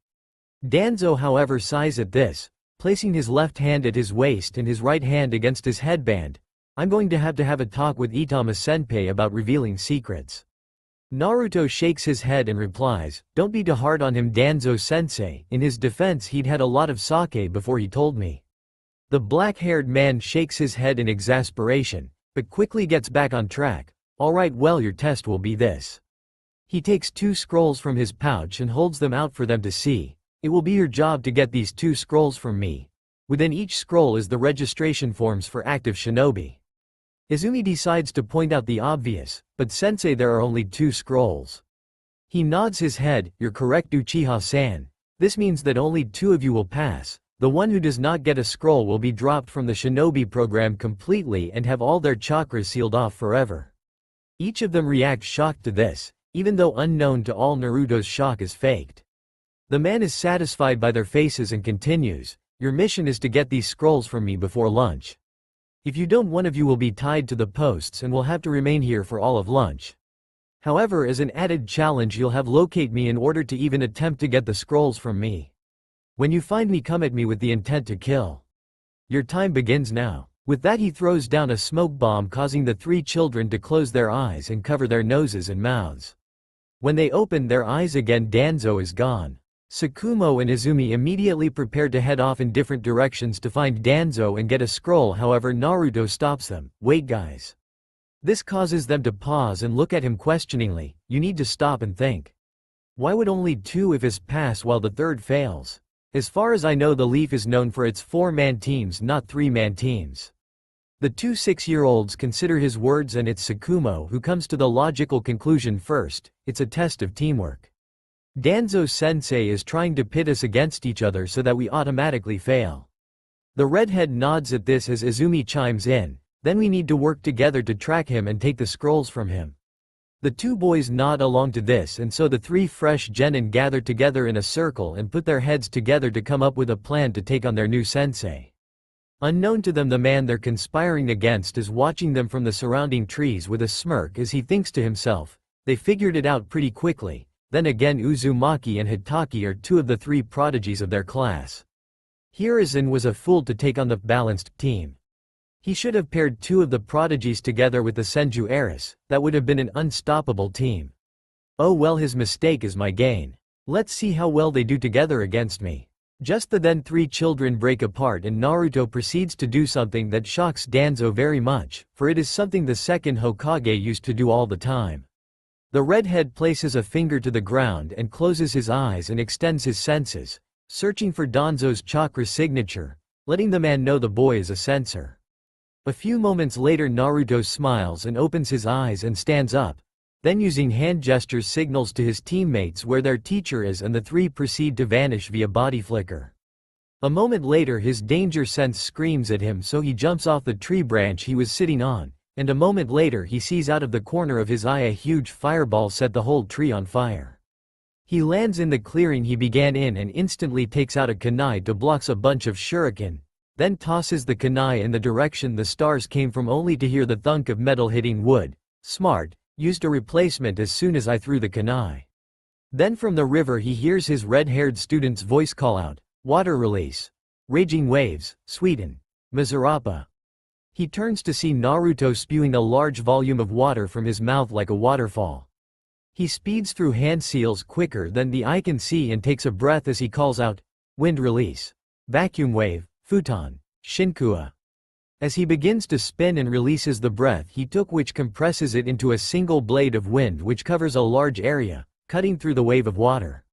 Danzo, however, sighs at this, placing his left hand at his waist and his right hand against his headband. "I'm going to have a talk with Itama-senpai about revealing secrets." Naruto shakes his head and replies, "Don't be too hard on him, Danzo-sensei. In his defense, he'd had a lot of sake before he told me." The black-haired man shakes his head in exasperation, but quickly gets back on track. "Alright, well, your test will be this." He takes 2 scrolls from his pouch and holds them out for them to see. "It will be your job to get these 2 scrolls from me. Within each scroll is the registration forms for active shinobi." Izumi decides to point out the obvious, "But sensei, there are only 2 scrolls." He nods his head, "You're correct, Uchiha-san. This means that only 2 of you will pass. The one who does not get a scroll will be dropped from the shinobi program completely and have all their chakras sealed off forever." Each of them reacts shocked to this, even though unknown to all, Naruto's shock is faked. The man is satisfied by their faces and continues, "Your mission is to get these scrolls from me before lunch. If you don't, one of you will be tied to the posts and will have to remain here for all of lunch. However, as an added challenge, you'll have locate me in order to even attempt to get the scrolls from me. When you find me, come at me with the intent to kill. Your time begins now." With that, he throws down a smoke bomb, causing the 3 children to close their eyes and cover their noses and mouths. When they open their eyes again, Danzo is gone. Tsukumo and Izumi immediately prepare to head off in different directions to find Danzo and get a scroll. However, Naruto stops them. "Wait, guys." This causes them to pause and look at him questioningly. "You need to stop and think. Why would only 2 of us pass while the third fails? As far as I know, the Leaf is known for its 4-man teams, not 3-man teams." The 2 6-year-olds consider his words, and it's Tsukumo who comes to the logical conclusion first, "It's a test of teamwork. Danzo-sensei is trying to pit us against each other so that we automatically fail." The redhead nods at this as Izumi chimes in, "Then we need to work together to track him and take the scrolls from him." The 2 boys nod along to this, and so the 3 fresh genin gather together in a circle and put their heads together to come up with a plan to take on their new sensei. Unknown to them, the man they're conspiring against is watching them from the surrounding trees with a smirk as he thinks to himself, "They figured it out pretty quickly." Then again, Uzumaki and Hitaki are 2 of the 3 prodigies of their class. Hiruzen was a fool to take on the balanced team. He should have paired two of the prodigies together with the Senju heiress, that would have been an unstoppable team. Oh well, his mistake is my gain. Let's see how well they do together against me. Just then three children break apart and Naruto proceeds to do something that shocks Danzo very much, for it is something the second Hokage used to do all the time. The redhead places a finger to the ground and closes his eyes and extends his senses, searching for Danzo's chakra signature, letting the man know the boy is a sensor. A few moments later Naruto smiles and opens his eyes and stands up, then using hand gestures signals to his teammates where their teacher is and the three proceed to vanish via body flicker. A moment later his danger sense screams at him, so he jumps off the tree branch he was sitting on, and a moment later he sees out of the corner of his eye a huge fireball set the whole tree on fire. He lands in the clearing he began in and instantly takes out a kunai to block a bunch of shuriken, then tosses the kunai in the direction the stars came from only to hear the thunk of metal hitting wood. Smart, used a replacement as soon as I threw the kunai. Then from the river he hears his red-haired student's voice call out, "Water release. Raging waves, Sweden. Miserapa." He turns to see Naruto spewing a large volume of water from his mouth like a waterfall. He speeds through hand seals quicker than the eye can see and takes a breath as he calls out, "Wind release. Vacuum wave, futon, shinkua." As he begins to spin and releases the breath he took, which compresses it into a single blade of wind which covers a large area, cutting through the wave of water.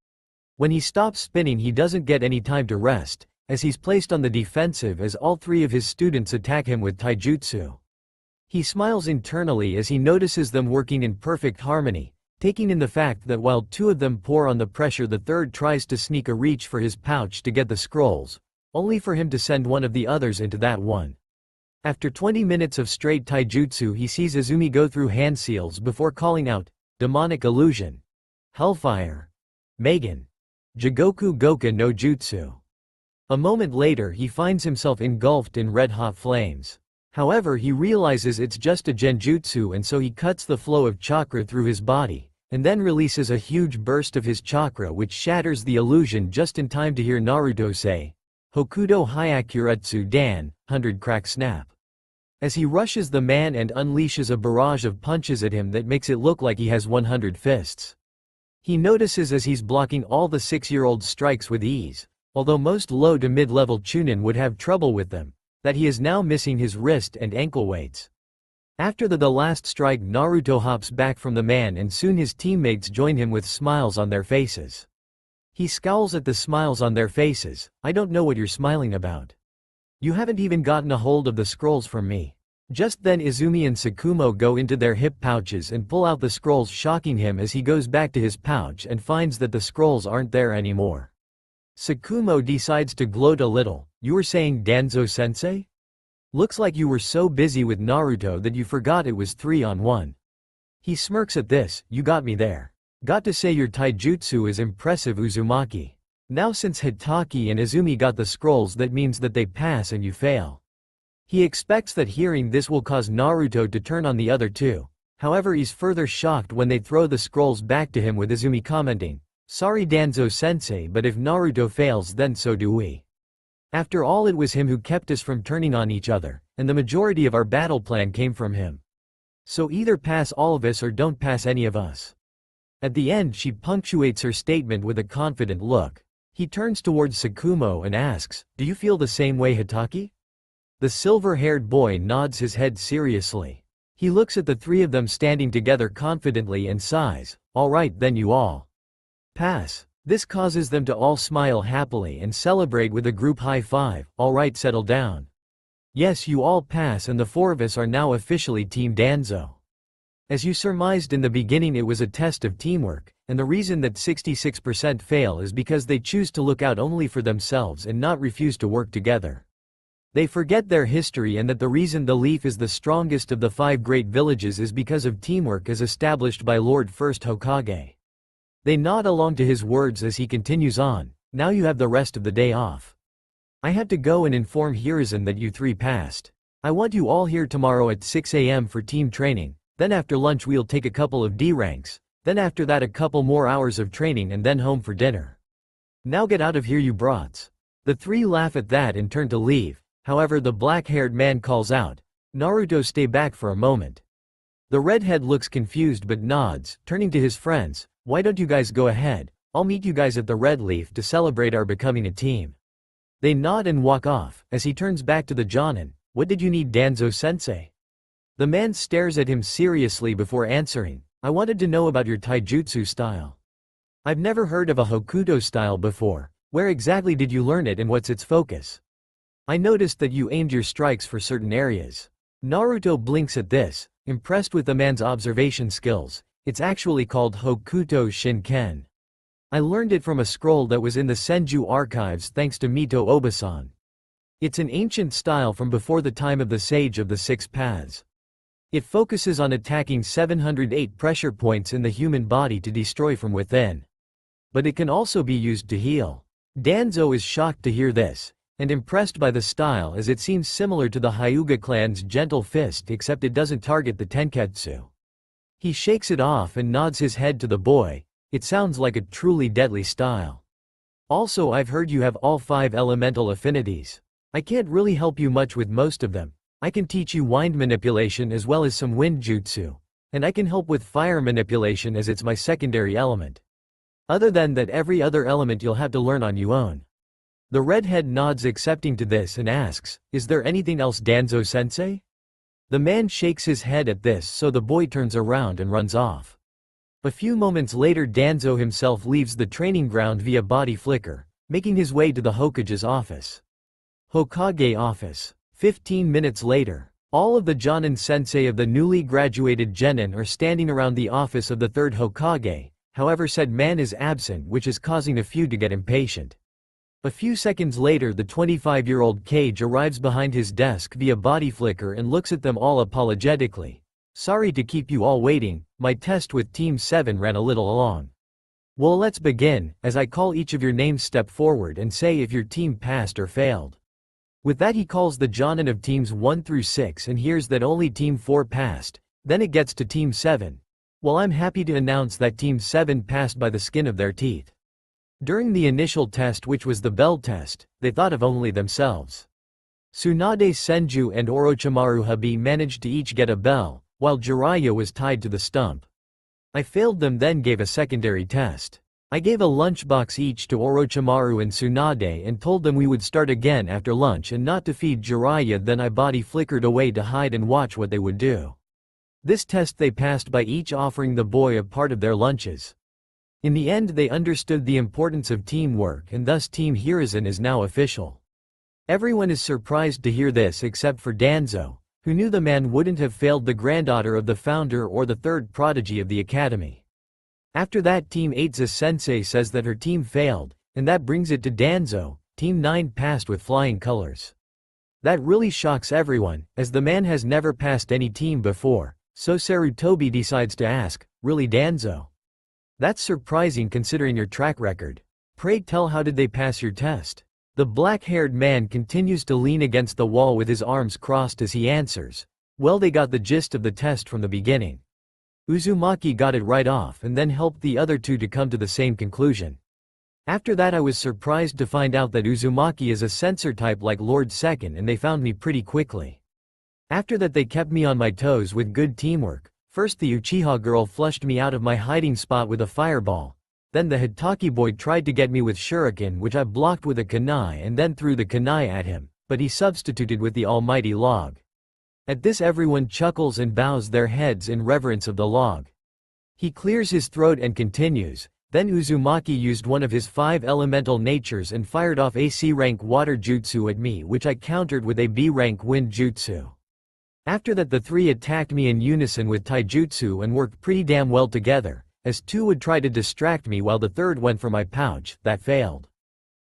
When he stops spinning he doesn't get any time to rest, as he's placed on the defensive as all three of his students attack him with taijutsu. He smiles internally as he notices them working in perfect harmony, taking in the fact that while two of them pour on the pressure the third tries to sneak a reach for his pouch to get the scrolls, only for him to send one of the others into that one. After 20 minutes of straight taijutsu he sees Izumi go through hand seals before calling out, "Demonic illusion. Hellfire. Megan. Jigoku Goka no Jutsu." A moment later he finds himself engulfed in red-hot flames. However he realizes it's just a genjutsu and so he cuts the flow of chakra through his body, and then releases a huge burst of his chakra which shatters the illusion just in time to hear Naruto say, "Hokudo Hyakuretsu Dan, 100 crack snap." As he rushes the man and unleashes a barrage of punches at him that makes it look like he has 100 fists. He notices as he's blocking all the 6-year-old strikes with ease, although most low to mid-level chunin would have trouble with them, that he is now missing his wrist and ankle weights. After the last strike Naruto hops back from the man and soon his teammates join him with smiles on their faces. He scowls at the smiles on their faces. "I don't know what you're smiling about. You haven't even gotten a hold of the scrolls from me." Just then Izumi and Sakumo go into their hip pouches and pull out the scrolls, shocking him as he goes back to his pouch and finds that the scrolls aren't there anymore. Sakumo decides to gloat a little. "You were saying Danzo-sensei? Looks like you were so busy with Naruto that you forgot it was 3-on-1. He smirks at this. "You got me there. Got to say your taijutsu is impressive, Uzumaki. Now since Hitaki and Izumi got the scrolls that means that they pass and you fail." He expects that hearing this will cause Naruto to turn on the other two, however he's further shocked when they throw the scrolls back to him with Izumi commenting, "Sorry Danzo-sensei, but if Naruto fails then so do we. After all it was him who kept us from turning on each other, and the majority of our battle plan came from him. So either pass all of us or don't pass any of us." At the end she punctuates her statement with a confident look. He turns towards Sakumo and asks, "Do you feel the same way, Hitaki?" The silver-haired boy nods his head seriously. He looks at the three of them standing together confidently and sighs, "All right then, you all pass." This causes them to all smile happily and celebrate with a group high five. "All right, settle down. Yes, you all pass and the four of us are now officially Team Danzo. As you surmised in the beginning, it was a test of teamwork, and the reason that 66% fail is because they choose to look out only for themselves and not refuse to work together. They forget their history and that the reason the Leaf is the strongest of the 5 great villages is because of teamwork as established by Lord First Hokage." They nod along to his words as he continues on, "Now you have the rest of the day off. I had to go and inform Hiruzen that you 3 passed. I want you all here tomorrow at 6 a.m. for team training, then after lunch we'll take a couple of D ranks, then after that a couple more hours of training and then home for dinner. Now get out of here you brats." The three laugh at that and turn to leave, however the black-haired man calls out, "Naruto, stay back for a moment." The redhead looks confused but nods, turning to his friends, "Why don't you guys go ahead? I'll meet you guys at the Red Leaf to celebrate our becoming a team." They nod and walk off. As he turns back to the Jonin, "What did you need, Danzo-sensei?" The man stares at him seriously before answering, "I wanted to know about your taijutsu style. I've never heard of a Hokuto style before. Where exactly did you learn it and what's its focus? I noticed that you aimed your strikes for certain areas." Naruto blinks at this, impressed with the man's observation skills. "It's actually called Hokuto Shinken. I learned it from a scroll that was in the Senju archives thanks to Mito Obasan. It's an ancient style from before the time of the Sage of the Six Paths. It focuses on attacking 708 pressure points in the human body to destroy from within. But it can also be used to heal." Danzo is shocked to hear this, and impressed by the style as it seems similar to the Hyuga clan's Gentle Fist except it doesn't target the Tenketsu. He shakes it off and nods his head to the boy. "It sounds like a truly deadly style. Also, I've heard you have all 5 elemental affinities. I can't really help you much with most of them. I can teach you wind manipulation as well as some wind jutsu. And I can help with fire manipulation as it's my secondary element. Other than that, every other element you'll have to learn on your own." The redhead nods accepting to this and asks, "Is there anything else, Danzo-sensei?" The man shakes his head at this, so the boy turns around and runs off. A few moments later, Danzo himself leaves the training ground via body flicker, making his way to the Hokage's office. Hokage office. 15 minutes later, all of the Jonin sensei of the newly graduated genin are standing around the office of the third Hokage. However, said man is absent, which is causing a few to get impatient. A few seconds later, the 25-year-old Kage arrives behind his desk via body flicker and looks at them all apologetically. "Sorry to keep you all waiting, my test with Team 7 ran a little long. Well, let's begin. As I call each of your names, step forward and say if your team passed or failed." With that, he calls the Jonin of teams 1 through 6 and hears that only Team 4 passed. Then it gets to Team 7. Well, I'm happy to announce that Team 7 passed by the skin of their teeth. During the initial test, which was the bell test, they thought of only themselves. Tsunade Senju and Orochimaru Habi managed to each get a bell, while Jiraiya was tied to the stump. I failed them, then gave a secondary test. I gave a lunchbox each to Orochimaru and Tsunade and told them we would start again after lunch and not to feed Jiraiya. Then I body flickered away to hide and watch what they would do. This test they passed by each offering the boy a part of their lunches. In the end, they understood the importance of teamwork, and thus Team Hiruzen is now official. Everyone is surprised to hear this except for Danzo, who knew the man wouldn't have failed the granddaughter of the founder or the third prodigy of the academy. After that, Team 8's sensei says that her team failed, and that brings it to Danzo. Team 9 passed with flying colors. That really shocks everyone, as the man has never passed any team before, so Sarutobi decides to ask, "Really, Danzo? That's surprising considering your track record. Pray tell, how did they pass your test?" The black-haired man continues to lean against the wall with his arms crossed as he answers, "Well, they got the gist of the test from the beginning. Uzumaki got it right off and then helped the other two to come to the same conclusion. After that, I was surprised to find out that Uzumaki is a sensor type like Lord Second, and they found me pretty quickly. After that, they kept me on my toes with good teamwork. First, the Uchiha girl flushed me out of my hiding spot with a fireball. Then the Hitaki boy tried to get me with shuriken, which I blocked with a kunai and then threw the kunai at him, but he substituted with the almighty log. At this, everyone chuckles and bows their heads in reverence of the log. He clears his throat and continues, then Uzumaki used one of his 5 elemental natures and fired off a C-rank water jutsu at me, which I countered with a B-rank wind jutsu. After that, the 3 attacked me in unison with taijutsu and worked pretty damn well together, as 2 would try to distract me while the 3rd went for my pouch. That failed.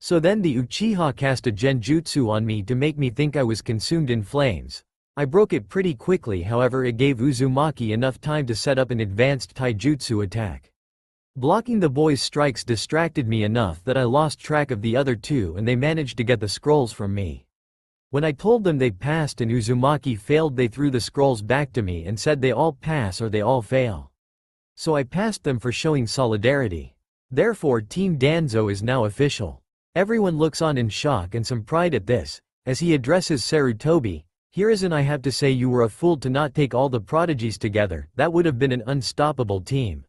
So then the Uchiha cast a genjutsu on me to make me think I was consumed in flames. I broke it pretty quickly, however it gave Uzumaki enough time to set up an advanced taijutsu attack. Blocking the boys' strikes distracted me enough that I lost track of the other 2 and they managed to get the scrolls from me. When I told them they passed and Uzumaki failed, they threw the scrolls back to me and said they all pass or they all fail. So I passed them for showing solidarity. Therefore, Team Danzo is now official. Everyone looks on in shock and some pride at this. As he addresses Sarutobi, "Hiruzen, I have to say you were a fool to not take all the prodigies together, that would have been an unstoppable team.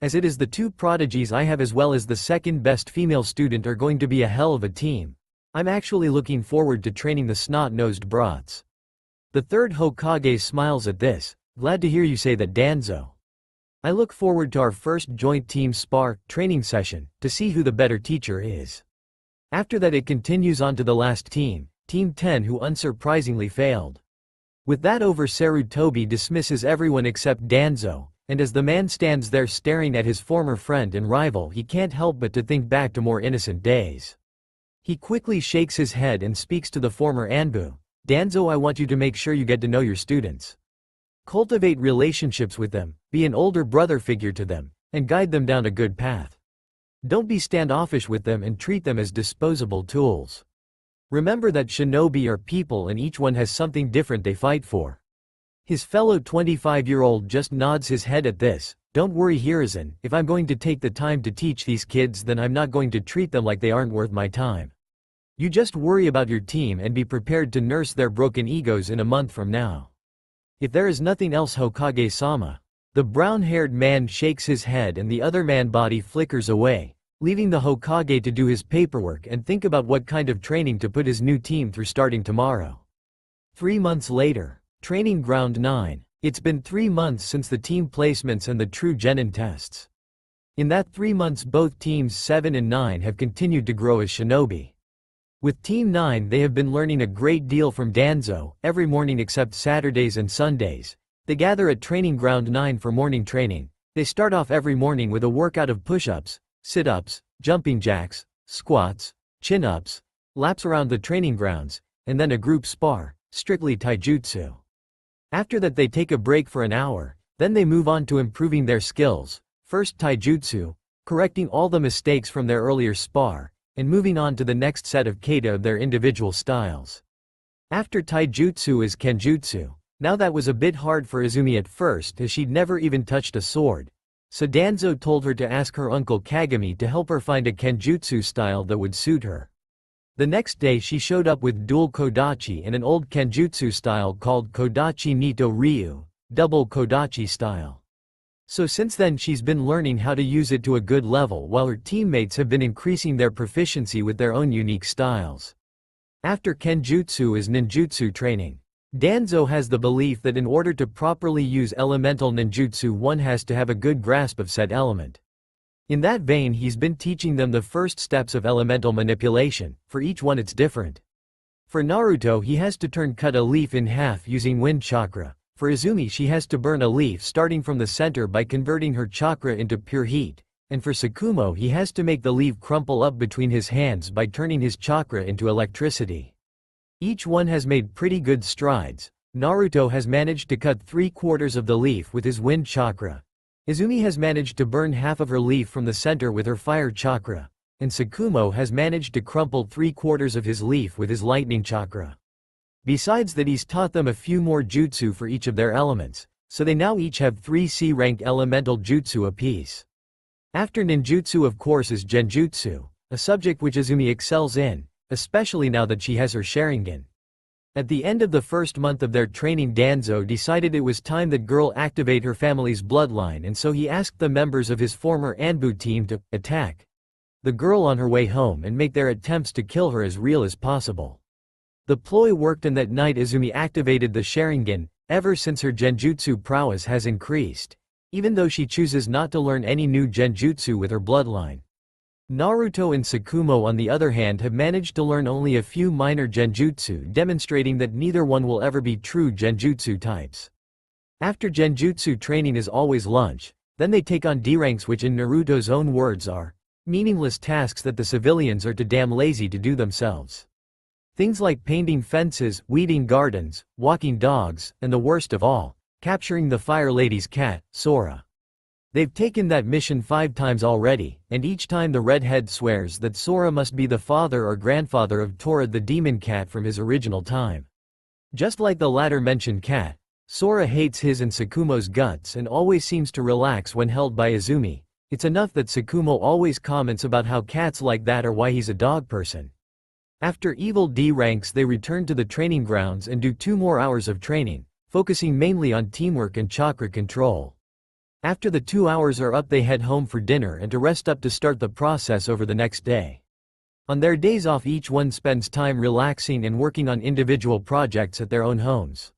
As it is, the two prodigies I have as well as the second best female student are going to be a hell of a team. I'm actually looking forward to training the snot-nosed brats." The third Hokage smiles at this. "Glad to hear you say that, Danzo. I look forward to our first joint team spar training session, to see who the better teacher is." After that it continues on to the last team, Team 10, who unsurprisingly failed. With that over, Sarutobi dismisses everyone except Danzo, and as the man stands there staring at his former friend and rival, he can't help but to think back to more innocent days. He quickly shakes his head and speaks to the former Anbu. "Danzo, I want you to make sure you get to know your students. Cultivate relationships with them, be an older brother figure to them, and guide them down a good path. Don't be standoffish with them and treat them as disposable tools. Remember that shinobi are people and each one has something different they fight for." His fellow 25-year-old just nods his head at this. "Don't worry, Hiruzen, if I'm going to take the time to teach these kids, then I'm not going to treat them like they aren't worth my time. You just worry about your team and be prepared to nurse their broken egos in a month from now. If there is nothing else, Hokage-sama." The brown-haired man shakes his head and the other man body flickers away, leaving the Hokage to do his paperwork and think about what kind of training to put his new team through starting tomorrow. 3 months later. Training Ground 9. It's been 3 months since the team placements and the true Genin tests. In that 3 months both teams 7 and 9 have continued to grow as shinobi. With Team 9 they have been learning a great deal from Danzo. Every morning except Saturdays and Sundays, they gather at Training Ground 9 for morning training. They start off every morning with a workout of push-ups, sit-ups, jumping jacks, squats, chin-ups, laps around the training grounds, and then a group spar, strictly taijutsu. After that they take a break for an hour, then they move on to improving their skills, first taijutsu, correcting all the mistakes from their earlier spar, and moving on to the next set of kata of their individual styles. After taijutsu is kenjutsu. Now that was a bit hard for Izumi at first, as she'd never even touched a sword. So Danzo told her to ask her uncle Kagami to help her find a kenjutsu style that would suit her. The next day she showed up with dual kodachi and an old kenjutsu style called Kodachi Nito Ryu, double kodachi style. So since then she's been learning how to use it to a good level while her teammates have been increasing their proficiency with their own unique styles. After kenjutsu is ninjutsu training. Danzo has the belief that in order to properly use elemental ninjutsu one has to have a good grasp of said element. In that vein he's been teaching them the first steps of elemental manipulation. For each one it's different. For Naruto he has to cut a leaf in half using wind chakra. For Izumi she has to burn a leaf starting from the center by converting her chakra into pure heat. And for Sakumo he has to make the leaf crumple up between his hands by turning his chakra into electricity. Each one has made pretty good strides. Naruto has managed to cut 3/4 of the leaf with his wind chakra. Izumi has managed to burn half of her leaf from the center with her fire chakra, and Sakumo has managed to crumple 3/4 of his leaf with his lightning chakra. Besides that he's taught them a few more jutsu for each of their elements, so they now each have 3 C-rank elemental jutsu apiece. After ninjutsu of course is genjutsu, a subject which Izumi excels in, especially now that she has her Sharingan. At the end of the first month of their training Danzo decided it was time that girl activate her family's bloodline, and so he asked the members of his former Anbu team to attack the girl on her way home and make their attempts to kill her as real as possible. The ploy worked, and that night Izumi activated the Sharingan. Ever since her genjutsu prowess has increased, even though she chooses not to learn any new genjutsu with her bloodline. Naruto and Sakumo on the other hand have managed to learn only a few minor genjutsu, demonstrating that neither one will ever be true genjutsu types. After genjutsu training is always lunch, then they take on D-ranks, which in Naruto's own words are meaningless tasks that the civilians are too damn lazy to do themselves. Things like painting fences, weeding gardens, walking dogs, and the worst of all, capturing the Fire Lady's cat, Sora. They've taken that mission 5 times already, and each time the redhead swears that Sora must be the father or grandfather of Tora the demon cat from his original time. Just like the latter mentioned cat, Sora hates his and Sakumo's guts and always seems to relax when held by Izumi. It's enough that Tsukumo always comments about how cats like that are why he's a dog person. After Evil D ranks, they return to the training grounds and do 2 more hours of training, focusing mainly on teamwork and chakra control. After the 2 hours are up, they head home for dinner and to rest up to start the process over the next day. On their days off, each one spends time relaxing and working on individual projects at their own homes.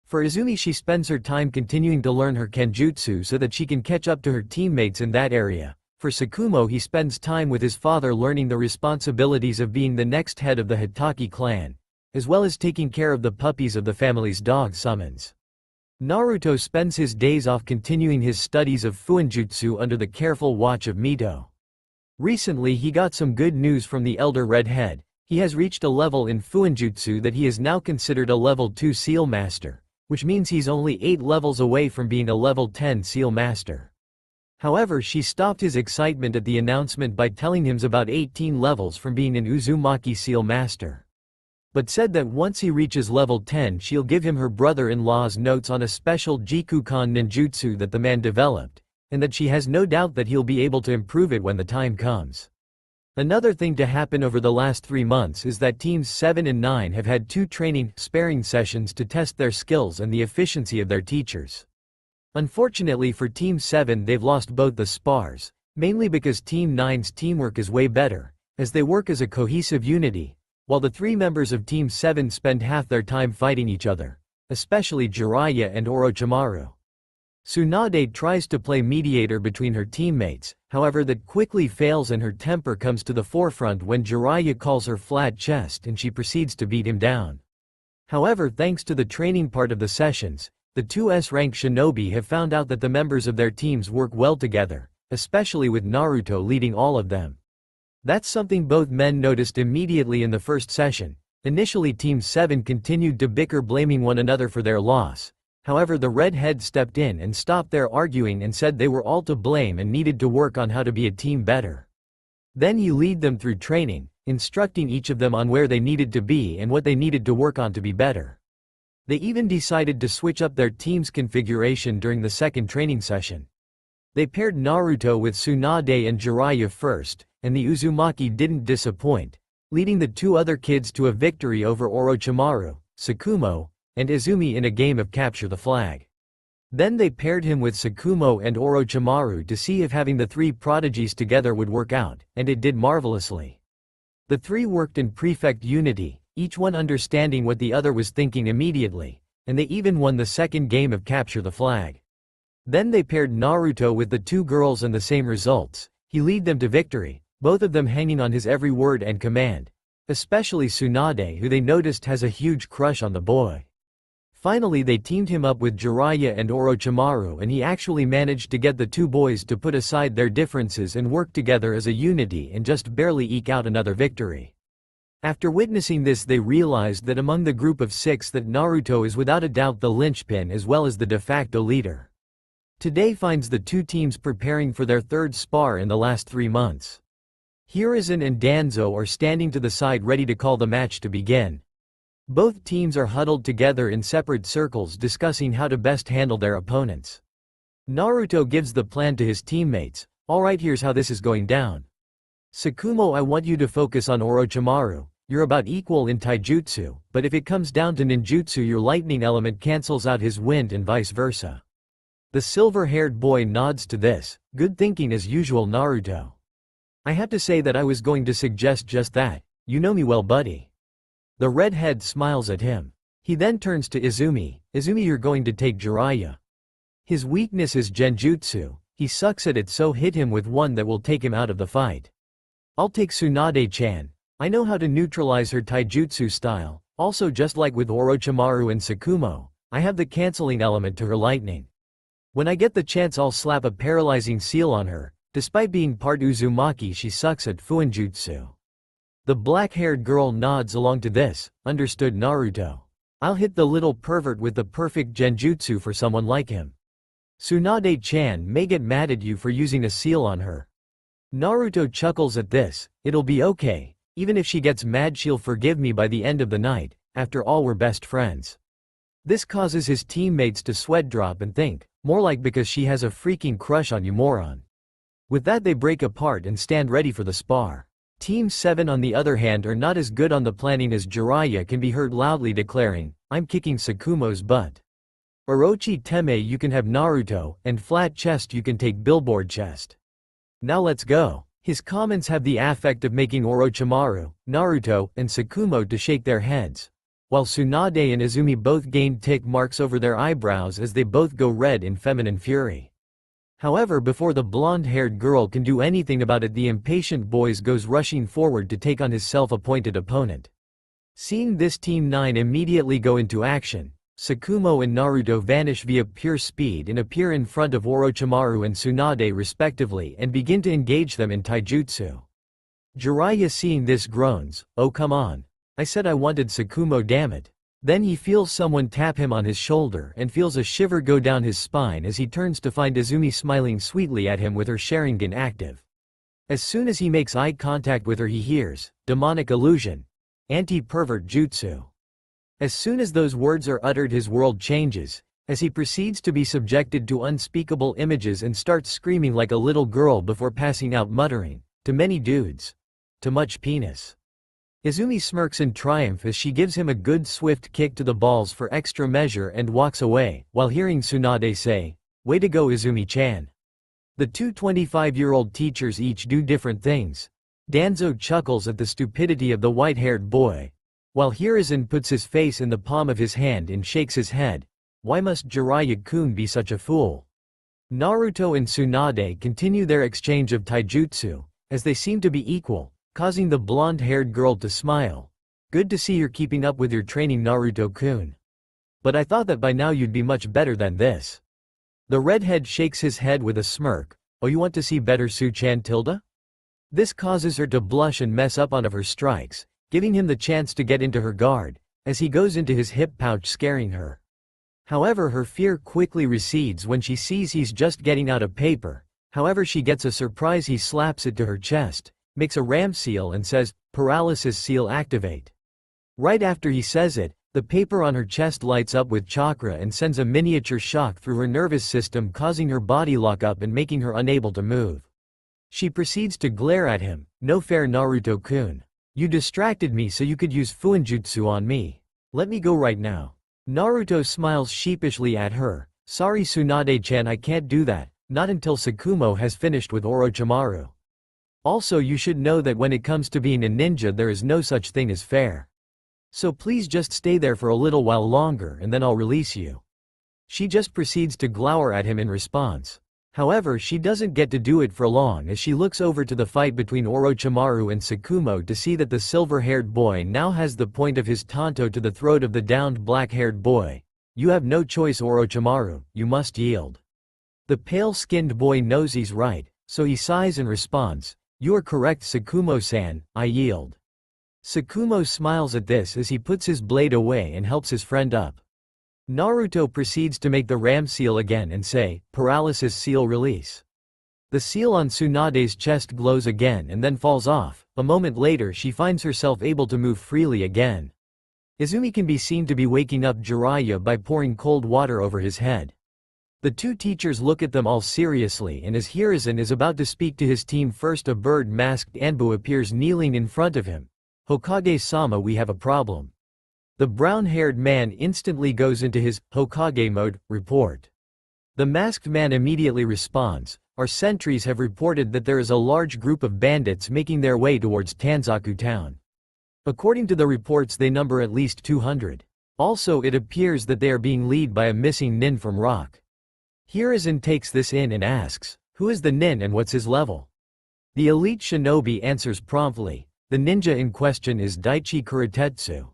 For Izumi, she spends her time continuing to learn her kenjutsu so that she can catch up to her teammates in that area. For Tsukumo, he spends time with his father learning the responsibilities of being the next head of the Hitaki clan, as well as taking care of the puppies of the family's dog summons. Naruto spends his days off continuing his studies of Fuinjutsu under the careful watch of Mito. Recently he got some good news from the elder redhead. He has reached a level in Fuinjutsu that he is now considered a level 2 seal master, which means he's only 8 levels away from being a level 10 seal master. However, she stopped his excitement at the announcement by telling him he's about 18 levels from being an Uzumaki seal master, but said that once he reaches level 10 she'll give him her brother-in-law's notes on a special Jikukan ninjutsu that the man developed, and that she has no doubt that he'll be able to improve it when the time comes. Another thing to happen over the last 3 months is that teams 7 and 9 have had 2 training, sparring sessions to test their skills and the efficiency of their teachers. Unfortunately for Team 7, they've lost both the spars, mainly because Team 9's teamwork is way better, as they work as a cohesive unity, while the 3 members of Team 7 spend half their time fighting each other, especially Jiraiya and Orochimaru. Tsunade tries to play mediator between her teammates, however that quickly fails and her temper comes to the forefront when Jiraiya calls her flat chest and she proceeds to beat him down. However, thanks to the training part of the sessions, the 2 S-rank shinobi have found out that the members of their teams work well together, especially with Naruto leading all of them. That's something both men noticed immediately in the first session. Initially Team 7 continued to bicker, blaming one another for their loss. However, the redhead stepped in and stopped their arguing and said they were all to blame and needed to work on how to be a team better. Then he led them through training, instructing each of them on where they needed to be and what they needed to work on to be better. They even decided to switch up their team's configuration during the second training session. They paired Naruto with Tsunade and Jiraiya first, and the Uzumaki didn't disappoint, leading the 2 other kids to a victory over Orochimaru, Tsukumo, and Izumi in a game of capture the flag. Then they paired him with Tsukumo and Orochimaru to see if having the 3 prodigies together would work out, and it did marvelously. The 3 worked in perfect unity, each one understanding what the other was thinking immediately, and they even won the second game of capture the flag. Then they paired Naruto with the 2 girls and the same results. He led them to victory, both of them hanging on his every word and command, especially Tsunade, who they noticed has a huge crush on the boy. Finally they teamed him up with Jiraiya and Orochimaru, and he actually managed to get the 2 boys to put aside their differences and work together as a unity and just barely eke out another victory. After witnessing this, they realized that among the group of 6 that Naruto is without a doubt the linchpin as well as the de facto leader. Today finds the 2 teams preparing for their 3rd spar in the last 3 months. Hiruzen and Danzo are standing to the side ready to call the match to begin. Both teams are huddled together in separate circles discussing how to best handle their opponents. Naruto gives the plan to his teammates. "Alright, here's how this is going down. Tsukumo, I want you to focus on Orochimaru. You're about equal in taijutsu, but if it comes down to ninjutsu, your lightning element cancels out his wind and vice versa." The silver-haired boy nods to this. "Good thinking as usual, Naruto. I have to say that I was going to suggest just that. You know me well, buddy." The redhead smiles at him. He then turns to Izumi. "Izumi, you're going to take Jiraiya. His weakness is genjutsu. He sucks at it, so hit him with one that will take him out of the fight. I'll take Tsunade-chan. I know how to neutralize her taijutsu style. Also, just like with Orochimaru and Tsukumo, I have the canceling element to her lightning. When I get the chance, I'll slap a paralyzing seal on her. Despite being part Uzumaki, she sucks at Fuinjutsu." The black-haired girl nods along to this. "Understood, Naruto. I'll hit the little pervert with the perfect genjutsu for someone like him. Tsunade-chan may get mad at you for using a seal on her." Naruto chuckles at this. "It'll be okay. Even if she gets mad, she'll forgive me by the end of the night. After all, we're best friends." This causes his teammates to sweat drop and think, "More like because she has a freaking crush on you, moron." With that they break apart and stand ready for the spar. Team 7 on the other hand are not as good on the planning as Jiraiya can be heard loudly declaring, "I'm kicking Tsukumo's butt. Orochi Teme you can have Naruto, and flat chest you can take billboard chest. Now let's go." His comments have the affect of making Orochimaru, Naruto, and Tsukumo to shake their heads, while Tsunade and Izumi both gained tick marks over their eyebrows as they both go red in feminine fury. However, before the blonde-haired girl can do anything about it, the impatient boys goes rushing forward to take on his self-appointed opponent. Seeing this, Team 9 immediately go into action. Tsukumo and Naruto vanish via pure speed and appear in front of Orochimaru and Tsunade respectively and begin to engage them in taijutsu. Jiraiya seeing this groans, "Oh come on. I said I wanted Tsukumo, damn it." Then he feels someone tap him on his shoulder and feels a shiver go down his spine as he turns to find Izumi smiling sweetly at him with her Sharingan active. As soon as he makes eye contact with her he hears, "Demonic illusion. Anti-pervert jutsu." As soon as those words are uttered his world changes, as he proceeds to be subjected to unspeakable images and starts screaming like a little girl before passing out muttering, "Too many dudes. Too much penis." Izumi smirks in triumph as she gives him a good swift kick to the balls for extra measure and walks away, while hearing Tsunade say, "Way to go Izumi-chan." The two 25-year-old teachers each do different things. Danzo chuckles at the stupidity of the white-haired boy, while Hiruzen puts his face in the palm of his hand and shakes his head. Why must Jiraiya-kun be such a fool? Naruto and Tsunade continue their exchange of taijutsu, as they seem to be equal, causing the blonde-haired girl to smile. "Good to see you're keeping up with your training, Naruto-kun. But I thought that by now you'd be much better than this." The redhead shakes his head with a smirk. "Oh, you want to see better, Su-chan tilde?" This causes her to blush and mess up one of her strikes, giving him the chance to get into her guard, as he goes into his hip pouch scaring her. However, her fear quickly recedes when she sees he's just getting out a paper. However, she gets a surprise. He slaps it to her chest, makes a ram seal and says, "Paralysis seal activate." Right after he says it, the paper on her chest lights up with chakra and sends a miniature shock through her nervous system, causing her body lock up and making her unable to move. She proceeds to glare at him. "No fair, Naruto-kun. You distracted me so you could use fuinjutsu on me. Let me go right now." Naruto smiles sheepishly at her. "Sorry Tsunade-chan, I can't do that, not until Tsukumo has finished with Orochimaru. Also, you should know that when it comes to being a ninja there is no such thing as fair. So please just stay there for a little while longer and then I'll release you." She just proceeds to glower at him in response. However, she doesn't get to do it for long as she looks over to the fight between Orochimaru and Tsukumo to see that the silver-haired boy now has the point of his tanto to the throat of the downed black-haired boy. "You have no choice, Orochimaru, you must yield." The pale-skinned boy knows he's right, so he sighs and responds, "You are correct Tsukumo-san, I yield." Tsukumo smiles at this as he puts his blade away and helps his friend up. Naruto proceeds to make the ram seal again and say, "Paralysis seal release." The seal on Tsunade's chest glows again and then falls off. A moment later she finds herself able to move freely again. Izumi can be seen to be waking up Jiraiya by pouring cold water over his head. The two teachers look at them all seriously, and as Hiruzen is about to speak to his team first, a bird-masked Anbu appears kneeling in front of him. "Hokage-sama, we have a problem." The brown-haired man instantly goes into his Hokage mode. "Report." The masked man immediately responds, "Our sentries have reported that there is a large group of bandits making their way towards Tanzaku town. According to the reports they number at least 200. Also it appears that they are being led by a missing nin from Rock." Hiruzen takes this in and asks, "Who is the nin and what's his level?" The elite shinobi answers promptly, "The ninja in question is Daichi Kuritetsu.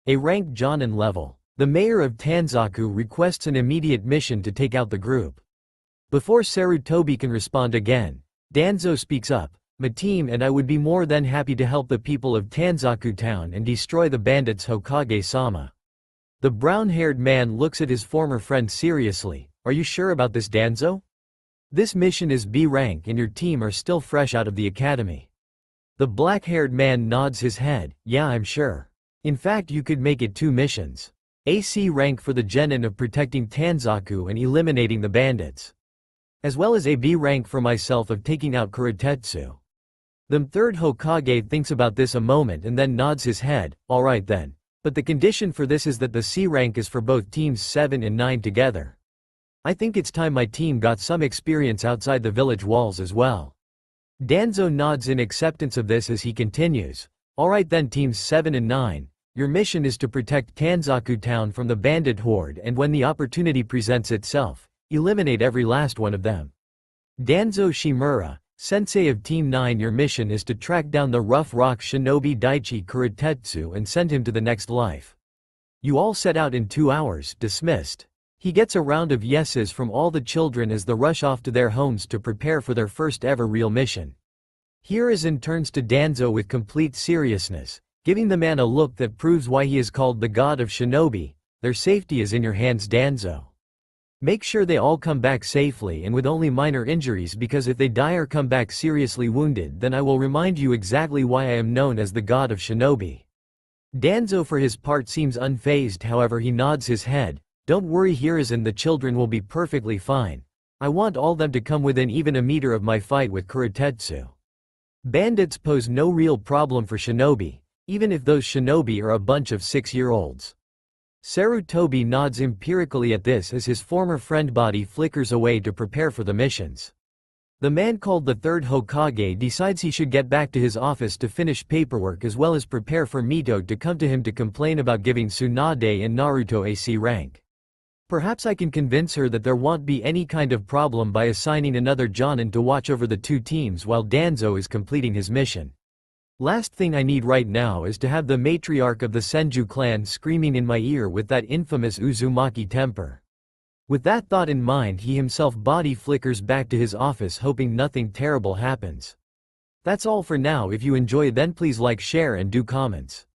A ranked Jonin level. The mayor of Tanzaku requests an immediate mission to take out the group." Before Sarutobi can respond again, Danzo speaks up, "My team and I would be more than happy to help the people of Tanzaku town and destroy the bandits, Hokage-sama." The brown-haired man looks at his former friend seriously. "Are you sure about this, Danzo? This mission is B rank and your team are still fresh out of the academy." The black-haired man nods his head. "Yeah, I'm sure. In fact, you could make it 2 missions. AC rank for the genin of protecting Tanzaku and eliminating the bandits." as well as a B rank for myself of taking out Kurotetsu. The third Hokage thinks about this a moment and then nods his head. Alright then. But the condition for this is that the C rank is for both teams 7 and 9 together. I think it's time my team got some experience outside the village walls as well. Danzo nods in acceptance of this as he continues. Alright then, teams 7 and 9. Your mission is to protect Kanzaku town from the bandit horde, and when the opportunity presents itself, eliminate every last one of them. Danzo Shimura, sensei of Team 9, your mission is to track down the rough rock shinobi Daichi Kurotetsu and send him to the next life. You all set out in 2 hours. Dismissed. He gets a round of yeses from all the children as they rush off to their homes to prepare for their first ever real mission. Hiruzen turns to Danzo with complete seriousness, giving the man a look that proves why he is called the god of shinobi. Their safety is in your hands, Danzo. Make sure they all come back safely and with only minor injuries, because if they die or come back seriously wounded, then I will remind you exactly why I am known as the god of shinobi. Danzo for his part seems unfazed, however he nods his head. Don't worry Hiruzen, the children will be perfectly fine. I want all them to come within even a meter of my fight with Kurotetsu. Bandits pose no real problem for shinobi, even if those shinobi are a bunch of 6-year-olds. Sarutobi nods empirically at this as his former friend body flickers away to prepare for the missions. The man called the third Hokage decides he should get back to his office to finish paperwork as well as prepare for Mito to come to him to complain about giving Tsunade and Naruto a C rank. Perhaps I can convince her that there won't be any kind of problem by assigning another Jonin to watch over the two teams while Danzo is completing his mission. Last thing I need right now is to have the matriarch of the Senju clan screaming in my ear with that infamous Uzumaki temper. With that thought in mind, he himself body flickers back to his office, hoping nothing terrible happens. That's all for now. If you enjoy, then please like, share and do comments.